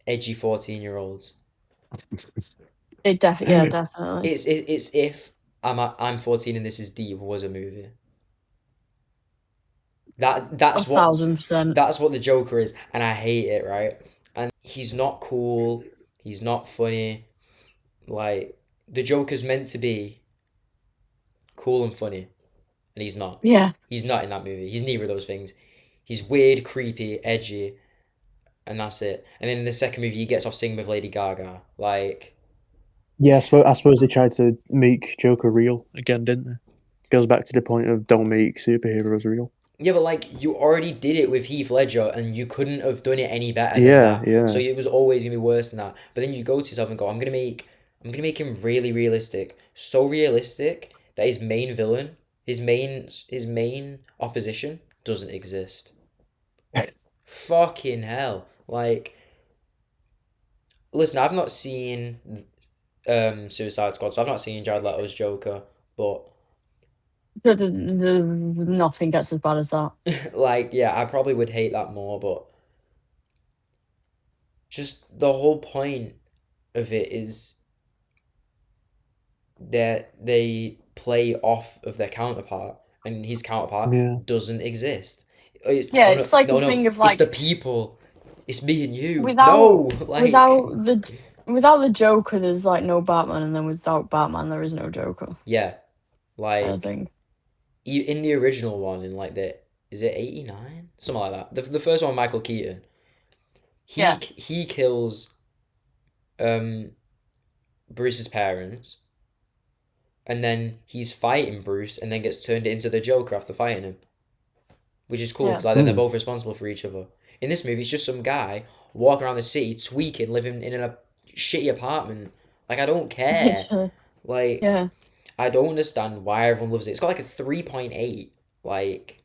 edgy 14-year-olds. Yeah, definitely. It's if I'm 14 and this is D was a movie. A That's what 1000%. that's what the Joker is, and I hate it, right? And he's not cool. He's not funny. Like the Joker's meant to be cool and funny, and he's not. Yeah. He's not in that movie. He's neither of those things. He's weird, creepy, edgy, and that's it. And then in the second movie, he gets off singing with Lady Gaga. Like, Yeah, I suppose they tried to make Joker real again, didn't they? Goes back to the point of don't make superheroes real. yeah, but like you already did it with Heath Ledger, and you couldn't have done it any better than Yeah, that. So yeah. it was always gonna be worse than that. But then you go to yourself and go, I'm gonna make him really realistic, so realistic that his main villain, his main opposition doesn't exist. Fucking hell! Like, listen, I've not seen Suicide Squad, so I've not seen Jared Leto's Joker, but Nothing gets as bad as that. like, yeah, I probably would hate that more, but just the whole point of it is that they play off of their counterpart, and his counterpart Yeah. doesn't exist. Yeah, Oh no, it's like no, a no! thing of It's the like people. It's me and you. without No, without like, the without the Joker, there's like no Batman, and then without Batman, there is no Joker. yeah, I like think. in the original one, in like the is it 89 something like that. The first one, Michael Keaton. Yeah, He kills um Bruce's parents, and then he's fighting Bruce, and then gets turned into the Joker after fighting him, which is cool yeah, because like then they're Hmm. both responsible for each other. In this movie, it's just some guy walking around the city tweaking, living in a shitty apartment. Like I don't care. literally. Like Yeah, I don't understand why everyone loves it. It's got like a 3.8. Like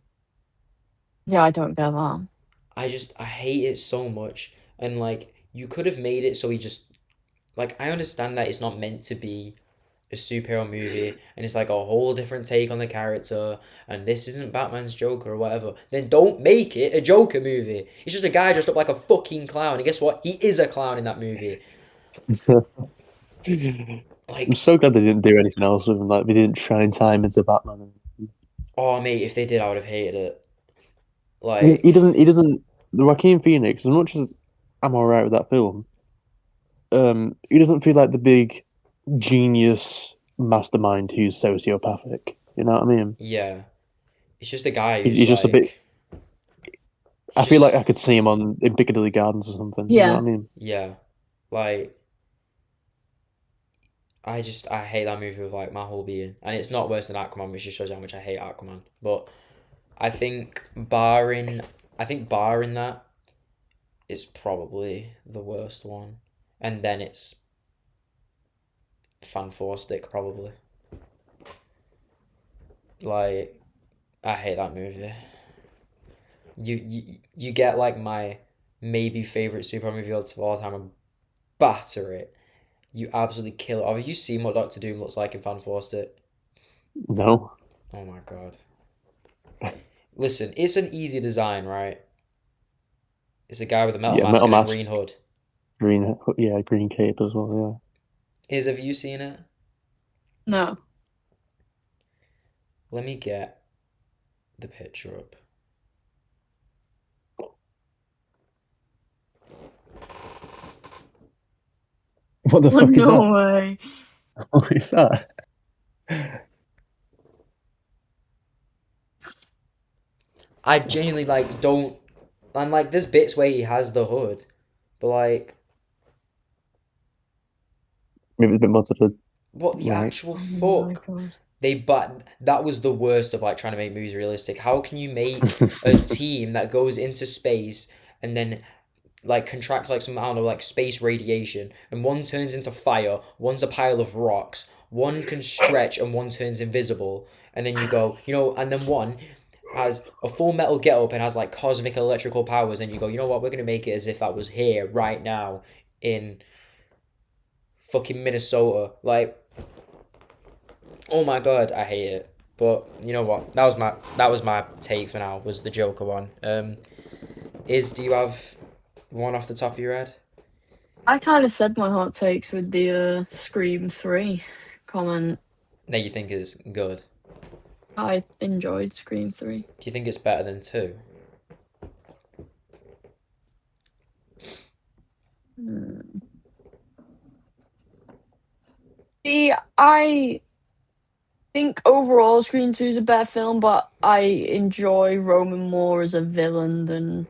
yeah, I don't get that. I hate it so much. And like you could have made it so he just like I understand that it's not meant to be a superhero movie and it's like a whole different take on the character and this isn't Batman's Joker or whatever, then don't make it a Joker movie. It's just a guy dressed up like a fucking clown. And guess what? He is a clown in that movie. I'm Like, so glad they didn't do anything else with him. Like they didn't try and tie him into Batman. oh mate, if they did, I would have hated it. He Like, doesn't. He doesn't. The Joaquin Phoenix, as much as I'm alright with that film, he doesn't feel like the big genius mastermind who's sociopathic. You know what I mean? yeah, it's just a guy who's He's just a bit. like, he's I feel just like I could see him on in Piccadilly Gardens or something. You know Yeah, what I mean? yeah, like I hate that movie with like my whole being, and it's not worse than Aquaman, which just shows you how much I hate Aquaman. But I think barring that, it's probably the worst one, and then it's Fan Four Stick probably. Like I hate that movie. You get like my maybe favorite superhero movie of all time and batter it. You absolutely kill it. Have you seen what Doctor Doom looks like in Fan Four Stick? No. Oh my god. Listen, it's an easy design, right? It's a guy with a metal Yeah, mask Metal and a Mask, green hood. green. Yeah, green cape as well. Have you seen it? no. Let me get the picture up. Yeah. What the fuck is that? No way. What is that? I genuinely like don't, and like there's bits where he has the hood, but like Maybe a bit more to the what the right. actual Oh my fuck? god. But that was the worst of like trying to make movies realistic. How can you make a team that goes into space and then like contracts like some I don't know like space radiation and one turns into fire, one's a pile of rocks, one can stretch and one turns invisible, and then you go, and then one has a full metal get up and has like cosmic electrical powers, and you go, you know what, we're gonna make it as if that was here right now in fucking Minnesota. Like, oh my god, I hate it. But you know what? That was my take for now. Was the Joker one? Do you have one off the top of your head? I kind of said my hot takes with the Scream 3 comment. That you think is good? I enjoyed Scream 3. Do you think it's better than two? Hmm. See, I think overall Scream 2 is a better film, but I enjoy Roman more as a villain than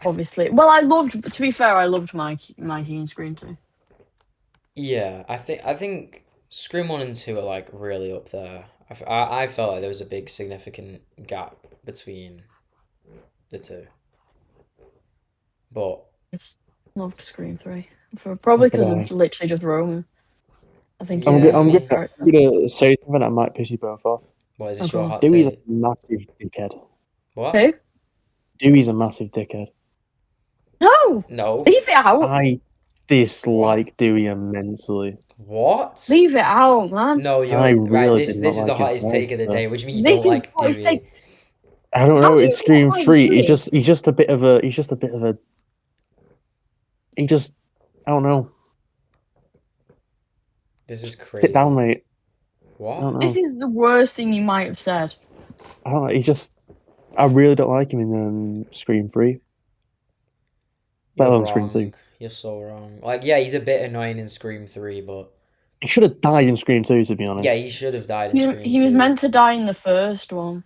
obviously. Well, to be fair, I loved Mikey in Scream 2. Yeah, I think Scream one and two are like really up there. I felt like there was a big significant gap between the two, but I just loved Scream 3. Probably That's because about. of literally just Roman. I think he I'm was go- my yeah, I I'm favorite mean, gonna, character. I'm gonna say something that might piss you both off. what is Oh, this your go on. hot Dewey's a take? massive dickhead. What? Who? Dewey's a massive dickhead. No! No. Leave it out! I What? dislike Dewey immensely. What? Leave it out, man. No, I you're right. really This did not this is the like his hottest take of the character. day. What do you mean you don't This is like what I say. Dewey? I don't How know. do It's you not Scream like Free. Dewey? He's just a bit of a. He's just a bit of a. He just. I don't know. This is Sit down, crazy. mate. I What? don't This know. is the worst thing you might have said. I don't know. He just. I really don't like him in Scream Free. Let You're alone Scream wrong. Two. You're so wrong. Like, yeah, he's a bit annoying in Scream 3, but He should have died in Scream Two, to be yeah, honest. he should have died in Scream He was 2. meant to die in the first one.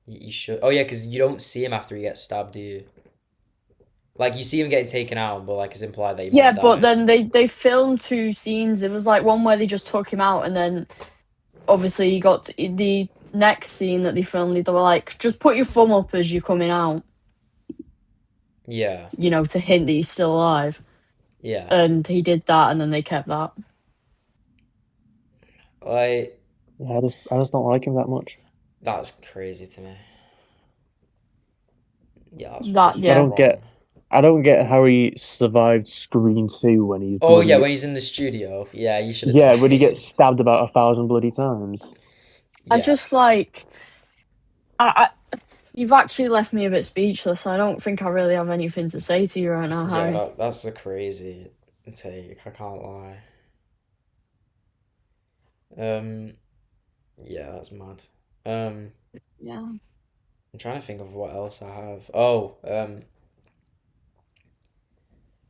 You should. Oh, yeah, because you don't see him after he gets stabbed, do you? Like, you see him getting taken out, but, like, it's implied that he might Yeah, have but died. then they filmed two scenes. It was like one where they just took him out, and then obviously he got the next scene that they filmed. They were like, just put your thumb up as you're coming out, Yeah. to hint that he's still alive. Yeah. And he did that, and then they kept that. Like, Yeah, I just don't like him that much. that's crazy to me. Yeah, that's That just I yeah, don't wrong. get. I don't get how he survived Scream Two when he's Oh, yeah, bloody. when he's in the studio. Yeah, you should have Yeah, when he gets died. stabbed about 1,000 bloody times. I Yeah. just like you've actually left me a bit speechless. I don't think I really have anything to say to you right now, Yeah, Harry. that's a crazy take. I can't lie. Um, yeah, that's mad. Um, Yeah, I'm trying to think of what else I have. Oh,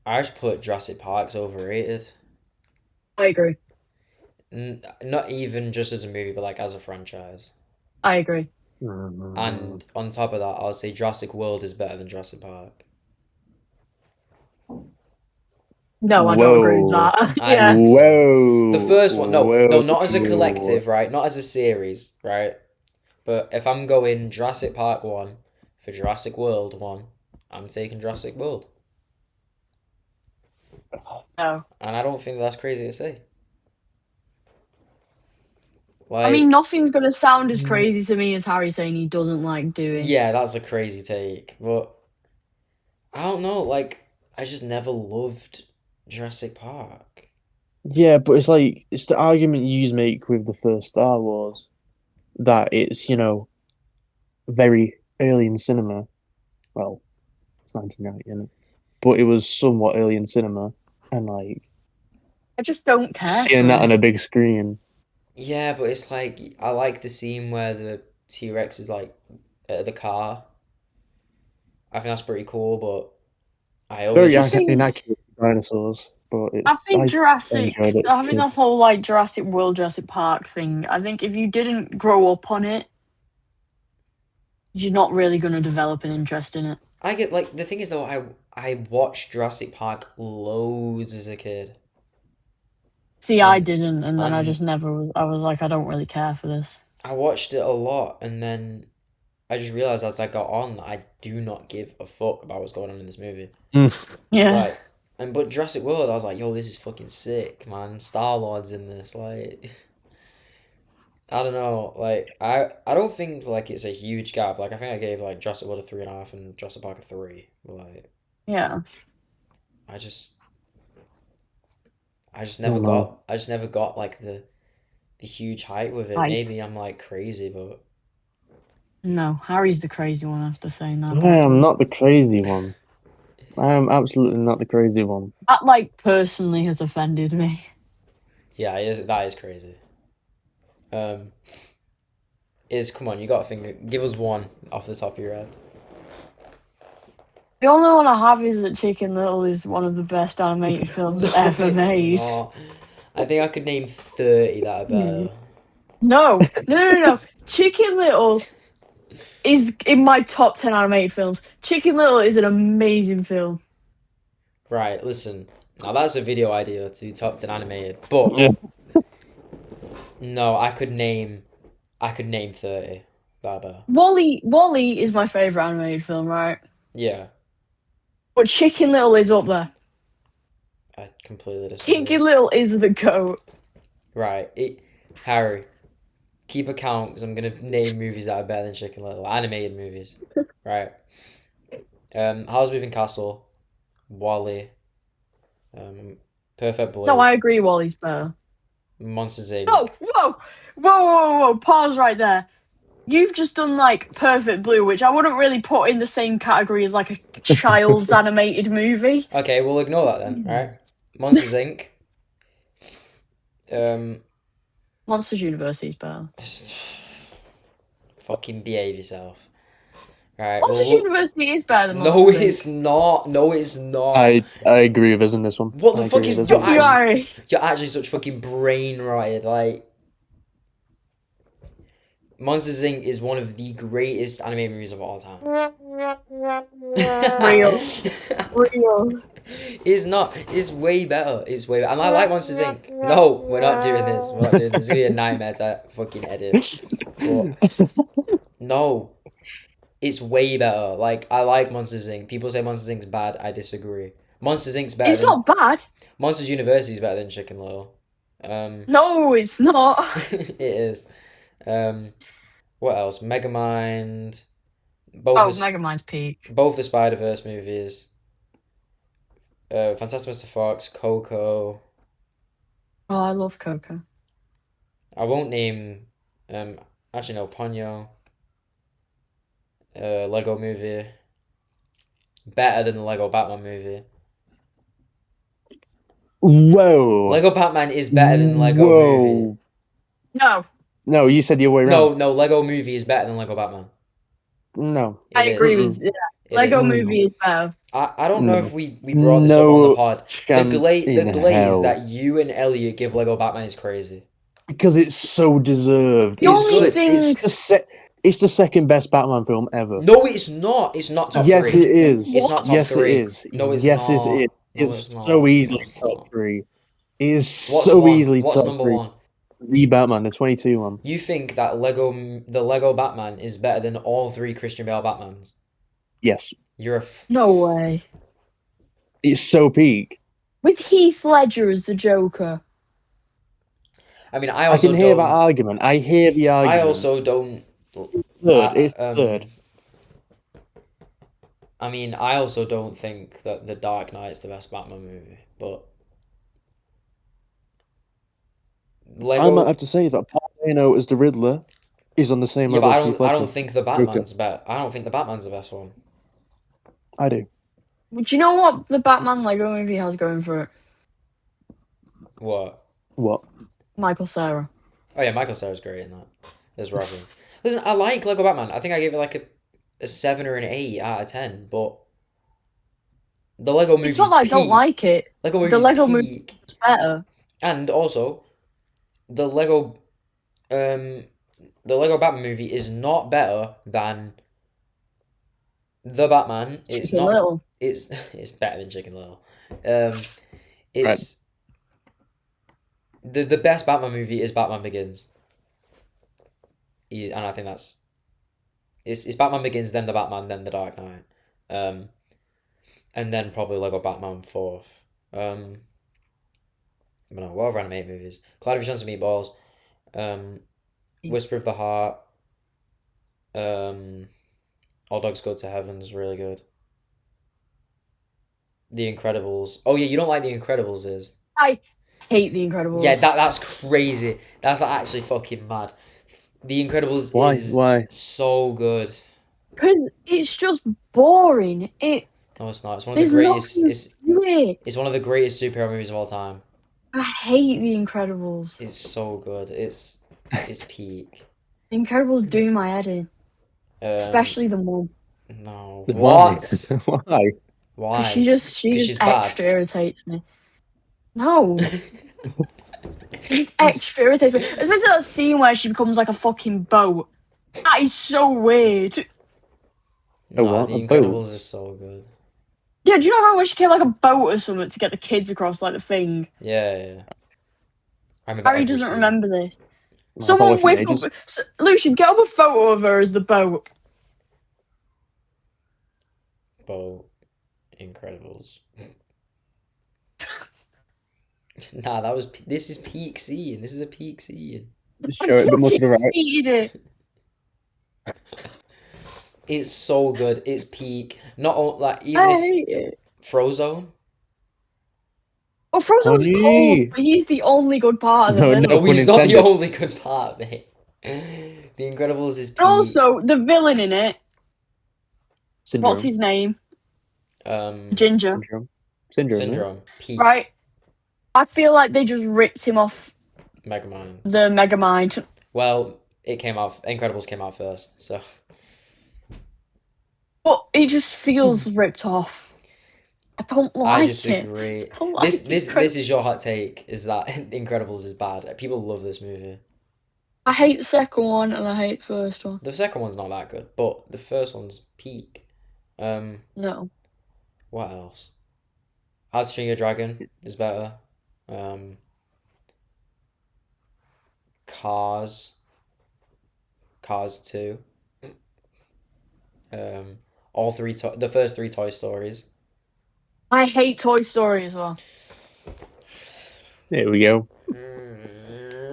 I just put Jurassic Park's overrated. I agree. Not even just as a movie, but like as a franchise. I agree. And on top of that, I'll say Jurassic World is better than Jurassic Park. No, I don't agree with Whoa. that. I Yeah. think so. The Whoa. first one, no, no, not as a Whoa. collective, right? Not as a series, right? But if I'm going Jurassic Park 1 for Jurassic World 1, I'm taking Jurassic World. No. And I don't think that's crazy to say. I mean, Like, nothing's gonna sound as crazy to me as Harry saying he doesn't like Dewey. yeah, that's a crazy take. But I don't know, like, I just never loved Jurassic Park. Yeah, but it's the argument you make with the first Star Wars that it's, very early in cinema. Well, it's 1990, isn't it? But it was somewhat early in cinema. And, I just don't care seeing for that on it. a big screen. Yeah, but it's like, I like the scene where the T Rex is like at the car. I think that's pretty cool, but I always Very The just. thing, inaccurate dinosaurs. but I think I Jurassic, enjoyed it as I a think kid. the whole like Jurassic World, Jurassic Park thing. I think if you didn't grow up on it, you're not really going to develop an interest in it. I get like the thing is though I watched Jurassic Park loads as a kid, See, I and didn't, and then I and just never was. I was like, I don't really care for this. I watched it a lot, and then I just realized as I got on that I do not give a fuck about what's going on in this movie. Yeah, Like, but Jurassic World, I was like, yo, this is fucking sick, man. Star Lord's in this, like. I don't know, like I don't think like it's a huge gap. Like I think I gave like Jurassic World a 3.5 and Jurassic Park a 3. But like yeah. I just I just never Oh no. got I just never got like the huge hype with it. Hype. Maybe I'm like crazy, but No, Harry's the crazy one after saying that, I am apparently. not the crazy one. I am absolutely not the crazy one. That, like, personally has offended me. yeah, that is crazy. Um, come on, you got to think. Give us one off the top of your head. The only one I have is that Chicken Little is one of the best animated films No, ever it's made. not. I think I could name 30 that are Hmm. better. No, no, no, no. Chicken Little is in my top 10 animated films. Chicken Little is an amazing film. Right, listen. Now that's a video idea to do top 10 animated, but Yeah. no, I could name 30 that are better. Wally is my favourite animated film, right? Yeah, But Chicken Little is up there. I completely disagree. Chicken Little is the GOAT. Right, Harry, keep a count because I'm gonna name movies that are better than Chicken Little, animated movies. Right. Howl's Moving Castle, Wally, um, Perfect No, Blue, I agree Wally's better. Monsters No, Inc. whoa, pause right there. You've just done like Perfect Blue, which I wouldn't really put in the same category as like a child's animated movie. Okay, we'll ignore that then. Right. Monsters Inc. Um, Monsters University is better. fucking behave yourself. Right. Well, Monsters University is better than no, Monsters it's Inc. not. No, it's not. I agree with us in this one. What I the fuck agree with is us in Fuck this you, one. Harry. you're actually such fucking brain rotted. Like Monsters Inc. is one of the greatest animated movies of all time. Real. Real. It's not. It's way better. It's way better. And I like Monsters Inc. No, we're not doing this. We're not doing this. It's gonna be a nightmare to fucking edit. But no, it's way better. Like I like Monsters Inc. People say Monsters Inc.'s bad. I disagree. Monsters Inc.'s better It's than not bad. Monsters University is better than Chicken Little. No, it's not. It is. Um, what else? Megamind. Both Oh, the Megamind's peak. both the Spider Verse movies. Fantastic Mr. Fox, Coco. Oh, I love Coco. I won't name. Actually no, Ponyo. Lego Movie. Better than the Lego Batman movie. Whoa. Lego Batman is better than Lego Movie. Whoa. No, No, you said the other way No, around. no, Lego Movie is better than Lego Batman. No. It I agree is. with Mm-mm. yeah. It Lego is. Movie is better. I don't know if No. we brought this up on the No pod. chance The in glaze hell. that you and Elliot give Lego Batman is crazy. Because it's so deserved. The It's only good. thing. It's the second best Batman film ever. No, it's not. It's not top Yes, three. it is. It's not top What? Yes, it three. is. No, it's Yes, it is. not. No, it's It's so not. No, easily it's top not. three. It is What's so one? easily What's top number three. one? The Batman, the 22 one. You think that the Lego Batman is better than all three Christian Bale Batmans? Yes. You're a No way. It's so peak. With Heath Ledger as the Joker. I mean, I I can also hear that don't. argument. I hear the I argument. also don't. Third. I, It's third. I mean, I also don't think that The Dark Knight's the best Batman movie, but I might Lego. have to say that Paul Dano as the Riddler is on the same Yeah, but level as Heath I Ledger. don't think the Batman's better. I don't think the Batman's the best one. I do. Do you know what the Batman Lego movie has going for it? What? What? Michael Cera. Oh yeah, Michael Cera's great in that. There's Robin. Listen, I like Lego Batman. I think I gave it like a 7 or an 8 out of 10, but The Lego It's movie's not that I don't peak. like it. Lego The movie's Lego movie peak. is better. And also, the Lego um the Lego Batman movie is not better than the Batman. It's Chicken not. Little. It's better than Chicken Little. Um, Right. it's the best Batman movie is Batman Begins. And I think that's it's Batman Begins, then the Batman, then the Dark Knight, um, and then probably Lego Batman fourth. But no, what other animated movies? Cloudy with Chance of Meatballs, um, Whisper of the Heart, um, All Dogs Go to Heaven is really good. The Incredibles. Oh yeah, you don't like The Incredibles, is? I hate The Incredibles. Yeah, that's crazy. That's actually fucking mad. The Incredibles Why? is Why? so good. Because it's just boring. No, it's not. It's one of the There's greatest. nothing to it. It's one of the greatest superhero movies of all time. I hate The Incredibles. It's so good. It's peak. The Incredibles do my head in. Um, Especially the mom. no. Why? What? Why? Why? Because she 'Cause just she's bad. extra irritates me. No. She extra irritates me. Especially that scene where she becomes like a fucking boat. That is so weird. A Nah, what? The A Incredibles boat? is so good. Yeah, do you know how when she came like a boat or something to get the kids across like the thing? Yeah. I remember Harry every doesn't scene. remember this. I've not Someone watched it in whip ages. up. Lucian, get up a photo of her as the boat. Boat. Incredibles. Nah, this is peak scene. This is a peak scene. Just show it a bit more to the right. Hated it. It's so good. It's peak. Not like even I if hate it. Frozone. Oh, Frozo's cool, Honey. but he's the only good part of the No, film. no. No, pun he's not the intended. only good part, mate. The Incredibles is peak. And also, the villain in it, Syndrome. what's his name? Um, Ginger. Syndrome. Peak. Right? I feel like they just ripped him off Megamind. the Megamind. Well, Incredibles came out first, so But it just feels ripped off. I don't like I it. disagree. I don't like This is your hot take, is that Incredibles is bad. People love this movie. I hate the second one and I hate the first one. The second one's not that good, but the first one's peak. No. What else? How to Train Your Dragon is better. Cars 2. The first 3 Toy Stories. I hate Toy Story as well. There we go.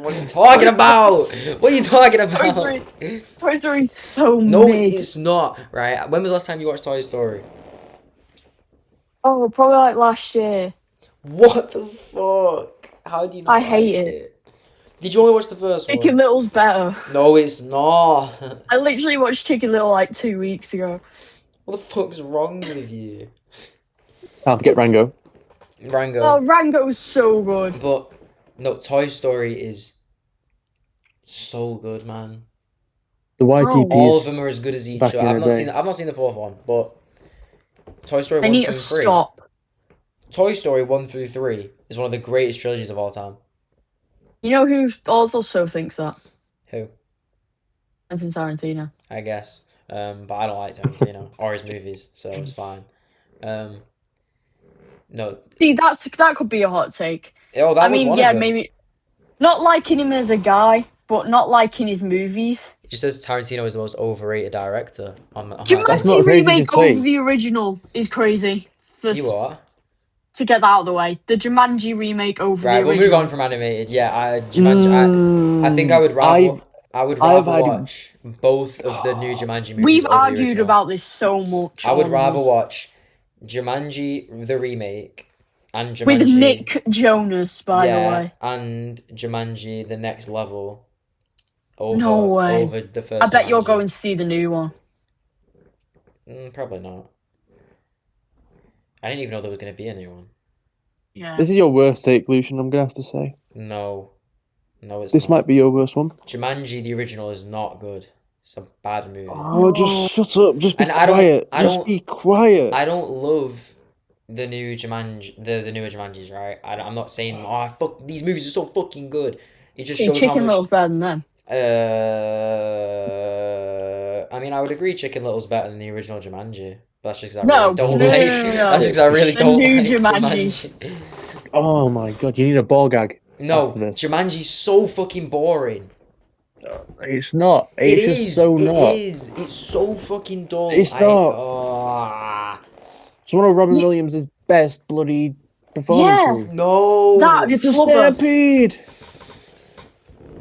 What are you talking about? What are you talking about? Toy Story is so No, mid. it's not, right? When was the last time you watched Toy Story? Oh, probably like last year. What the fuck? How do you not I hate like it. Did you only watch the first Chicken one? Little's better. No, it's not. I literally watched Chicken Little like 2 weeks ago. What the fuck's wrong with you? I'll get Rango. Rango. Oh, Rango's so good. But no, Toy Story is so good, man. The All of YTPs. them are as good as each Back other. in the day. I've not seen the fourth one, but Toy Story I 1, need 2, to and 3. stop. Toy Story 1 through 3 is one of the greatest trilogies of all time. You know who also thinks that? Who? Quentin Tarantino. I guess. But I don't like Tarantino or his movies, so it's fine. No. See, that could be a hot take. Oh, that was one yeah, of them. maybe not liking him as a guy, but not liking his movies. It just says Tarantino is the most overrated director. That's Jumanji not crazy to remake say. over the original is crazy. You are? To get that out of the way, the Jumanji remake over Right, the we'll original. move on from animated. Yeah, Jumanji. I think I would rather. I would I've rather had- watch both of the new Jumanji movies. We've over the argued original. about this so much. I would all of rather us. watch Jumanji the remake and Jumanji With Nick Jonas, by the way. and Jumanji the next level. Over, No way. Over the first. I bet you're Jumanji. going to see the new one. Probably not. I didn't even know there was going to be a new one. Yeah. This is your worst take, Lucian, I'm going to have to say. No, it's This not. might be your worst one. Jumanji the original is not good. It's a bad movie. Oh, just shut up. Just be And I don't- quiet. I Just don't- be quiet. I don't love the new Jumanji, the newer Jumanjis, right? I'm not saying, oh, fuck, these movies are so fucking good. It just See, shows how Chicken much. Little's better than them. I mean, I would agree Chicken Little's better than the original Jumanji. But that's just because I really No, no, don't no, like. no, no, That's no. just because I really The don't new like Jumanjis. Jumanji. Oh my god, you need a ball gag after No, this. Jumanji's so fucking boring. It's not. It It's just is. so It not. is. It's so fucking dull. It's not. It's one of Robin Ye- Williams' best bloody Yeah, performances. that No. It's a Flubber. stampede.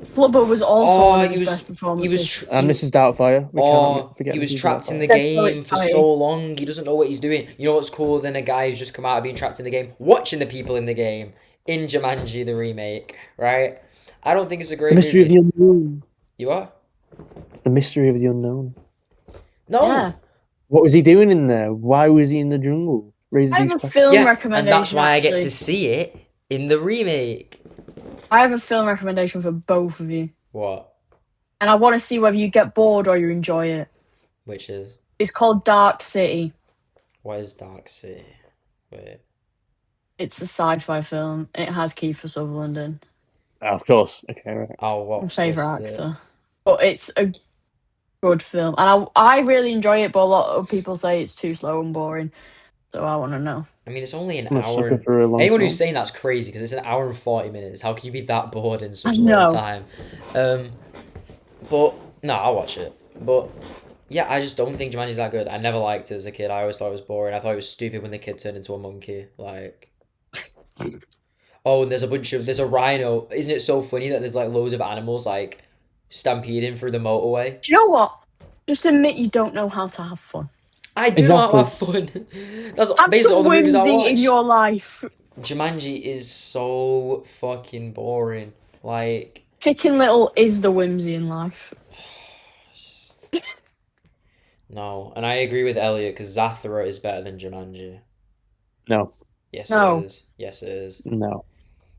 Flubber was also one Oh, of his best he was. performances. And Mrs. Doubtfire. We cannot forget He was Mrs. trapped in the Doubtfire. Dead Poets game for Society. so long. He doesn't know what he's doing. You know what's cooler than a guy who's just come out of being trapped in the game, watching the people in the game in Jumanji the remake, right? I don't think it's a The great Mystery of movie. the Unknown. You are? The Mystery of the Unknown. No. Yeah. What was he doing in there? Why was he in the jungle? I Raised have these a questions. film Yeah, and that's recommendation why I get to actually. see it in the remake. I have a film recommendation for both of you. What? And I want to see whether you get bored or you enjoy it. Which is? It's called Dark City. What is Dark City? Wait. It's a sci-fi film. It has Kiefer Sutherland in. Oh, of course. Okay, right. I'll My watch favourite this. actor. But it's a good film. And I really enjoy it, but a lot of people say it's too slow and boring. So I want to know. I mean, it's only an I'm a hour sucker and... for a long Anyone film. who's saying that's crazy because it's an hour and 40 minutes. How can you be that bored in such I a little know. time? But no, I'll watch it. But yeah, I just don't think Jumanji's that good. I never liked it as a kid. I always thought it was boring. I thought it was stupid when the kid turned into a monkey. Like, oh, and there's a rhino. Isn't it so funny that there's like loads of animals like stampeding through the motorway? Do you know what? Just admit you don't know how to have fun. I do not Exactly. have fun. That's Have basically all some the movies I whimsy in watch. your life. Jumanji is so fucking boring. Like, Chicken Little is the whimsy in life. no. And I agree with Elliot because Zathura is better than Jumanji. No. Yes, No. it is. Yes, it is. No.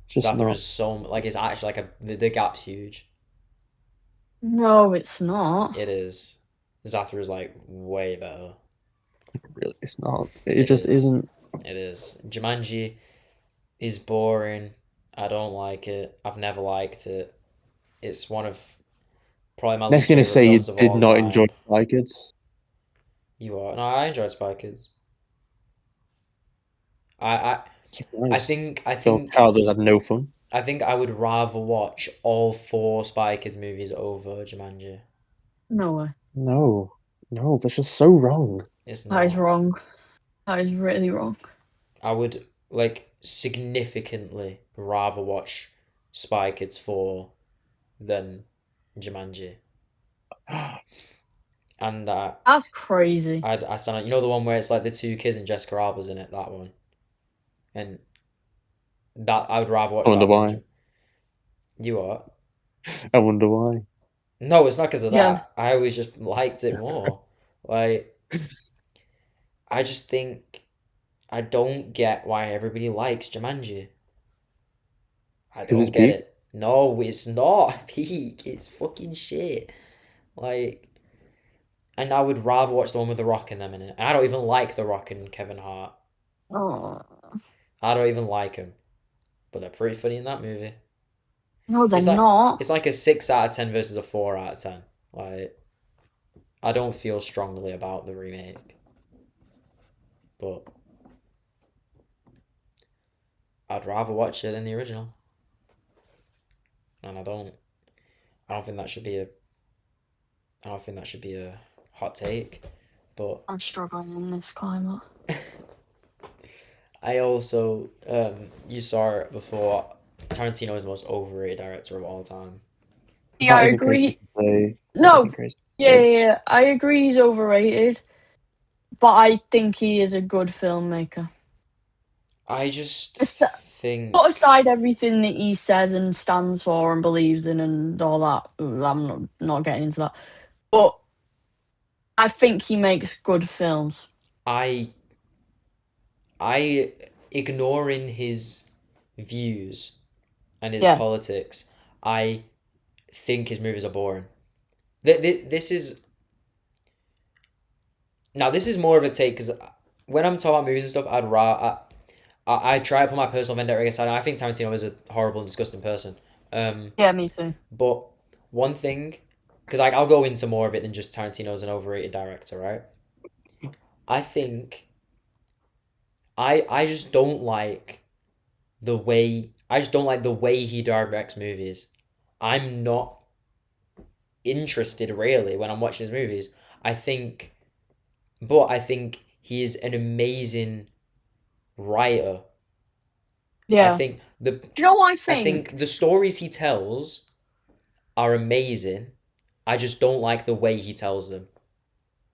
Just Zathura not. is so like it's actually like the gap's huge. No, it's not. It is. Zathura is like way better. Really, it's not. It It just is. isn't. It is. Jumanji is boring. I don't like it. I've never liked it. It's one of probably my Next least thing to favorite say, you films of did all not time. enjoy Spy Kids. You are. No, I enjoyed Spy Kids. I Surprised. I Your think childhood had no fun. I think I would rather watch all four Spy Kids movies over Jumanji. No way. No. No, that's just so wrong. It's That is not. wrong. That is really wrong. I would like significantly rather watch Spy Kids 4 than Jumanji. And That's crazy. I stand out. You know the one where it's like the two kids and Jessica Alba's in it, that one. And that I would rather watch I wonder that one. why. You are? I wonder why. No, it's not because of Yeah. that. I always just liked it more. Like, I just think I don't get why everybody likes Jumanji. I Because it's don't get peak. it. No, it's not peak. It's fucking shit. Like, and I would rather watch the one with The Rock in them in it. And I don't even like The Rock and Kevin Hart. Oh. I don't even like them. But they're pretty funny in that movie. No, they're It's like not. it's like a 6 out of 10 versus a 4 out of 10. Like, I don't feel strongly about the remake. But I'd rather watch it than the original. And I don't think that should be a hot take. But I'm struggling in this climate. I also you saw it before. Tarantino is the most overrated director of all time. Yeah, That I isn't crazy agree. to say. That No, isn't crazy to yeah, say. yeah, I agree he's overrated, but I think he is a good filmmaker. I just As- think Put aside everything that he says and stands for and believes in and all that. I'm not getting into that. But I think he makes good films. I ignoring his views and his Yeah. politics, I think his movies are boring. This is more of a take because when I'm talking about movies and stuff, I'd rather I try to put my personal vendetta aside. I think Tarantino is a horrible and disgusting person. Um, Yeah, me too. but one thing, because I'll go into more of it than just Tarantino's an overrated director, right? I think I just don't like I just don't like the way he directs movies. I'm not interested really when I'm watching his movies. I think, but I think he is an amazing writer. I Yeah. think the Do you know what I I think think? the stories he tells are amazing. I just don't like the way he tells them.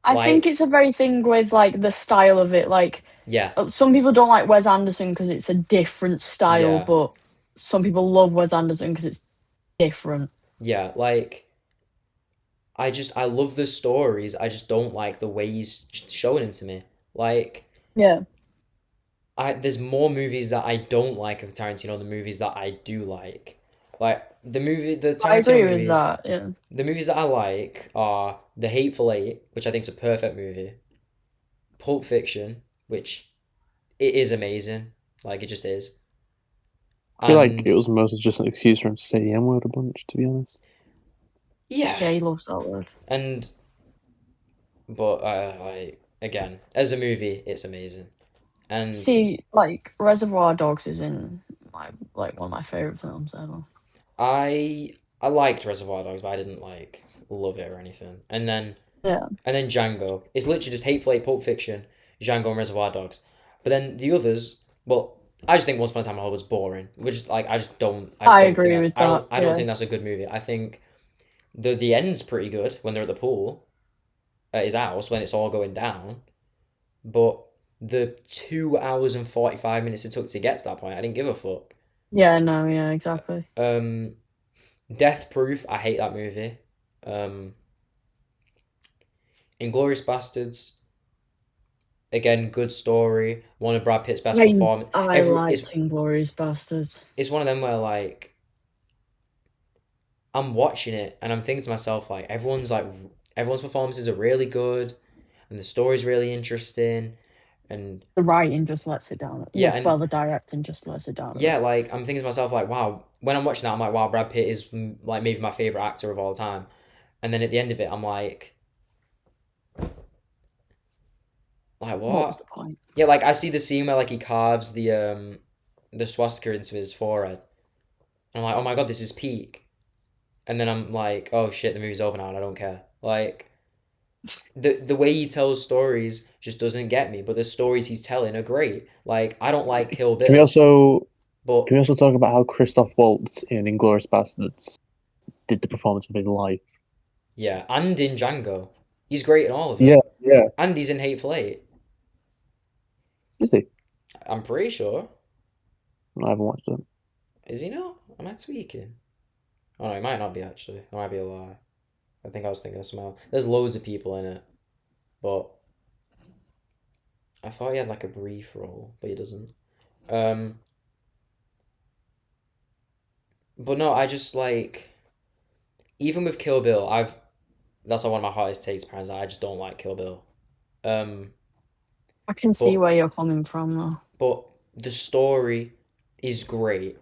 I think Like, it's a very thing with like the style of it. Like yeah, some people don't like Wes Anderson because it's a different style, yeah, but some people love Wes Anderson because it's different. yeah. Like, I love the stories. I just don't like the way he's showing them to me. Like, Yeah, there's more movies that I don't like of Tarantino than movies that I do like. Like the I Tarantino agree with movies, that. Yeah. the movies that I like are The Hateful Eight, which I think is a perfect movie. Pulp Fiction, which it is amazing, like it just is. I feel like it And was mostly just an excuse for him to say the M word a bunch, to be honest. yeah, Yeah, he loves that word. and but like again, as a movie, it's amazing. And See, like Reservoir Dogs is in my like one of my favorite films ever. I liked Reservoir Dogs, but I didn't like love it or anything. Yeah, And then Django. It's literally just Hateful Eight, Pulp Fiction, Django, and Reservoir Dogs. But then the others, well, I just think Once Upon a Time in Hollywood's boring. Which like I just I don't think agree with that. I don't Yeah, think that's a good movie. I think the end's pretty good when they're at the pool at his house when it's all going down. But the 2 hours and 45 minutes it took to get to that point, I didn't give a fuck. yeah, no, yeah, exactly. Um, Death Proof, I hate that movie. Um, Inglorious Bastards, again, good story. One of Brad Pitt's best I performance. I liked Inglorious Bastards. It's one of them where like I'm watching it and I'm thinking to myself like everyone's performances are really good and the story's really interesting and The writing just lets it down. yeah Well, and the directing just lets it down a yeah bit. like I'm thinking to myself like wow when I'm watching that I'm like wow Brad Pitt is like maybe my favorite actor of all time and then at the end of it I'm like What was what the point? yeah like I see the scene where like he carves the swastika into his forehead and I'm like oh my god this is peak and then I'm like oh shit the movie's over now and I don't care like the way he tells stories just doesn't get me but the stories he's telling are great like I don't like Kill Can we Bill also but can we also talk about how Christoph Waltz in Inglourious Bastards did the performance of his life? yeah and in Django he's great in all of Yeah, them yeah. and he's in Hateful Eight Is he? I'm pretty sure I haven't watched it. is he not am I tweaking oh no it might not be actually it might be a lie I think I was thinking of something else there's loads of people in it but I thought he had like a brief role but he doesn't um but no I just like even with Kill Bill I've that's like one of my hardest takes parents I just don't like Kill Bill um I can see but where you're coming from, though. but the story is great.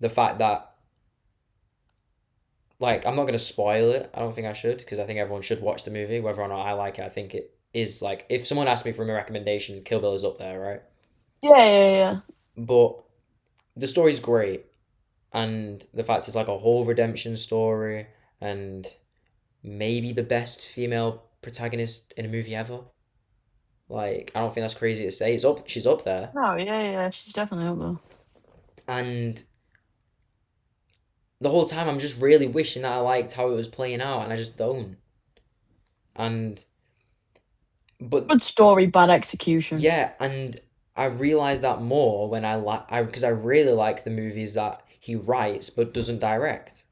The fact that like I'm not gonna spoil it. I don't think I should because I think everyone should watch the movie. Whether or not I like it, I think it is like if someone asked me for a recommendation, Kill Bill is up there, right? Yeah, yeah, yeah. But the story's great, and the fact it's like a whole redemption story, and maybe the best female protagonist in a movie ever. Like I don't think that's crazy to say. It's up. She's up there, Oh, yeah, yeah. She's definitely up there. and the whole time I'm just really wishing that I liked how it was playing out, and I just don't. And but Good story, bad execution. yeah, and I realize that more when I because I really like the movies that he writes but doesn't direct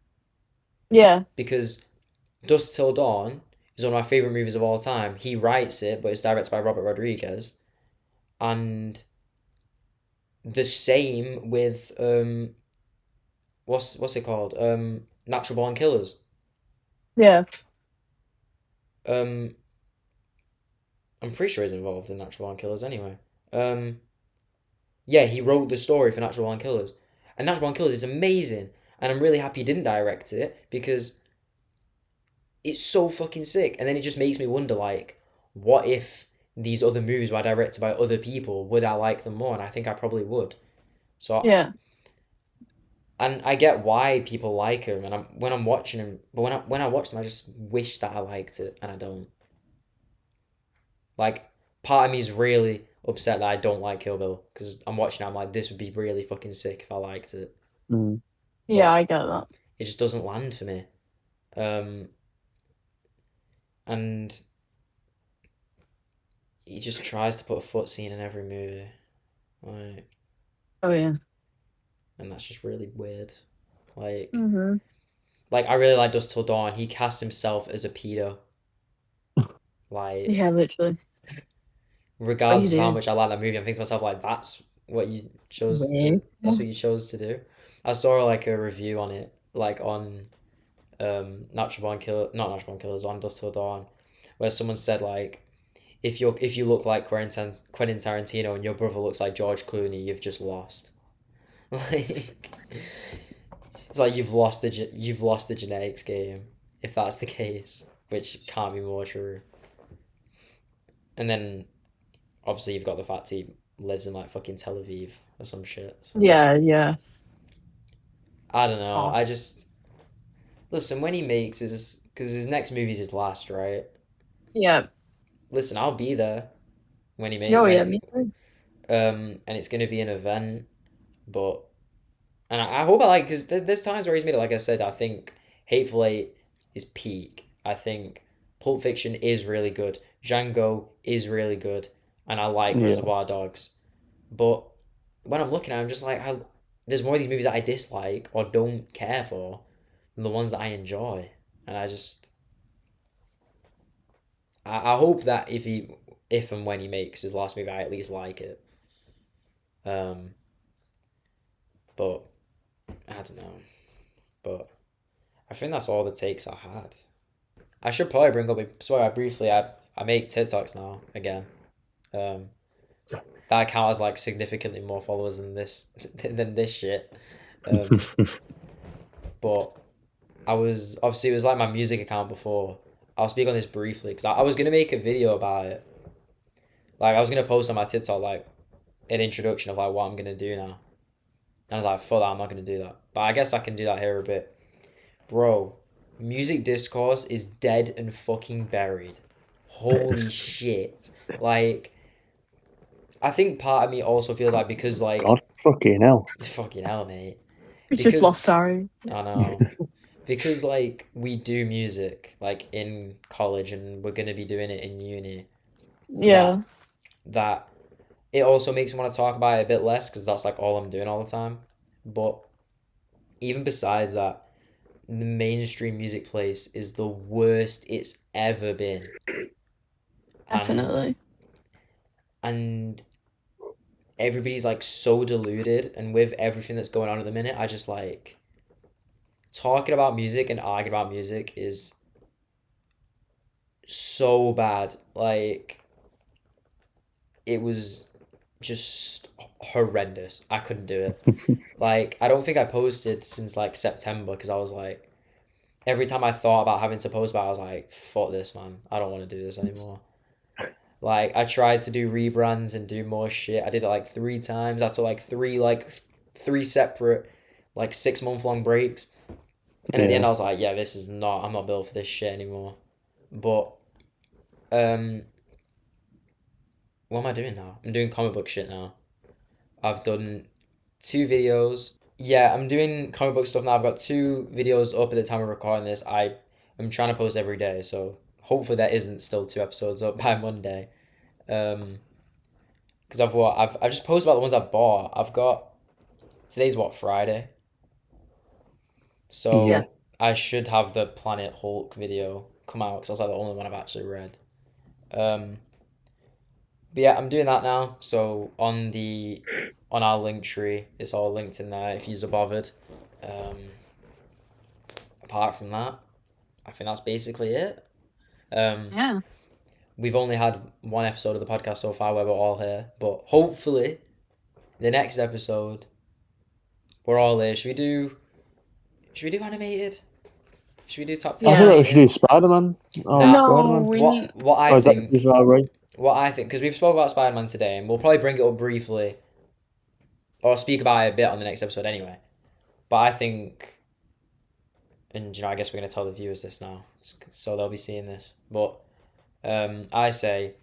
Yeah, because Dusk Till Dawn is one of my favorite movies of all time. He writes it, but it's directed by Robert Rodriguez, and the same with what's it called Natural Born Killers. yeah. Um, I'm pretty sure he's involved in Natural Born Killers anyway. Um, yeah, he wrote the story for Natural Born Killers, and Natural Born Killers is amazing, and I'm really happy he didn't direct it because it's so fucking sick. And then it just makes me wonder, like, what if these other movies were directed by other people? Would I like them more? And I think I probably would. So, Yeah. and I get why people like him, and when I'm watching him, but when I watch them, I just wish that I liked it, and I don't. Like, part of me is really upset that I don't like Kill Bill because I'm watching it, I'm like, this would be really fucking sick if I liked it, Mm. Yeah, but I get that. it just doesn't land for me. Um, and he just tries to put a foot scene in every movie, like, Oh yeah. and that's just really weird. Like, Mm-hmm. I really like Dust Till Dawn. He cast himself as a pedo, Yeah, like, literally. regardless of how Crazy. much I like that movie, I'm thinking to myself like, Weird. that's what you chose to do. I saw like a review on it, like on Natural Born Killer, not Natural Born Killers, on Dust Till Dawn, where someone said like, if you look like Quentin Tarantino and your brother looks like George Clooney, you've just lost. Like, it's like you've lost the genetics game if that's the case, which can't be more true. And then obviously you've got the fact he lives in like fucking Tel Aviv or some shit. So Yeah, yeah. I don't know. I Off. just listen when he makes his because his next movie's his last, right? Yeah. Listen, I'll be there when he make Oh when yeah, it me too. and it's gonna be an event, but and I hope I like because there's times where he's made it. Like I said, I think Hateful Eight is peak. I think Pulp Fiction is really good. Django is really good, and I like Yeah. Reservoir Dogs. But when I'm looking at, it, I'm just like, there's more of these movies that I dislike or don't care for than the ones that I enjoy, and I hope that if and when he makes his last movie, I at least like it. Um, but I don't know. But I think that's all the takes I had. I should probably bring up. Sorry, I make TikToks now again. Um, that account has like significantly more followers than this than this shit. Um, but I was obviously it was like my music account before. I'll speak on this briefly because I was gonna make a video about it. Like I was gonna post on my TikTok like an introduction of like what I'm gonna do now. And I was like, fuck that, I'm not gonna do that. But I guess I can do that here a bit. Bro, music discourse is dead and fucking buried. Holy shit. Like, I think part of me also feels like because, like, God fucking hell. fucking hell, mate. We just Because, lost our. I know. Because, like, we do music, like, in college and we're gonna be doing it in uni, that, Yeah. that, it also makes me want to talk about it a bit less because that's, like, all I'm doing all the time. But even besides that, the mainstream music place is the worst it's ever been. And Definitely. and everybody's like so deluded and with everything that's going on at the minute, I just like talking about music and arguing about music is so bad. Like it was just horrendous. I couldn't do it. Like I don't think I posted since like September because I was like every time I thought about having to post about it, I was like, fuck this man. I don't want to do this anymore. Like I tried to do rebrands and do more shit. I did it like three times. I took like three separate like 6 month long breaks. And at the Yeah. end I was like, yeah, I'm not built for this shit anymore. But um what am I doing now? I'm doing comic book shit now. I've done 2 videos. Yeah, I'm doing comic book stuff now. I've got 2 videos up at the time of recording this. I'm trying to post every day, so hopefully there isn't still 2 episodes up by Monday. Um, because I've just posted about the ones I've bought. I've got today's what Friday, Yeah. Yeah. so I should have the Planet Hulk video come out because that's like the only one I've actually read. Um, but yeah, I'm doing that now. So on our link tree, it's all linked in there if you're bothered. Um, apart from that, I think that's basically it. Um, Yeah. we've only had one episode of the podcast so far where we're all here, but hopefully the next episode we're all here. Should we do animated? Should we do top 10 I feel Yeah. like we should do animated? Spider-Man. Oh, Nah, No, Spider-Man. we need. what Oh, I is that too think far away? because we've spoke about Spider-Man today and we'll probably bring it up briefly or speak about it a bit on the next episode anyway. But I think, and I guess we're gonna tell the viewers this now, so they'll be seeing this. But I say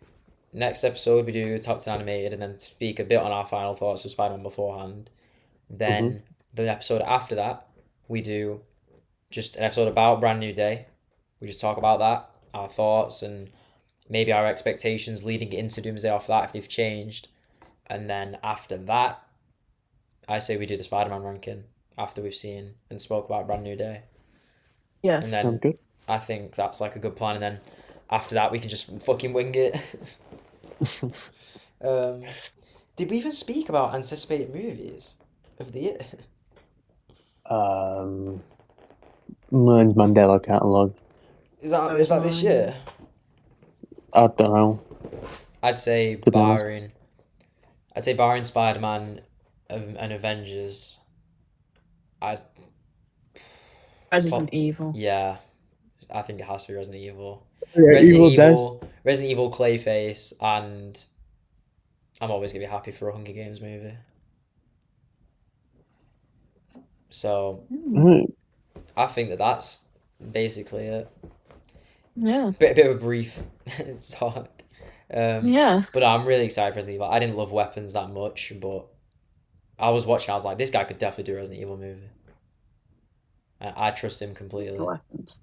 next episode we do top 10 animated and then speak a bit on our final thoughts of Spider-Man beforehand. Then the episode after that we do just an episode about Brand New Day. We just talk about that, our thoughts, and maybe our expectations leading into Doomsday off that if they've changed. And then after that, I say we do the Spider-Man ranking after we've seen and spoke about Brand New Day. Yes. And then Sounds good. I think that's like a good plan. And then after that, we can just fucking wing it. Did we even speak about anticipated movies of the year? Mine's Mandela Catalog. Is that That is was that this mine. year? I don't know. I'd say To be honest. barring Spider-Man and Avengers. I'd Resident Evil. yeah, I think it has to be Resident Evil. Yeah, Resident Evil Clayface, and I'm always gonna be happy for a Hunger Games movie. So Right. I think that's basically it. Yeah. Bit of a brief talk. Yeah. But I'm really excited for Resident Evil. I didn't love Weapons that much, but I was watching. I was like, this guy could definitely do a Resident Evil movie. I trust him completely. The weapons.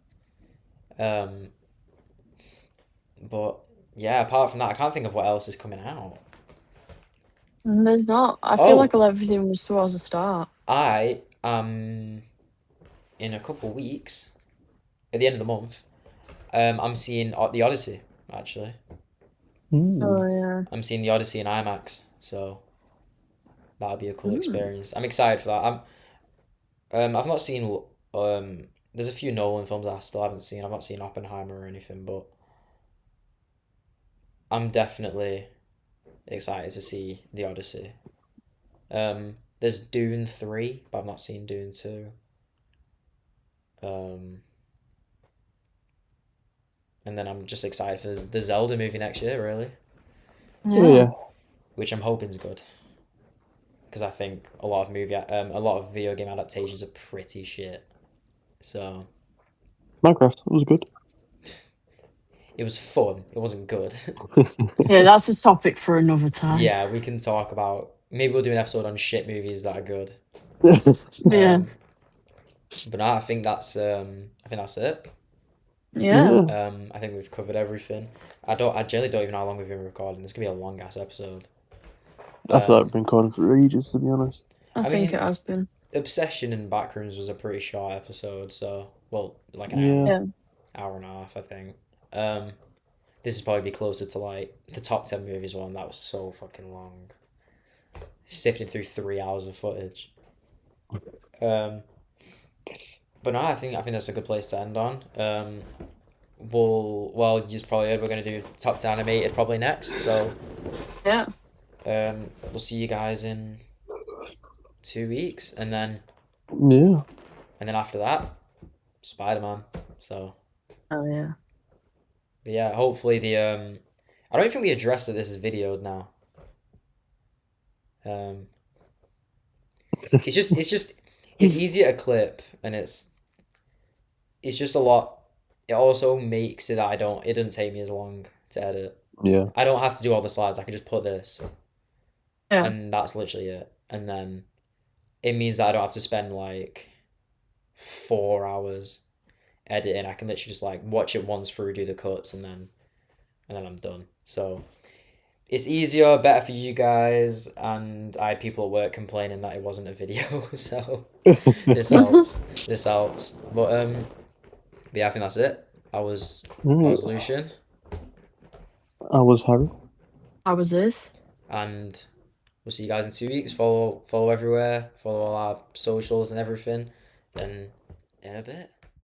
But yeah, apart from that, I can't think of what else is coming out. There's not. I feel Oh. like everything was towards the start. I am in a couple weeks, at the end of the month. I'm seeing the Odyssey actually. Oh yeah. I'm seeing the Odyssey in IMAX, so that'll be a cool experience. I'm excited for that. I've not seen there's a few Nolan films I still haven't seen. I've not seen Oppenheimer or anything, but I'm definitely excited to see the Odyssey. There's Dune 3, but I've not seen Dune 2. And then I'm just excited for the Zelda movie next year, really, Yeah. which I'm hoping is good. Because I think a lot of video game adaptations are pretty shit. So Minecraft was good. it was fun. It wasn't good. Yeah, that's a topic for another time. Yeah, we can talk about. Maybe we'll do an episode on shit movies that are good. Yeah. But no, I think that's it. Yeah. I think we've covered everything. I generally don't even know how long we've been recording. This could be a long ass episode. I feel like I've been recording for ages, to be honest. I think it has been. Obsession and Backrooms was a pretty short episode, so like an Yeah. hour and a half, I think. This is probably be closer to like the top 10 movies one. That was so fucking long. Sifting through 3 hours of footage. But no, I think that's a good place to end on. You probably heard we're gonna do top 10 animated probably next. So Yeah. we'll see you guys in 2 weeks, and then Yeah. after that, Spider-Man. So. Oh yeah. But yeah, hopefully I don't think we addressed that this is videoed now. It's easier to clip, and it's just a lot. It also makes it that it doesn't take me as long to edit. Yeah. I don't have to do all the slides. I can just put this, Yeah. and that's literally it. And then it means that I don't have to spend like 4 hours editing. I can literally just like watch it once through, do the cuts, and then I'm done. So it's easier, better for you guys, and I had people at work complaining that it wasn't a video, so this helps. But yeah, I think that's it. I was Lucian, I was Harry. How was this? and we'll see you guys in 2 weeks. Follow everywhere, follow all our socials and everything, and in a bit.